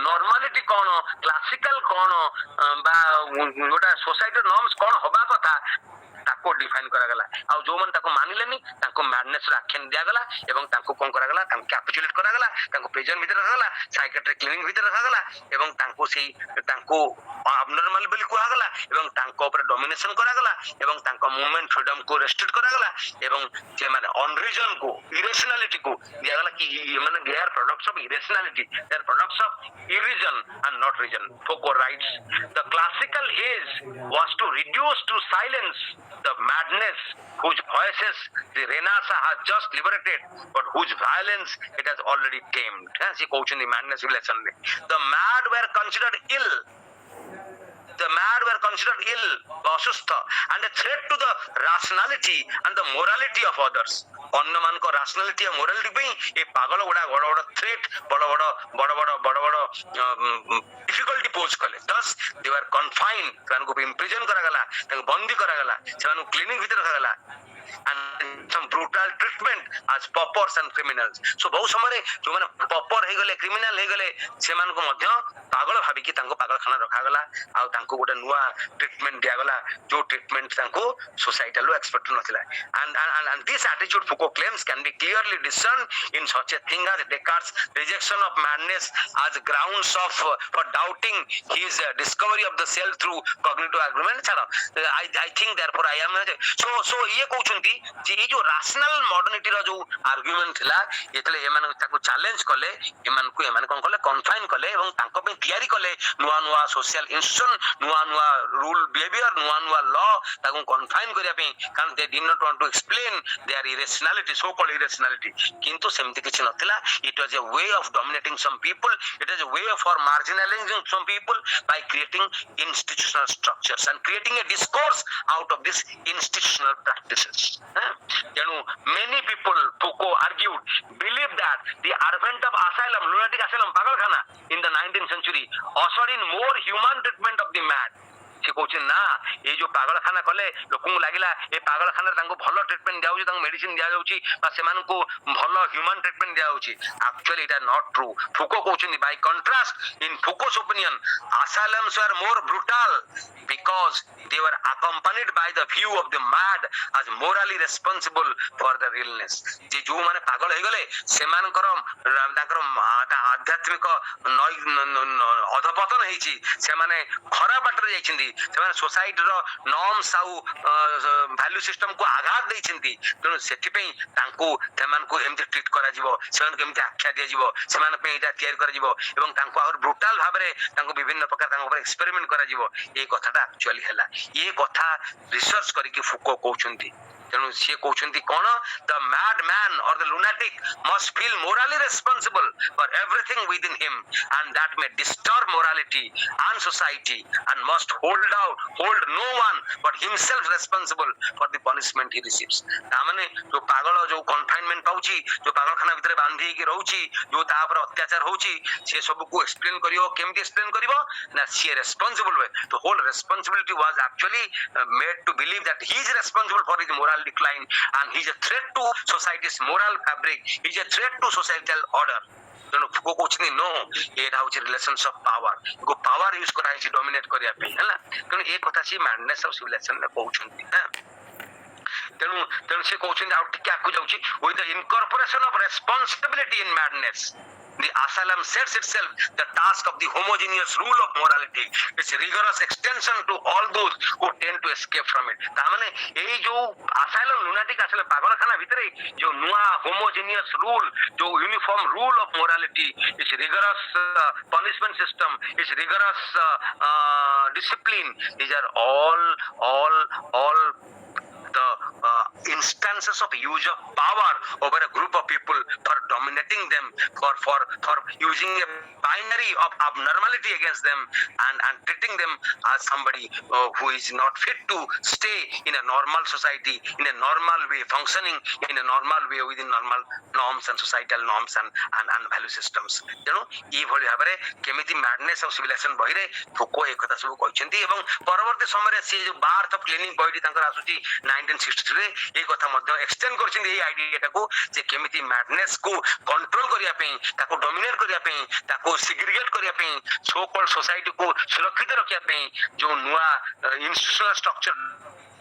ନର୍ମାଲିଟି କଣ, କ୍ଲାସିକାଲ କଣ ବା ଗୋଟେ ସୋସାଇଟିର ନର୍ମସ୍ କଣ ହବା କଥା ତାକୁ ଡିଫାଇନ କରାଗଲା। ଆଉ ଯୋଉମାନେ ତାକୁ ମାନିଲେନି ତାଙ୍କୁ madness ର ଆଖ୍ୟାନ ଦିଆଗଲା ଏବଂ ତାଙ୍କୁ କଣ କରାଗଲା, ତାଙ୍କୁ କ୍ୟାପିଚୁଲେଟ କରାଗଲା, ତାଙ୍କୁ ପ୍ରିଜନ ଭିତରେ ରଖାଗଲା, ସାଇକିଆଟ୍ରିକ କ୍ଲିନିକ ଭିତରେ ରଖାଗଲା ଏବଂ ତାଙ୍କୁ abnormal ବୋଲି କୁହାଗଲା ଏବଂ ତାଙ୍କ ଉପରେ ଡୋମିନେସନ କରାଗଲା ଏବଂ ତାଙ୍କ ମୁଭମେଣ୍ଟ ଫ୍ରିଡମ କୁ ରେଷ୍ଟ୍ରିକ୍ଟ କରାଗଲା ଏବଂ ସେମାନେ ଅନରିଜନ କୁ, ଇରେସନାଲିଟି କୁ ଦିଆଗଲା କି ମାନେ they are products of irrationality, they are products of irreason and not reason। Foucault writes, the classical age was to reduce to silence the madness whose voices the Renaissance has just liberated but whose violence it has already tamed। ସେ କହୁଛନ୍ତି madness civilization ରେ the mad were considered ill, the mad were considered ill, ଅସୁସ୍ଥ, and a threat to the rationality and the morality of others. ଅନ୍ୟମାନଙ୍କ rationality ଆଉ morality ପାଇଁ ଏ ପାଗଳ ଗୁଡା ବଡ ବଡ threat, ବଡ ବଡ difficulty pose କଲେ. Thus they were confined, ସେମାନଙ୍କୁ imprison କରାଗଲା, ତାଙ୍କୁ ବନ୍ଦୀ କରାଗଲା, ସେମାନଙ୍କୁ କ୍ଲିନିକ ଭିତରେ ରଖାଗଲା, and some brutal treatment as paupers and criminals. So ବହୁ ସମୟରେ ଯୋଉମାନେ ପପର ହେଇଗଲେ, କ୍ରିମିନାଲ ହେଇଗଲେ, ସେମାନଙ୍କୁ ମଧ୍ୟ ପାଗଳ ଭାବିକି ତାଙ୍କୁ ପାଗଳଖାନା ରଖାଗଲା ଆଉ ତାଙ୍କୁ ଗୋଟେ ନୂଆ ଟ୍ରିଟମେଣ୍ଟ ଦିଆଗଲା, ଯୋଉ ଟ୍ରିଟମେଣ୍ଟ ତାଙ୍କୁ ସୋସାଇଟିରୁ ଏକ୍ସପେକ୍ଟ ନଥିଲା. And this attitude Foucault claims can be clearly discerned in such a thing as Descartes' rejection of madness as grounds of for doubting his discovery of the self through cognitive argument. I think therefore I am so ଇଏ କହୁଛନ୍ତି ଯେ ଏଇ ଯୋଉ rational modernity ର ଯୋଉ argument ଥିଲା, ଯେତେବେଳେ ଏମାନେ ତାକୁ ଚ୍ୟାଲେଞ୍ଜ କଲେ, ଏମାନେ କଣ କଲେ, କନଫାଇନ୍ କଲେ ଏବଂ ତାଙ୍କ ପାଇଁ ତିଆରି କଲେ ନୂଆ ନୂଆ social institution, ନୂଆ rule behavior, ନୂଆ law, ତାକୁ କନଫାଇନ୍ କରିବା ପାଇଁ, କାରଣ they did not want to explain their irrationality, so called irrationality. କିନ୍ତୁ ସେମିତି କିଛି ନଥିଲା. It was a way of dominating some people, it was a way for marginalizing some people by creating institutional structures and creating a discourse out of this institutional practices. ତେଣୁ many people, Foucault argued, believed that the advent of asylum, lunatic asylum, ପାଗଳଖାନା in the 19th century ushered in more human treatment of the mad. ସେ କହୁଛି ନା, ଏଇ ଯୋଉ ପାଗଳଖାନା କଲେ ଲୋକଙ୍କୁ ଲାଗିଲା ଏ ପାଗଳଖାନାରେ ତାଙ୍କୁ ଭଲ ଟ୍ରିଟମେଣ୍ଟ ଦିଆଯାଉଛି, ତାଙ୍କୁ ମେଡିସିନ ଦିଆଯାଉଛି ବା ସେମାନଙ୍କୁ ଭଲ ହ୍ୟୁମାନ ଟ୍ରିଟମେଣ୍ଟ ଦିଆଯାଉଛି. ଆକ୍ଚୁଆଲି ଏଇଟା ନଟ୍ ଟ୍ରୁ. ଫୁକୋ କହୁଛନ୍ତି, by contrast, in Foucault's opinion, asylums were more brutal because they were accompanied by the view of the mad as morally responsible for their illness. ଯେ ଯୋଉମାନେ ପାଗଳ ହେଇଗଲେ ସେମାନଙ୍କର ତାଙ୍କର ଆଧ୍ୟାତ୍ମିକ ଅଧପତନ ହେଇଛି, ସେମାନେ ଖରାପ ବାଟରେ ଯାଇଛନ୍ତି, ସେମାନେ ସୋସାଇଟିର ନର୍ମସ୍ ଆଉ ଭ୍ୟାଲ୍ୟୁ ସିଷ୍ଟମକୁ ଆଘାତ ଦେଇଛନ୍ତି. ତେଣୁ ସେଥିପାଇଁ ସେମାନଙ୍କୁ ଏମିତି ଟ୍ରିଟ୍ କରାଯିବ, ସେମାନଙ୍କୁ ଏମିତି ଆଖ୍ୟା ଦିଆଯିବ, ସେମାନଙ୍କ ପାଇଁ ଏଇଟା ତିଆରି କରାଯିବ ଏବଂ ତାଙ୍କୁ ଆହୁରି ବ୍ରୁଟାଲ ଭାବରେ ତାଙ୍କୁ ବିଭିନ୍ନ ପ୍ରକାର ତାଙ୍କ ଉପରେ ଏକ୍ସପେରିମେଣ୍ଟ କରାଯିବ. ଏଇ କଥାଟା ଆକ୍ଚୁଆଲି ହେଲା. ଏ କଥା ରିସର୍ଚ୍ଚ କରିକି ଫୁକୋ କହୁଛନ୍ତି. ତେଣୁ ସିଏ କହୁଛନ୍ତି କଣ, the mad man or the lunatic must feel morally responsible for everything within him and that may disturb morality and society and must hold no one but himself responsible for the punishment he receives. ତାମାନେ ଯୋଉ ପାଗଳ ଯୋଉ କନଫାଇନମେଣ୍ଟ ପାଉଛି, ଯୋଉ ପାଗଳଖାନା ଭିତରେ ବାନ୍ଧି ହେଇକି ରହୁଛି, ଯୋଉ ତା ଉପରେ ଅତ୍ୟାଚାର ହଉଛି, ସେ ସବୁକୁ ଏକ୍ସପ୍ଲେନ କରିବ. କେମିତି ଏକ୍ସପ୍ଲେନ କରିବ ନା, ସିଏ ରେସ୍ପନ୍ସିବଲ ହୁଏ. The whole responsibility was actually made to believe that he is responsible for his moral decline and he is a threat to society's moral fabric, he is a threat to societal order. ତେଣୁ ଫୁକୋ କହୁଛନ୍ତି no, ଏଇଟା ହଉଛି relations of power, power use କରାଯାଇଛି dominate କରିବା ପାଇଁ ହେଲା. ତେଣୁ ଏ କଥା ସେ ମ୍ୟାଡନେସ୍ ଅଫ ସିଭିଲାଇଜେସନରେ କହୁଛନ୍ତି. ତେଣୁ ସେ କହୁଛନ୍ତି ଆଉ ଟିକେ ଆଗକୁ ଯାଉଛି, with the incorporation of responsibility in madness, the asylum sets itself the task of the homogeneous rule of morality, its rigorous extension to all those who tend to escape from it. ତାମାନେ ଏଇ ଯୋଉ asylum, lunatic asylum, ପାଗଳଖାନା ଭିତରେ ଯୋଉ ନୂଆ homogeneous rule, ଯୋଉ uniform rule of morality, its rigorous punishment system, its rigorous discipline, these are all the instances of use of power over a group of people for dominating them, for using a binary of abnormality against them and treating them as somebody who is not fit to stay in a normal society, in a normal way, functioning in a normal way within normal norms and societal norms and value systems. ତେଣୁ ଏଇଭଳି ଭାବରେ କେମିତି ମ୍ୟାଡନେସ୍ of civilisation ବହିରେ ଫୁକୋ ଏ କଥା ସବୁ କହିଛନ୍ତି ଏବଂ ପରବର୍ତ୍ତୀ ସମୟରେ ସେ ଯୋଉ ବାର୍ଥ ଅଫ କ୍ଲିନିକ ବହିଟି ତାଙ୍କର ଆସୁଛି 1963 এই কথা ମଧ୍ୟ ଏକ୍ସଟେଣ୍ଡ କରିଛନ୍ତି এই ଆଇଡିଆଟାକୁ ଯେ କେମିତି ମ୍ୟାଡନେସ୍ କୁ କଣ୍ଟ୍ରୋଲ କରିବା ପାଇଁ, ତାକୁ ଡୋମିନେଟ କରିବା ପାଇଁ, ତାକୁ ସିଗ୍ରିଗେଟ କରିବା ପାଇଁ, ସୋ କଲ୍ଡ ସୋସାଇଟିକୁ ସୁରକ୍ଷିତ ରଖିବା ପାଇଁ ଯୋଉ ନୂଆ ଇନଷ୍ଟିଟ୍ୟୁସନାଲ ଷ୍ଟ୍ରକ୍ଚର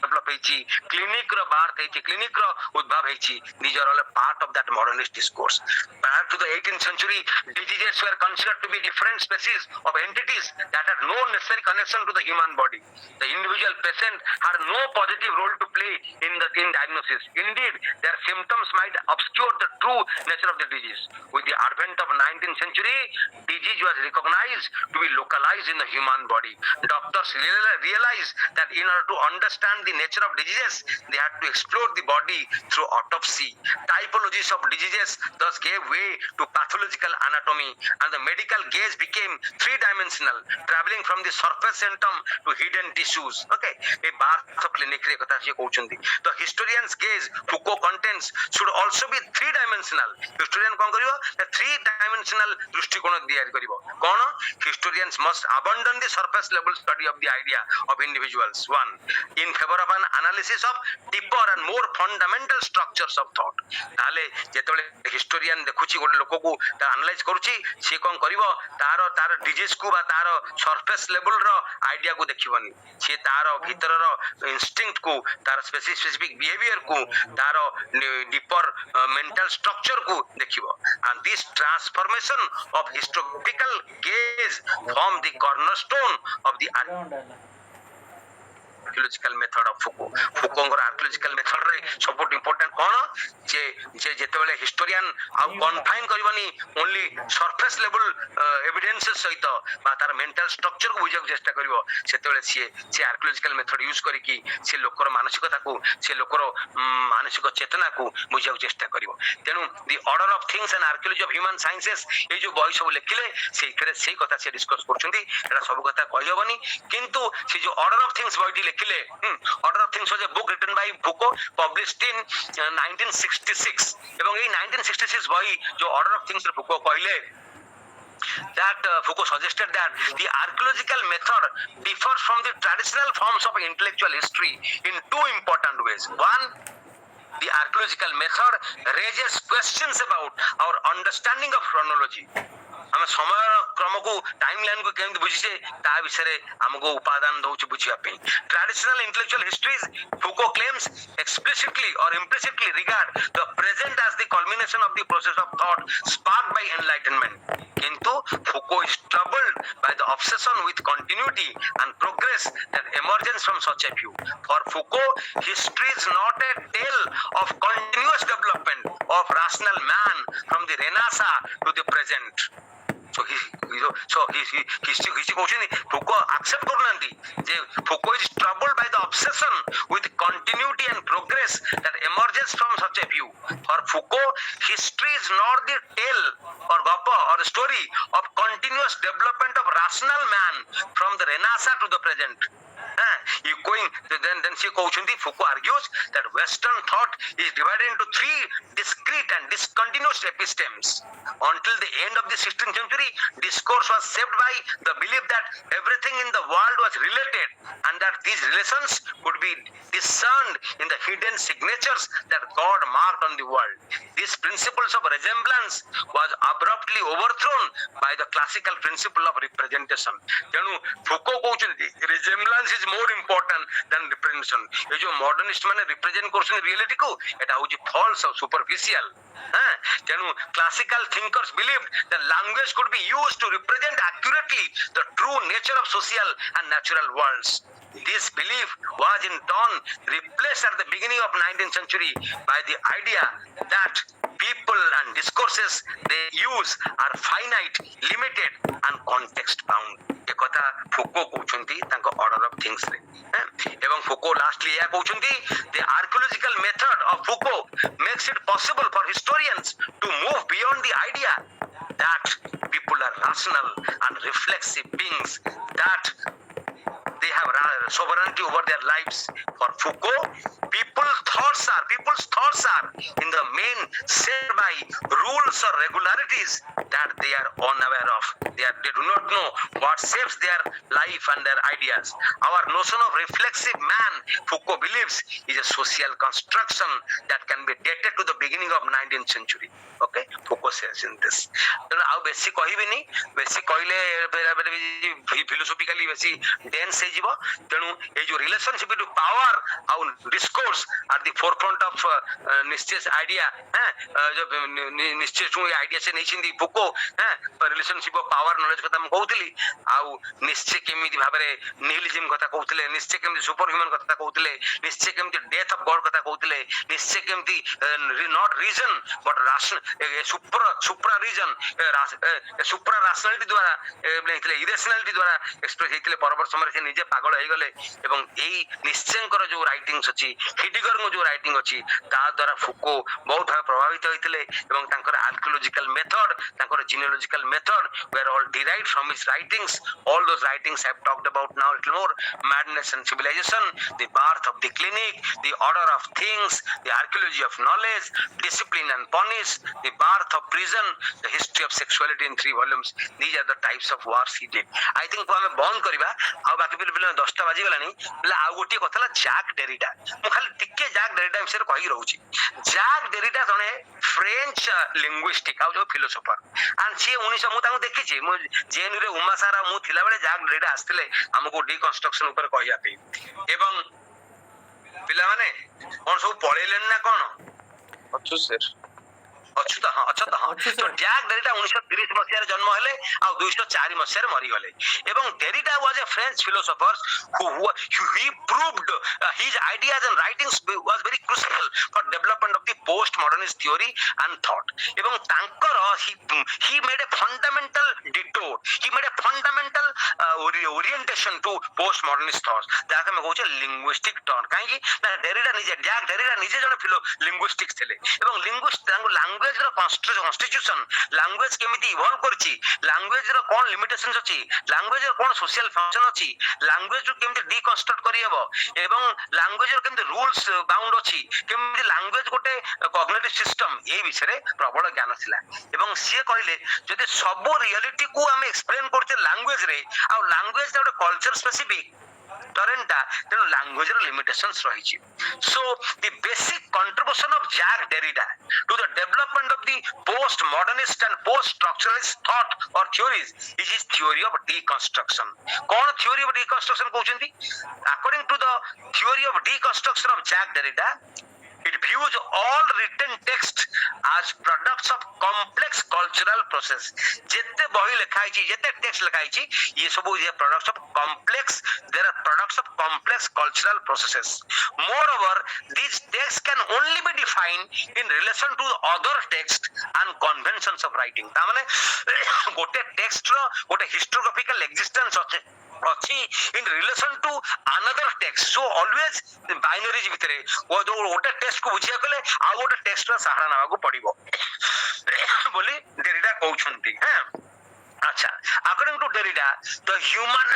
डेवलप ହେଇଛି, କ୍ଲିନିକ ର ବାର୍ଥ ହେଇଛି, କ୍ଲିନିକ ର ଉଦ୍ଭାବ ହେଇଛି, these are all a part of that modernist discourse. Prior to the 18th century, diseases were considered to be different species of entities that had no necessary connection to the human body. The individual patient had no positive role to play in diagnosis. Indeed, their symptoms might obscure the true nature of the disease. With the advent of 19th century, disease was recognized to be localized in the human body. Doctors realized that in order to understand the the nature of diseases, they had to explore the body through autopsy. Typologies of diseases thus gave way to pathological anatomy, and the medical gaze became three-dimensional, traveling from the surface symptom to hidden tissues. Okay, a birth of clinic re kotha se kouchundi. The historian's gaze, Foucault contends, should also be three-dimensional. Historian kon karibo? The three-dimensional दृष्टिकोण तैयारी करिवो. कोन? Historians must abandon the surface level study of the idea of individuals. One, in favor of an analysis of deeper and more fundamental structures of thought. ताले जेतबेले historian देखुची गोटे लोक को analyse करूची से कोन करिवो तार disease को बा तार सरफेस लेवल रो आइडिया को देखिबनी से तार भीतर रो इंस्टिंक्ट को तार स्पेसिफिक बिहेवियर को तार डीपर मेंटल स्ट्रक्चर को देखिबो. And this transformation of historical gaze form the cornerstone of the archaeological method of Foucault. Foucault archaeological method रे सबुट important कोन जे जेतेबेले historian आ confine करबनी only surface level evidences सहित बा तार mental structure को बुझक चेष्टा करिवो सेतेबेले से archaeological method यूज करी कि से लोकर मानसिकता को से लोकर मानसिक चेतना को बुझक चेष्टा करिवो. तेनु the order of things and archaeology of human sciences ए जो बही सब लेखिले से कथा से डिस्कस करछुंती एटा सब कथा कहि होबनी किंतु से जो order of things बहीटी लेखिले order of things was a book written by Foucault published in 1966 এবং এই 1966 বই जो order of things Foucault কইলে that Foucault suggested that the archaeological method differs from the traditional forms of intellectual history in two important ways. One, the archaeological method raises questions about our understanding of chronology. आम समय क्रम को time line को केमती बुझीचे ता विषय हमको उपादान दउछ बुझिया पे. Traditional intellectual histories, Foucault claims, explicitly or implicitly regard the present as the culmination of the process of thought sparked by enlightenment. Kintu Foucault is troubled by the obsession with continuity and progress that emerges from such a view. For Foucault, history is not a tale of continuous development of rational man from the Renaissance to the present. So he Foucault accept करनांती J Foucault is troubled by the obsession with continuity and progress that emerges from such a view. For Foucault, history is not the tale or gapa or the story of continuous development of rational man from the Renaissance to the present. Then she Foucault argues that Western thought is divided into three discrete and discontinuous epistemes. Until the end of the 16th century, discourse was shaped by the belief that everything in the world was related and that these relations could be discerned in the hidden signatures that God marked on the world. These principles of resemblance was abruptly overthrown by the classical principle of representation. तेणु Foucault कहउछन्ती resemblance is more important than representation. ये जो modernist माने represent करछन reality को एटा होची false और superficial. तेणु classical thinkers believed that language could be used to represent accurately the true nature of social and natural worlds. This belief was in turn replaced at the beginning of 19th century by the idea that people and discourses they use are finite, limited and context bound. ए कथा Foucault कहउछन्ती तांको order of things रे. एवं Foucault lastly या कहउछन्ती the archaeological method of Foucault makes it possible for historians to move beyond the idea that people are rational and reflexive beings, that they have sovereignty over their lives. For Foucault, people's thoughts are in the main set by rules or regularities that they are unaware of. They do not know what shapes their life and their ideas. Our notion of reflexive man, Foucault believes, is a social construction that can be dated to the beginning of 19th century. Okay, Foucault says in this. आउ बेसी कहिबिनी बेसी कहले philosophically बेसी dense हे जीवो. तेणु ए जो relationship to power आउ discourse are the forefront of निश्चय आइडिया जो निश्चय आइडिया से नहीं Foucault को रिलेशनशिप ऑफ पावर नॉलेज कथा मैं कहउतली आउ निश्चय केमिति भाबरे निहिलिज्म कथा कहउतले निश्चय केमिति सुपर ह्यूमन कथा कहउतले निश्चय केमिति डेथ ऑफ गॉड कथा कहउतले निश्चय केमिति not reason but rational supra reason supra rationality द्वारा इरेशनलिटी द्वारा एक्सप्रेस हेतिले परवर समय से निजे पागल हे गले एवं एई निश्चयकर जो राइटिंग्स अछि हिडिगर जो राइटिंग अछि ता द्वारा फुको बहुत प्रभावित होइतिले एवं तांकर आर्कियोलॉजिकल मेथड तांकर genealogical method were all derived from his writings. All those writings I have talked about now a little more. Madness and civilization, the birth of the clinic, the order of things, the archaeology of knowledge, discipline and punish, the birth of prison, the history of sexuality in 3 volumes. These are the types of wars he did. I think को हमें बंद करिबा आ बाकी पिले 10टा बाजी गलानी पिले आ गोटी कथला Jack Derrida मु खाली टिके जैक डेरिडा विषय कहि रहउची जैक डेरिडा जने फ्रेंच लिंग्विस्टिक आ जो फिलोसोफर एंड सी 1900 मु तांको देखिची मु जेएनयू रे उमा सारा मु थिला बेले जैक डेरिडा आस्तिले हमको डिकंस्ट्रक्शन ऊपर कहिया पे एवं पिला माने कोन सब पळेलेन ना कोन अच्छु सर अच्छु तो जैक डेरिडा 1930 मसिया जन्म हेले आ 204 मसिया मरि गले एवं Derrida was a French philosopher who he proved his ideas and writings was very crucial for development of the post modernist theory and thought एवं तांकर he made a fundamental detour he made a fundamental orientation to post modernist thoughts जाके मैं कहूचे linguistic turn काहे कि ना Derrida निजे Jack Derrida निजे जने linguistics थिले एवं linguist language ର constitution language केमिति इवॉल्व करछि language ର कोन लिमिटेशंस अछि language ର कोन सोशल फंक्शन अछि language रो केमिति डिकंस्ट्रक्ट करियबो एवं language रो केमिति रूल्स बाउंड अछि केमिति language गोटे कॉग्निटिव सिस्टम ए विषय रे प्रबल ज्ञान थिला एवं से कहिले जदि सब रियलिटी को हम एक्सप्लेन करते language रे आ language रे कल्चर स्पेसिफिक टरेंटा तेनु language रो लिमिटेशंस रहिछि so the basic contribution of Jacques Derrida to the development of the post modernist and post structuralist thought or theories is his theory of deconstruction cone theory of deconstruction कहउछंती according to the theory of deconstruction of Jacques Derrida it views all written text as products of complex cultural process jette bohi lekhai chi jette text lekhai chi ye sabu ye products of complex there are products of complex cultural processes moreover these texts can only be defined in relation to other text and conventions of writing ta mane gote text ro gote historiographical existence अछि in relation to another text so always binaries भितरे वो जो गोटे text को बुझिया कले आ गोटे text रा सहारा नावा को पड़िबो बोली डेरिडा कहउछंती हैं अच्छा according to Derrida the human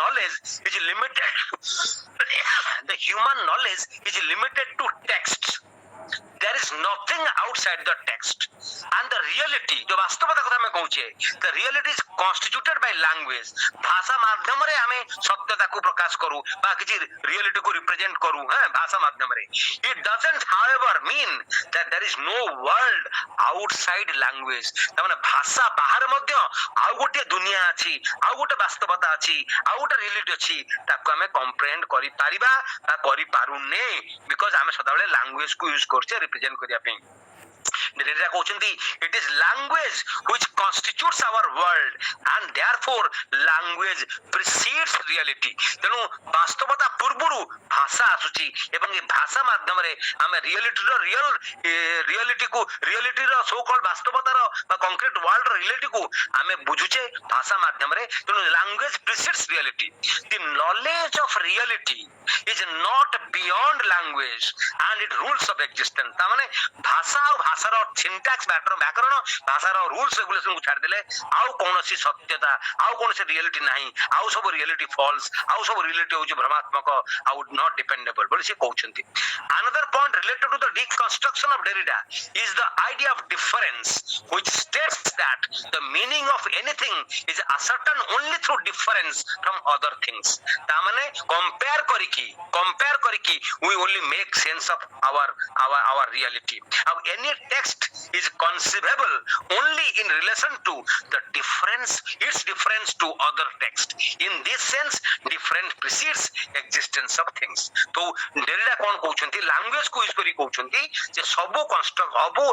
knowledge is limited the human knowledge is limited to text there is nothing outside the text and the reality जो वास्तवता कथा मैं कहूचे the reality is constituted by language भाषा माध्यम रे हमें सत्यता को प्रकाश करू बा किछि रियलिटी को रिप्रेजेंट करू हैं भाषा माध्यम रे it doesn't however mean that there is no world outside language त माने भाषा बाहर मध्य आउ गोटे दुनिया अछि आउ गोटे वास्तवता अछि आउ गोटे रियलिटी अछि ताको हमें कॉम्प्रेहेंड करि पारिबा बा करि पारुने बिकॉज़ हमें सदाबले लैंग्वेज को यूज करछे रिप्रेजेंट करिया पे Derrida कहउछंती it is language which constitutes our world and therefore language precedes reality तेनु वास्तवता पूर्वरु भाषा आसुची एवं ए भाषा माध्यम रे हम रियलिटी रो सो कॉल्ड वास्तवता रो बा कंक्रीट वर्ल्ड रो रियलिटी को हमें बुझुचे भाषा माध्यम रे तेनु language precedes reality the knowledge of reality is not beyond language and it rules of existence ता माने भाषा और भाषार सिंटैक्स मैटर व्याकरण भाषार रूल्स रेगुलेशन को छाड़ देले आउ कोनोसी सत्यता आउ कोनोसी रियलिटी नाही आउ सब रियलिटी फॉल्स आउ सब रियलिटी होची भ्रमात्मक आउ नॉट डिपेंडेबल बोली से कहउछंती another point related to the deconstruction of Derrida is the idea of difference which states that the meaning of anything is ascertained only through difference from other things ता माने compare करिकी we only make sense of our reality now any text is conceivable only in relation to the its difference to other text in this sense difference precedes existence of things तो Derrida कोन कहउछंती language को use करी कहउछंती କହୁଛନ୍ତି ଯେ ସବୁ construct ସବୁ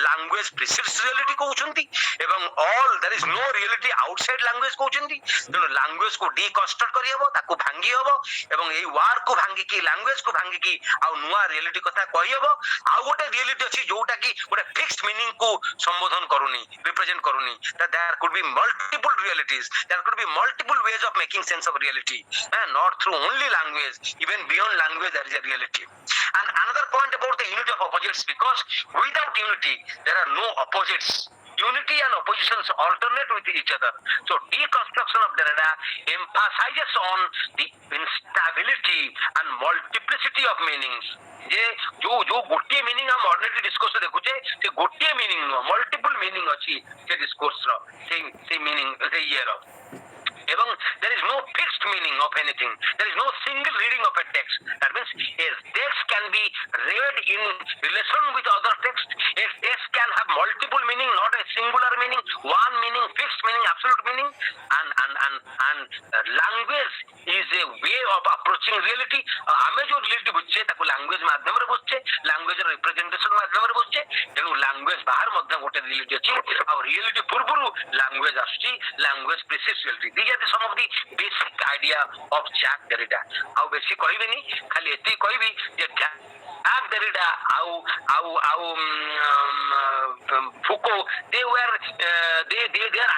language ପ୍ରିସିଡ୍ସ reality କହୁଛନ୍ତି ଏବଂ all there is no reality outside language କହୁଛନ୍ତି। ତେଣୁ ଲାଙ୍ଗୁଏଜ କୁ ଡିକନଷ୍ଟ୍ରକ୍ଟ କରିହେବ, ତାକୁ ଭାଙ୍ଗି ହବ ଏବଂ ଏଇ ୱାର୍ଡ କୁ ଭାଙ୍ଗିକି ଲାଙ୍ଗୁଏଜ କୁ ଭାଙ୍ଗିକି ଆଉ ନୂଆ ରିଆଲିଟି କଥା କହିହବ। ଆଉ ଗୋଟେ ରିଆଲିଟି ଅଛି ଯୋଉଟା କି ଗୋଟେ ଫିକ୍ସଡ ମିନିଂ କୁ ସମ୍ବୋଧନ କରୁନି, ରିପ୍ରେଜେଣ୍ଟ କରୁନି। There could be multiple realities, there could be multiple ways of making sense of reality, not through only language, even beyond language there is a reality. And another point about the unity of opposites, because without unity there are no opposites. Unity and oppositions alternate with each other. So deconstruction of Derrida emphasizes on the instability and multiplicity of meanings. जे जो जो गोटे meaning हम ordinary discourse देखुचे से गोटे meaning no multiple meaning अछि से discourse रो से meaning से ये रो এবং there is no fixed meaning of anything, there is no single reading of a text. That means a text can be read in relation with other text. A text can have multiple meaning, not a singular meaning, one meaning, fixed meaning, absolute meaning. And language is a way of approaching reality. ଆମେ जो reality बुझे ताको language माध्यम रे बुझे, language ର representation माध्यम रे बुझे। ତେଣୁ language बाहर ମଧ୍ୟ ଗୋଟେ reality ଅଛି ଆଉ reality ପୂର୍ବରୁ language ଆସୁଛି, language precedes reality. These are some of the basic idea of Jack Derrida. ଆଉ ବେଶୀ କହିବିନି, ଖାଲି ଏତିକି କହିବି ଯେ Jack Derrida ଆଉ Foucault, their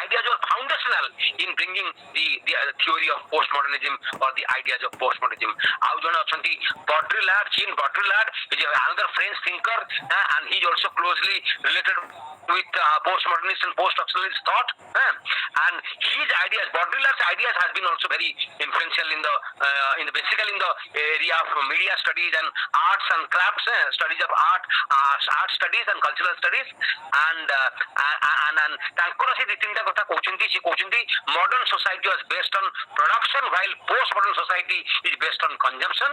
ideas were foundational in bringing the theory of postmodernism or the ideas of postmodernism. ଆଉ ଜଣେ ଅଛନ୍ତି Baudrillard, Jean Baudrillard is another French thinker, and he is also closely related with postmodernist and post-structuralist thought, and his ideas, Baudrillard's ideas has been also very influential in the basically in the area of media studies and arts and crafts, studies of art studies and cultural studies, and ତାଙ୍କର ସେ ଦି ତିନିଟା କଥା କହୁଛନ୍ତି। ସେ କହୁଛନ୍ତି modern society was based on production while post-modern society is based on consumption.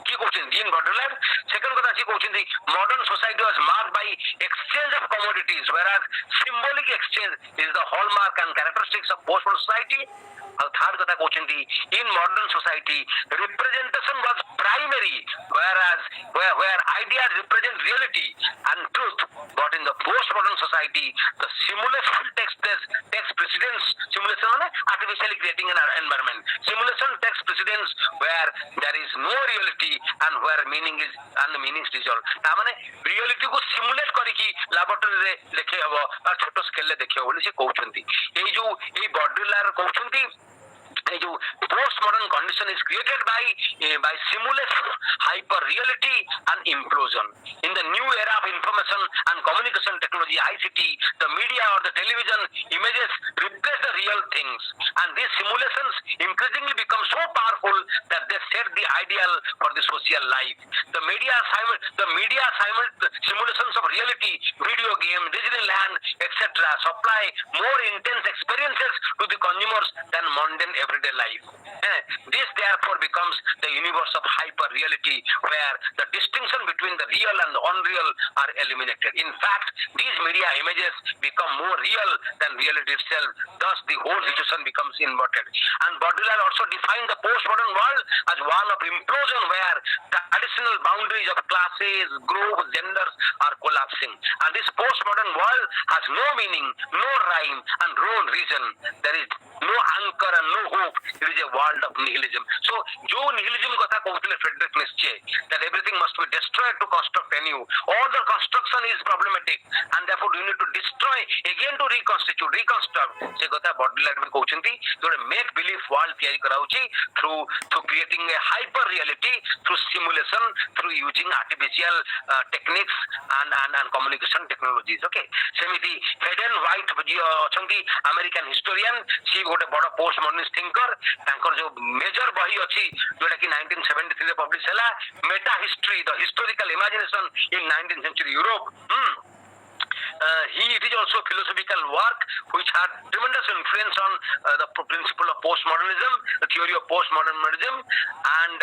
কি কହୁଛନ୍ତି Jean Baudrillard? Second কথা ସେ କହୁଛନ୍ତି modern society was marked by exchange of commodities, whereas symbolic exchange is the hallmark and characteristics of post-modern society. ଆଉ third କଥା କହୁଛନ୍ତି in modern society representation was primary, whereas where ideas represent reality and truth, but in the post-modern society the simulation takes precedence. Simulation মানে artificially creating an environment. Simulation takes precedence where there is no reality and where meaning is and the meanings dissolve. ତା ମାନେ reality को simulate କରିକି laboratory ରେ ଦେଖେଇ ହବ ବା ଛୋଟ ସ୍କେଲ ରେ ଦେଖେଇ ହବ ବୋଲି ସେ କହୁଛନ୍ତି। ଏଇ ଯୋଉ ଏଇ Baudrillard କହୁଛନ୍ତି এই जो postmodern condition is created by simulation, hyper reality and implosion. In the new era of information and communication technology, ICT, the media or the television images replace the real things, and these simulations increasingly become so powerful that they set the ideal for the social life. The media simulations of reality, video game, Disneyland, etc. supply more intense experiences to the consumers than mundane everyday life. This therefore becomes the universe of hyper reality, where the distinction between the real and the unreal are eliminated. In fact, these media images become more real than reality itself. Thus, the whole situation becomes inverted. And Baudrillard also defined the postmodern world as one of implosion, where traditional boundaries of classes, groups, genders are collapsing. And this postmodern world has no meaning, no rhyme, and no reason. There is no anchor and no hope. It is a world of nihilism. So, जो nihilism कथा कहते Friedrich Nietzsche, that everything must be destroyed to construct anew. All the construction is problematic, and therefore you need to destroy again to reconstruct. से कथा Baudrillard भी कहते जो make believe world ତିଆରି କରାଉଛି through creating a hyper reality, through simulation, through using artificial techniques and communication technologies. Okay, ସେମିତି Hayden White ଯିଏ ଅଛନ୍ତି American historian, ସେ ଗୋଟେ ବଡ଼ postmodernist thinker. ତାଙ୍କର ଯୋଉ major ବହି ଅଛି ଯୋଉଟା କି 1973 ରେ publish ହେଲା, meta history, the historical imagination in 19th century Europe. It is also philosophical work which had tremendous influence on the principle of postmodernism, the theory of postmodernism, and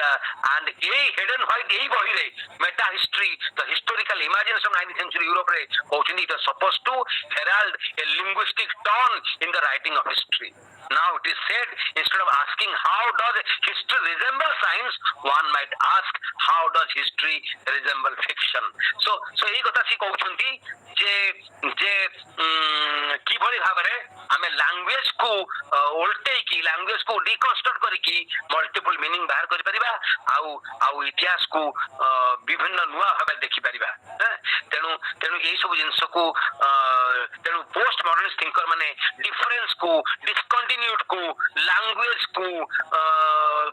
Hayden White এই বহিরে meta history, the historical imagination of 19th century Europe রে কହୁଛନ୍ତି it was supposed to herald a linguistic turn in the writing of history. Now it is said, instead of asking how does history resemble science, one might ask how does history resemble fiction. So এই কথা সে কହୁଛନ୍ତି যে যে কিভাবে ভাবে ଆମେ language କୁ ଓଲଟେଇକି language କୁ ରିକନଷ୍ଟ୍ରକ୍ଟ କରିକି ମଲ୍ଟିପୁଲ ମିନିଂ ବାହାର କରିପାରିବା ଆଉ ଆଉ ଇତିହାସକୁ ବିଭିନ୍ନ ନୂଆ ଭାବେ ଦେଖିପାରିବା। ତେଣୁ ତେଣୁ ଏଇ ସବୁ ଜିନିଷକୁ ତେଣୁ ପୋଷ୍ଟ ମଡର୍ନିଷ୍ଟ ଥିଙ୍କର ମାନେ ଡିଫରେନ୍ସ କୁ ଡିସକଣ୍ଟିନ୍ୟୁଡ କୁ ଲାଙ୍ଗୁଏଜ କୁ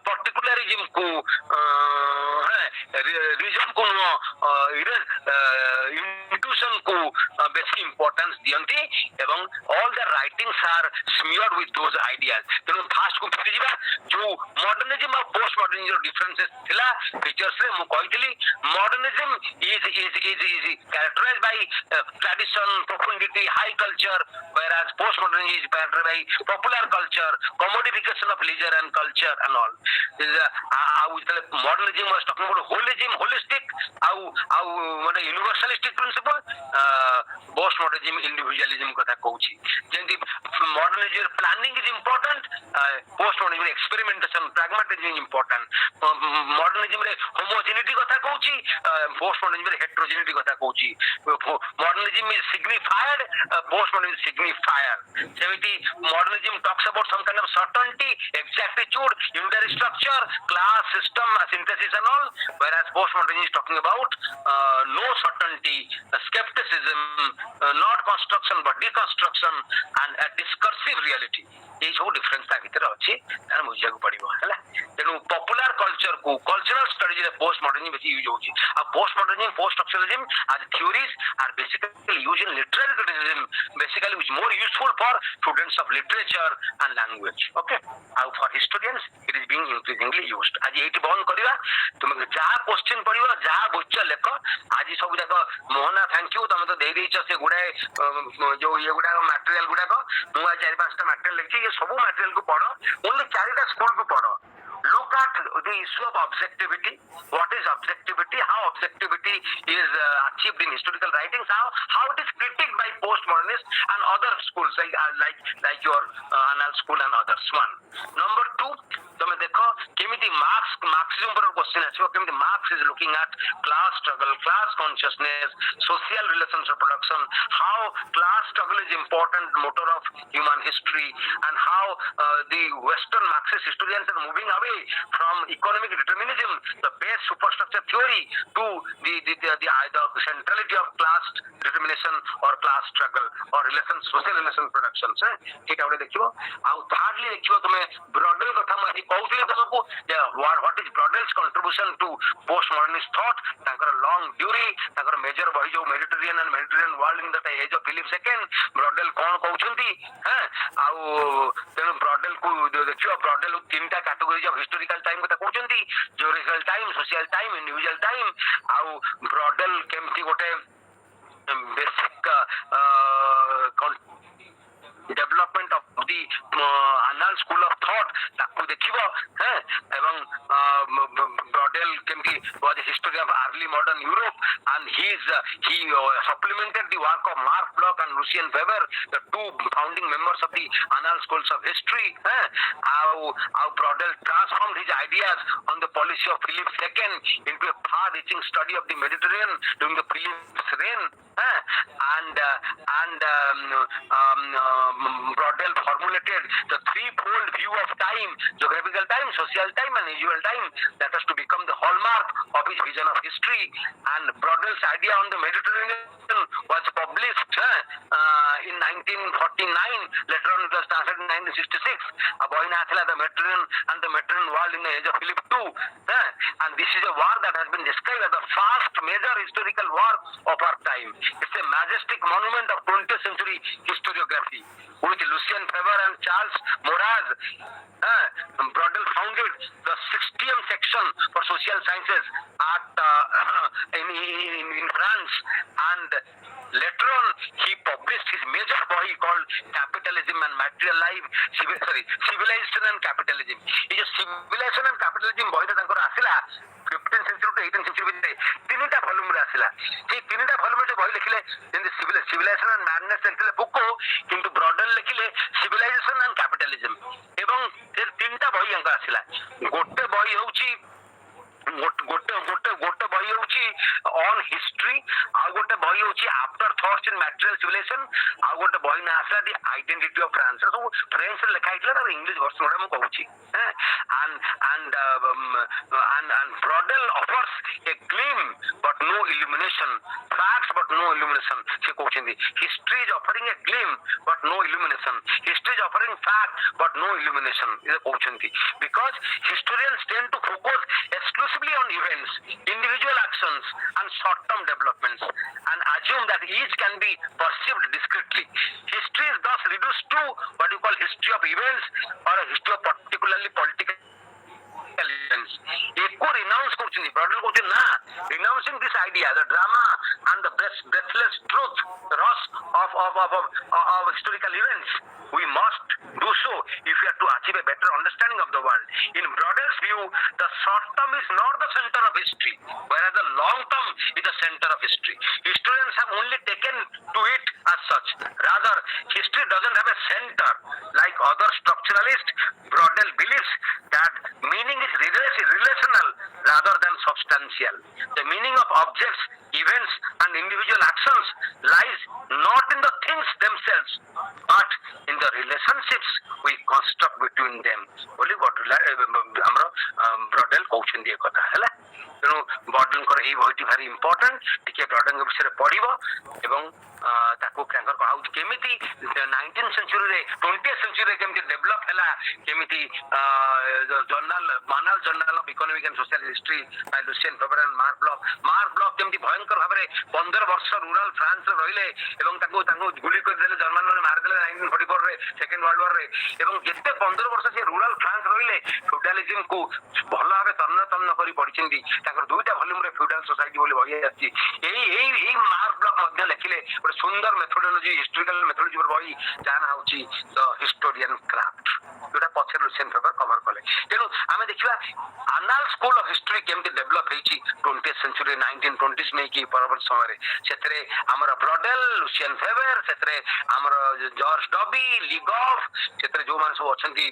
ପର୍ଟିକୁଲାରିଜିମ କୁ ରିଜନ କୁ ନୁହଁ ଇଣ୍ଟୁସନ କୁ ବେଶୀ ଇମ୍ପୋର୍ଟାନ୍ସ ଦିଅନ୍ତି ଏବଂ all the ରାଇଟିଂସ R ସ୍ମିୟର୍ଡ with ଦୋଜ ideas. ତେଣୁ ଫାଷ୍ଟ କୁ ଫେରିଯିବା ଯୋଉ ମଡର୍ନିଜିମ ଆଉ ପୋଷ୍ଟ ମଡର୍ନିଜିମ ଡିଫରେନ୍ସେସ ଥିଲା ଫିଚର୍ସ ରେ ମୁଁ କହିଥିଲି ମଡର୍ନିଜିମ is characterized by tradition, profundity, high culture, whereas postmodernism is characterized by popular culture, commodification of leisure and culture and all. Modernism was talking about holism, holistic, one universalistic principle. Postmodernism individualism kotha kouchi. Jenti modernism planning is important, postmodernism experimentation, pragmatism is important. Modernism re homogeneity kotha kouchi, postmodernism re heterogeneity kotha kouchi. Modernism is signified, postmodernism is signifier. Seventy modernism talks about some kind of certainty, exactitude, unitary structure, class system, synthesis and all, whereas postmodernism is talking about no certainty, skepticism, not construction but deconstruction and a discursive reality. এই ସବୁ difference ତା ଭିତରେ ଅଛି, ତାର ବୁଝିବାକୁ ପଡିବ ହେଲା। ତେଣୁ ପପୁଲାର କଲଚର କୁ କଲଚରାଲ ଷ୍ଟଡିଜ ରେ ପୋଷ୍ଟ ମଡର୍ନିଜିମ ବେଶୀ ୟୁଜ ହଉଛି। ଆଉ postmodernism poststructuralism as theories are basically used in literary criticism, basically which more useful for students of literature and language. Okay, ଆଉ for historians it is being increasingly used. ଆଜି ଏଇଠି ବନ୍ଦ କରିବା, ତୁମେ ଯାହା question ପଡିବ ଯାହା ବୁଝଛ ଲେଖ। ଆଜି ସବୁ ଯାକ ମୋହନା ଥ୍ୟାଙ୍କ ୟୁ, ତମେ ତ ଦେଇଛ ସେ ଗୁଡାଏ ଯୋଉ ଇଏ ଗୁଡାକ ମ୍ୟାଟେରିଆଲ ଗୁଡାକ। ମୁଁ ଆଜି 4-5ଟା ମ୍ୟାଟେରିଆଲ ଲେଖିଛି, ଏ ସବୁ ମ୍ୟାଟେରିଆଲ କୁ ପଢ, ଓନ୍ଲି 4ଟା ସ୍କୁଲ କୁ ପଢ। Look at the issue of objectivity. What is objectivity? How objectivity is achieved in historical writings? How it is critiqued by postmodernists and other schools like your Annal school and others. One. Number two, ତମେ ଦେଖ କେମିତି ମାର୍କ୍ସିଜମ ଉପରେ question ଆସିବ, କେମିତି marks is looking at class struggle, class consciousness, social relations of production, how class struggle is important motor of human history, and how the Western Marxist historians are moving away from economic determinism, the base superstructure theory, to the centrality of class determination or class struggle or relations, social relation productions. ठीक है, देखियो। ଆଉ thirdly देखियो तुमे ब्रॉडेल कथा मैं कहउଥିଲି तमको what is Brodel's contribution to postmodernist thought, ତାଙ୍କର long theory, ତାଙ୍କର major ବହି जो Mediterranean and Mediterranean world in the age of Philip II, ब्रॉडेल कौन कहउଛନ୍ତି। ଆଉ ତେଣୁ ବ୍ରଡେଲ କୁ ଦେଖିବ, ବ୍ରଡେଲ ତିନିଟା କାଟେଗୋରି ଅଫ ହିଷ୍ଟୋରିକାଲ ଟାଇମ କଥା କହୁଛନ୍ତି, geographical time, social time, individual time. ଆଉ ବ୍ରଡେଲ କେମିତି ଗୋଟେ basic development of the Annal school of thought ତାକୁ ଦେଖିବ। ଏବଂ ବ୍ରଡେଲ କେମିତି was a historian of early modern Europe, and he supplemented the work of Mark Bloch and Lucien Weber, the two founding members of the Annal schools of history. How Brodel transformed his ideas on the policy of Philip II into a far-reaching study of the Mediterranean during the Philip's reign. Brodel formulated the threefold view of time: geographical time, social time, and visual time, that has to become the hallmark of his vision of history. And Brodel's idea on the Mediterranean was published in 1949. Later on, it was translated in 1966. A boy nathila the Mediterranean and the Mediterranean world in the age of Philip II. And this is a war that has been described as the first major historical war of our time. It's a majestic monument of 20th century historiography, with Lucien Febvre and Charles Maurras. Brodel founded the 60th section for social sciences at in France, and later on he published his major book called Capitalism and Material Life, Civilization and Capitalism. It is Civilization and Capitalism বইটা তাଙ୍କର ଆସିଲା 15th century to 18th century ভিতরে তিনটা volume রে আসিলা। এই তিনটা volume যে ବହି ଲେଖିଲେ ଯେମିତି ସିଭିଲାଇଜେସନ ଆଣ୍ଡ ମ୍ୟାଡନେସ୍ ଲେଖିଥିଲେ ଫୁକୋ, କିନ୍ତୁ ବ୍ରଡେଲ ଲେଖିଲେ ସିଭିଲାଇଜେସନ ଆଣ୍ଡ କ୍ୟାପିଟାଲିଜମ। ଏବଂ ସେ ତିନିଟା ବହି ୟାଙ୍କର ଆସିଲା। ଗୋଟେ ବହି ହଉଛି ଗୋଟେ ବହି ହଉଛି ଅନ୍ ହିଷ୍ଟ୍ରି, ଆଉ ଗୋଟେ ବହି ହଉଛି after thoughts in material civilisation, ଆଉ ଗୋଟେ ବହି ନା ଆସିଲା ଦି ଆଇଡେଣ୍ଟିଟି ଅଫ ଫ୍ରାନ୍ସ। ସବୁ ଫ୍ରେଞ୍ଚରେ ଲେଖା ହେଇଥିଲା, ତାର ଇଂଲିଶ ଭର୍ସନ ଗୁଡା ମୁଁ କହୁଛି। And Brodel offers a gleam but no illumination, facts but no illumination. ସେ କହୁଛନ୍ତି history is offering a gleam but no illumination, history is offering fact but no illumination. ସେ କହୁଛନ୍ତି because historians tend to focus exclusively on events, individual actions and short-term developments and assume that each can be perceived discretely. History is thus reduced to what you call history of events or a history of particularly political events. Echo renounce କରୁଛନ୍ତି, ବ୍ରଡେଲ କହୁଛନ୍ତି ନା, renouncing this idea, the drama and the breathless truth, the rush of historical events, we must do so if we are to achieve a better understanding of the world. In Brodel's view, the short term is not the center of history, whereas the long term is the center of history. Historians have only taken to it as such. Rather, history doesn't have a center. Like other structuralists, Brodel believes that meaning is relational rather than substantial. The meaning of objects, events and individual actions lies not in the things themselves but in the relationships we construct between them. ବୋଲି ଆମର ବ୍ରଡେଲ କହୁଛନ୍ତି ଏ କଥା ହେଲା। ତେଣୁ ବ୍ରଡେଲଙ୍କର ଏଇ ବହିଟି ଭାରି important, ଟିକେ ବ୍ରଡେଲଙ୍କ ବିଷୟରେ ପଢିବ ଏବଂ ତାକୁ ତାଙ୍କର ଆଉ କେମିତି 19th ସେଞ୍ଚୁରୀରେ 20th ସେଞ୍ଚୁରୀରେ କେମିତି ଡେଭଲପ ହେଲା, କେମିତି ମାନଲ journal of economic and social history by Lucien Febvre and Marc Bloch କେମିତି ଭୟଙ୍କର ଭାବରେ 15 ବର୍ଷ ରୁରାଲ ଫ୍ରାନ୍ସରେ ରହିଲେ ଏବଂ ତାଙ୍କୁ ଗୁଳି କରିଦେଲେ, ଜର୍ମାନ ମାନେ ମାରିଦେଲେ 1944ରେ ସେକେଣ୍ଡ ୱାର୍ଲଡ ୱାରରେ। ଏବଂ ଯେତେ 15 ବର୍ଷ ସେ ରୁରାଲ ଫ୍ରାନ୍ସ ରହିଲେ, ଫ୍ୟୁଡାଲିଜିମକୁ ଭଲ ଭାବେ ତନ୍ନ କରି ପଢିଛନ୍ତି। ତାଙ୍କର 2ଟା ଭଲ୍ୟୁମରେ ଫ୍ୟୁଡାଲ ସୋସାଇଟି ବୋଲି ବହି ଆସିଛି। ଏଇ ମାର୍କ ବ୍ଲକ୍ ମଧ୍ୟ ଲେଖିଲେ ଗୋଟେ ସୁନ୍ଦର ମେଥୋଡୋଲୋଜି, ହିଷ୍ଟୋରିକାଲ ମେଥୋଡୋଲୋଜି ବହି, ଯାହା ନାଁ ହଉଛି ଦ ହିଷ୍ଟୋରିଆନ କ୍ରାଫ୍ଟ, ଯୋଉଟା ପଛରେ ଲୁସିଏନ୍ ଫେବର କଭର କଲେ। ତେଣୁ ଆମେ ଦେଖିବା ଆନାଲ ସ୍କୁଲ ଅଫ ହିଷ୍ଟ୍ରି କେମିତି ଡେଭଲପ ହେଇଛି 20th ସେଞ୍ଚୁରୀ 1920s ନେଇକି ପରବର୍ତ୍ତୀ ସମୟରେ। ସେଥିରେ ଆମର ବ୍ରଡେଲ, ଲୁସିଏନ୍ ଫେବର, ସେଥିରେ ଆମର ଜର୍ଜ ଡବି, ଲିଗଫ, ସେଥିରେ ଯୋଉମାନେ ସବୁ ଅଛନ୍ତି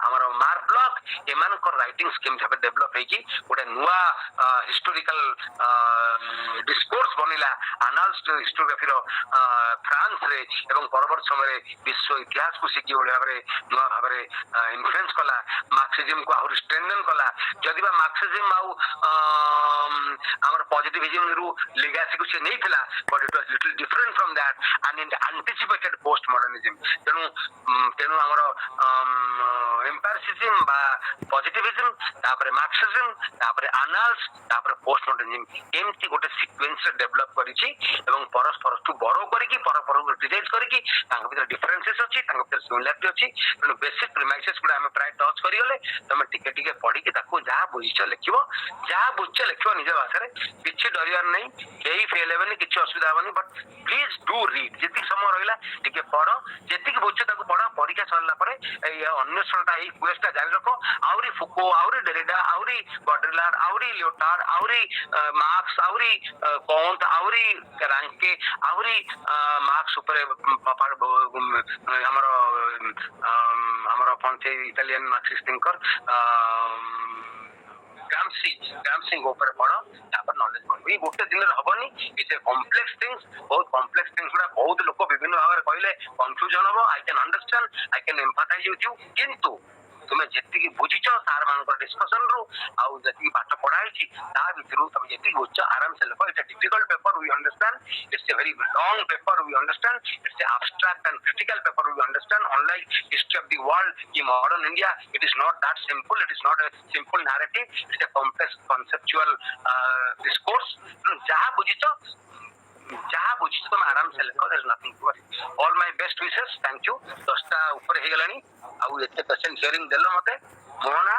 ଆମର ମାର୍କ ବ୍ଲକ୍, ଏମାନଙ୍କର ରାଇଟିଂସ କେମିତି ଭାବେ ଡେଭଲପ ହେଇକି ଗୋଟେ ନୂଆ ହିଷ୍ଟୋରିକାଲ ଡିସ୍କୋର୍ସ ବନିଲା ଆନାଲ ହିଷ୍ଟୋଗ୍ରାଫିର ଫ୍ରାନ୍ସରେ ଏବଂ ପରବର୍ତ୍ତୀ ସମୟରେ ବିଶ୍ୱ ଇତିହାସକୁ ସେ କିଭଳି ଭାବରେ ନୂଆ ଭାବରେ ଇନଫ୍ଲୁଏନ୍ସ କଲା, ମାର୍କ୍ସିଜିମକୁ ଆହୁରି ଷ୍ଟ୍ରେନ୍ଥେନ୍ କଲା। ଯଦି ବା ମାର୍କ୍ସିଜିମ ଆଉ ଆମର ପଜିଟିଭିଜିମରୁ ଲିଗାସିକୁ ସେ ନେଇଥିଲା, but it was little different from that and it anticipated postmodernism. ତେଣୁ ଆମର ଏମ୍ପାରିସିଜିମ ବା ପଜିଟିଭିଜିମ, ତାପରେ ମାର୍କ୍ସିଜିମ, ତାପରେ ଆନାଲ୍ସ, ତାପରେ ପୋଷ୍ଟ ମଡର୍ନିଜିମ, ଏମିତି ଗୋଟେ ସିକ୍ୱେନ୍ସରେ ଡେଭଲପ କରିଛି ଏବଂ ପରସ୍ପରଠୁ ବରୋ କରିକି ପରସ୍ପରକୁ କ୍ରିଟିସାଇଜ କରିକି ତାଙ୍କ ଭିତରେ ଡିଫରେନ୍ସେସ୍ ଅଛି, ତାଙ୍କ ଭିତରେ ସିମିଲାରିଟି ଅଛି। ତେଣୁ ବେସିକ୍ ପ୍ରିମାଇସେସ୍ ଗୁଡ଼ା ଆମେ ପ୍ରାୟ ଟଚ୍ କରିଗଲେ, ତମେ ଟିକେ ପଢିକି ତାକୁ ଯାହା ବୁଝିଛ ଲେଖିବ, ଯାହା ବୁଝିଛ ଲେଖିବ ନିଜ ଭାଷାରେ, କିଛି ଡରିବାର ନାହିଁ, କେହି ଫେଲ ହେବେନି, କିଛି ଅସୁବିଧା ହବନି। ବଟ୍ ପ୍ଲିଜ ଡୁ ରିଡ୍, ଯେତିକି ସମୟ ରହିଲା ଟିକେ ପଢ, ଯେତିକି ବୁଝୁଛ ତାକୁ ପଢ। ପରୀକ୍ଷା ସରିଲା ପରେ ଏଇ ଅନ୍ୱେଷଣଟା, ଏଇ କ୍ୱେଷ୍ଟଟା ଜାରି ରଖ। ଆହୁରି ଫୁକୋ, ଆହୁରି ଡେରିଡା, ଆହୁରି ବଡ୍ରିଲାର୍ଡ, ଆହୁରି ଲିଓଟାର୍ଡ, ଆହୁରି ମାର୍କ୍ସ, ଆହୁରି କଣ୍ଟ, ଆହୁରି ରାଙ୍କେ, ଆହୁରି ମାର୍କ୍ସ ଉପରେ ଆମର ପଞ୍ଚେ ଇଟାଲିଆନ ମାର୍କ୍ସିଷ୍ଟ ଥିଙ୍କର ଗ୍ରାମସିଙ୍କ ଉପରେ ପଢ, ତାପରେ ନଲେଜ ବଢିବ। ଏଇ ଗୋଟେ ଦିନରେ ହବନି, ଇଟ୍ସ ଏ କମ୍ପ୍ଲେକ୍ସ ଥିଙ୍ଗସ। ବହୁତ କମ୍ପ୍ଲେକ୍ସ ଥିଙ୍ଗସ ଗୁଡା ବହୁତ ଲୋକ ବିଭିନ୍ନ ଭାବରେ କହିଲେ କନଫ୍ୟୁଜନ ହବ। I can understand, I can empathise with you, କିନ୍ତୁ ତୁମେ ଯେତିକି ବୁଝିଛ ସାର୍ ମାନଙ୍କର ଡିସ୍କସନ ରୁ ଆଉ ଯେତିକି ପାଠ ପଢା ହେଇଛି ତା ଭିତରୁ ତମେ ଯେତିକି ବୁଝିଛ ଆରାମସେ ଲେଖ। It's a difficult paper, we understand. It's a very long paper, we understand. It's a abstract and critical paper, we understand. Unlike history of the world in modern India, it is not that simple, it is not a simple narrative, it is a complex conceptual discourse. ଯାହା ବୁଝିଛ ତମେ ଆରାମସେ ଲେଖ, there is nothing to worry. All my best wishes, thank you. 10ଟା ଉପରେ ହେଇଗଲାଣି, ଆଉ ଏତେ patient hearing ଦେଲ ମତେ ମୋହନା,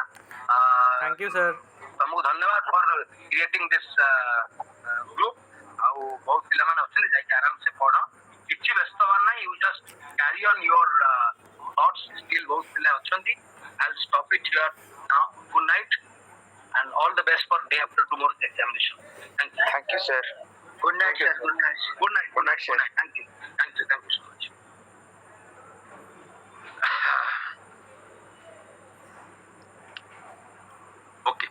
Thank you, sir. ତମକୁ ଧନ୍ୟବାଦ ଫର କ୍ରିଏଟିଂ ଦିସ୍ ଗ୍ରୁପ। ଆଉ ବହୁତ ପିଲାମାନେ ଅଛନ୍ତି, ଯାଇକି ଆରାମସେ ପଢ, କିଛି ବ୍ୟସ୍ତ ହବାର ନାହିଁ। You just carry on your thoughts, still ବହୁତ ପିଲା ଅଛନ୍ତି। I'll stop it here now. Good night. and all the best for day after tomorrow's examination. Thank you. Thank you, sir. Good night, Thank you. sir. Good night. Good night. Good night, sir. Thank you. Thank you. Thank you so much. Okay.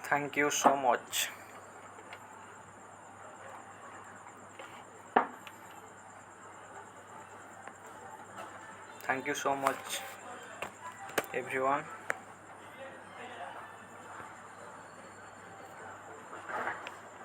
Thank you so much. Thank you so much, everyone.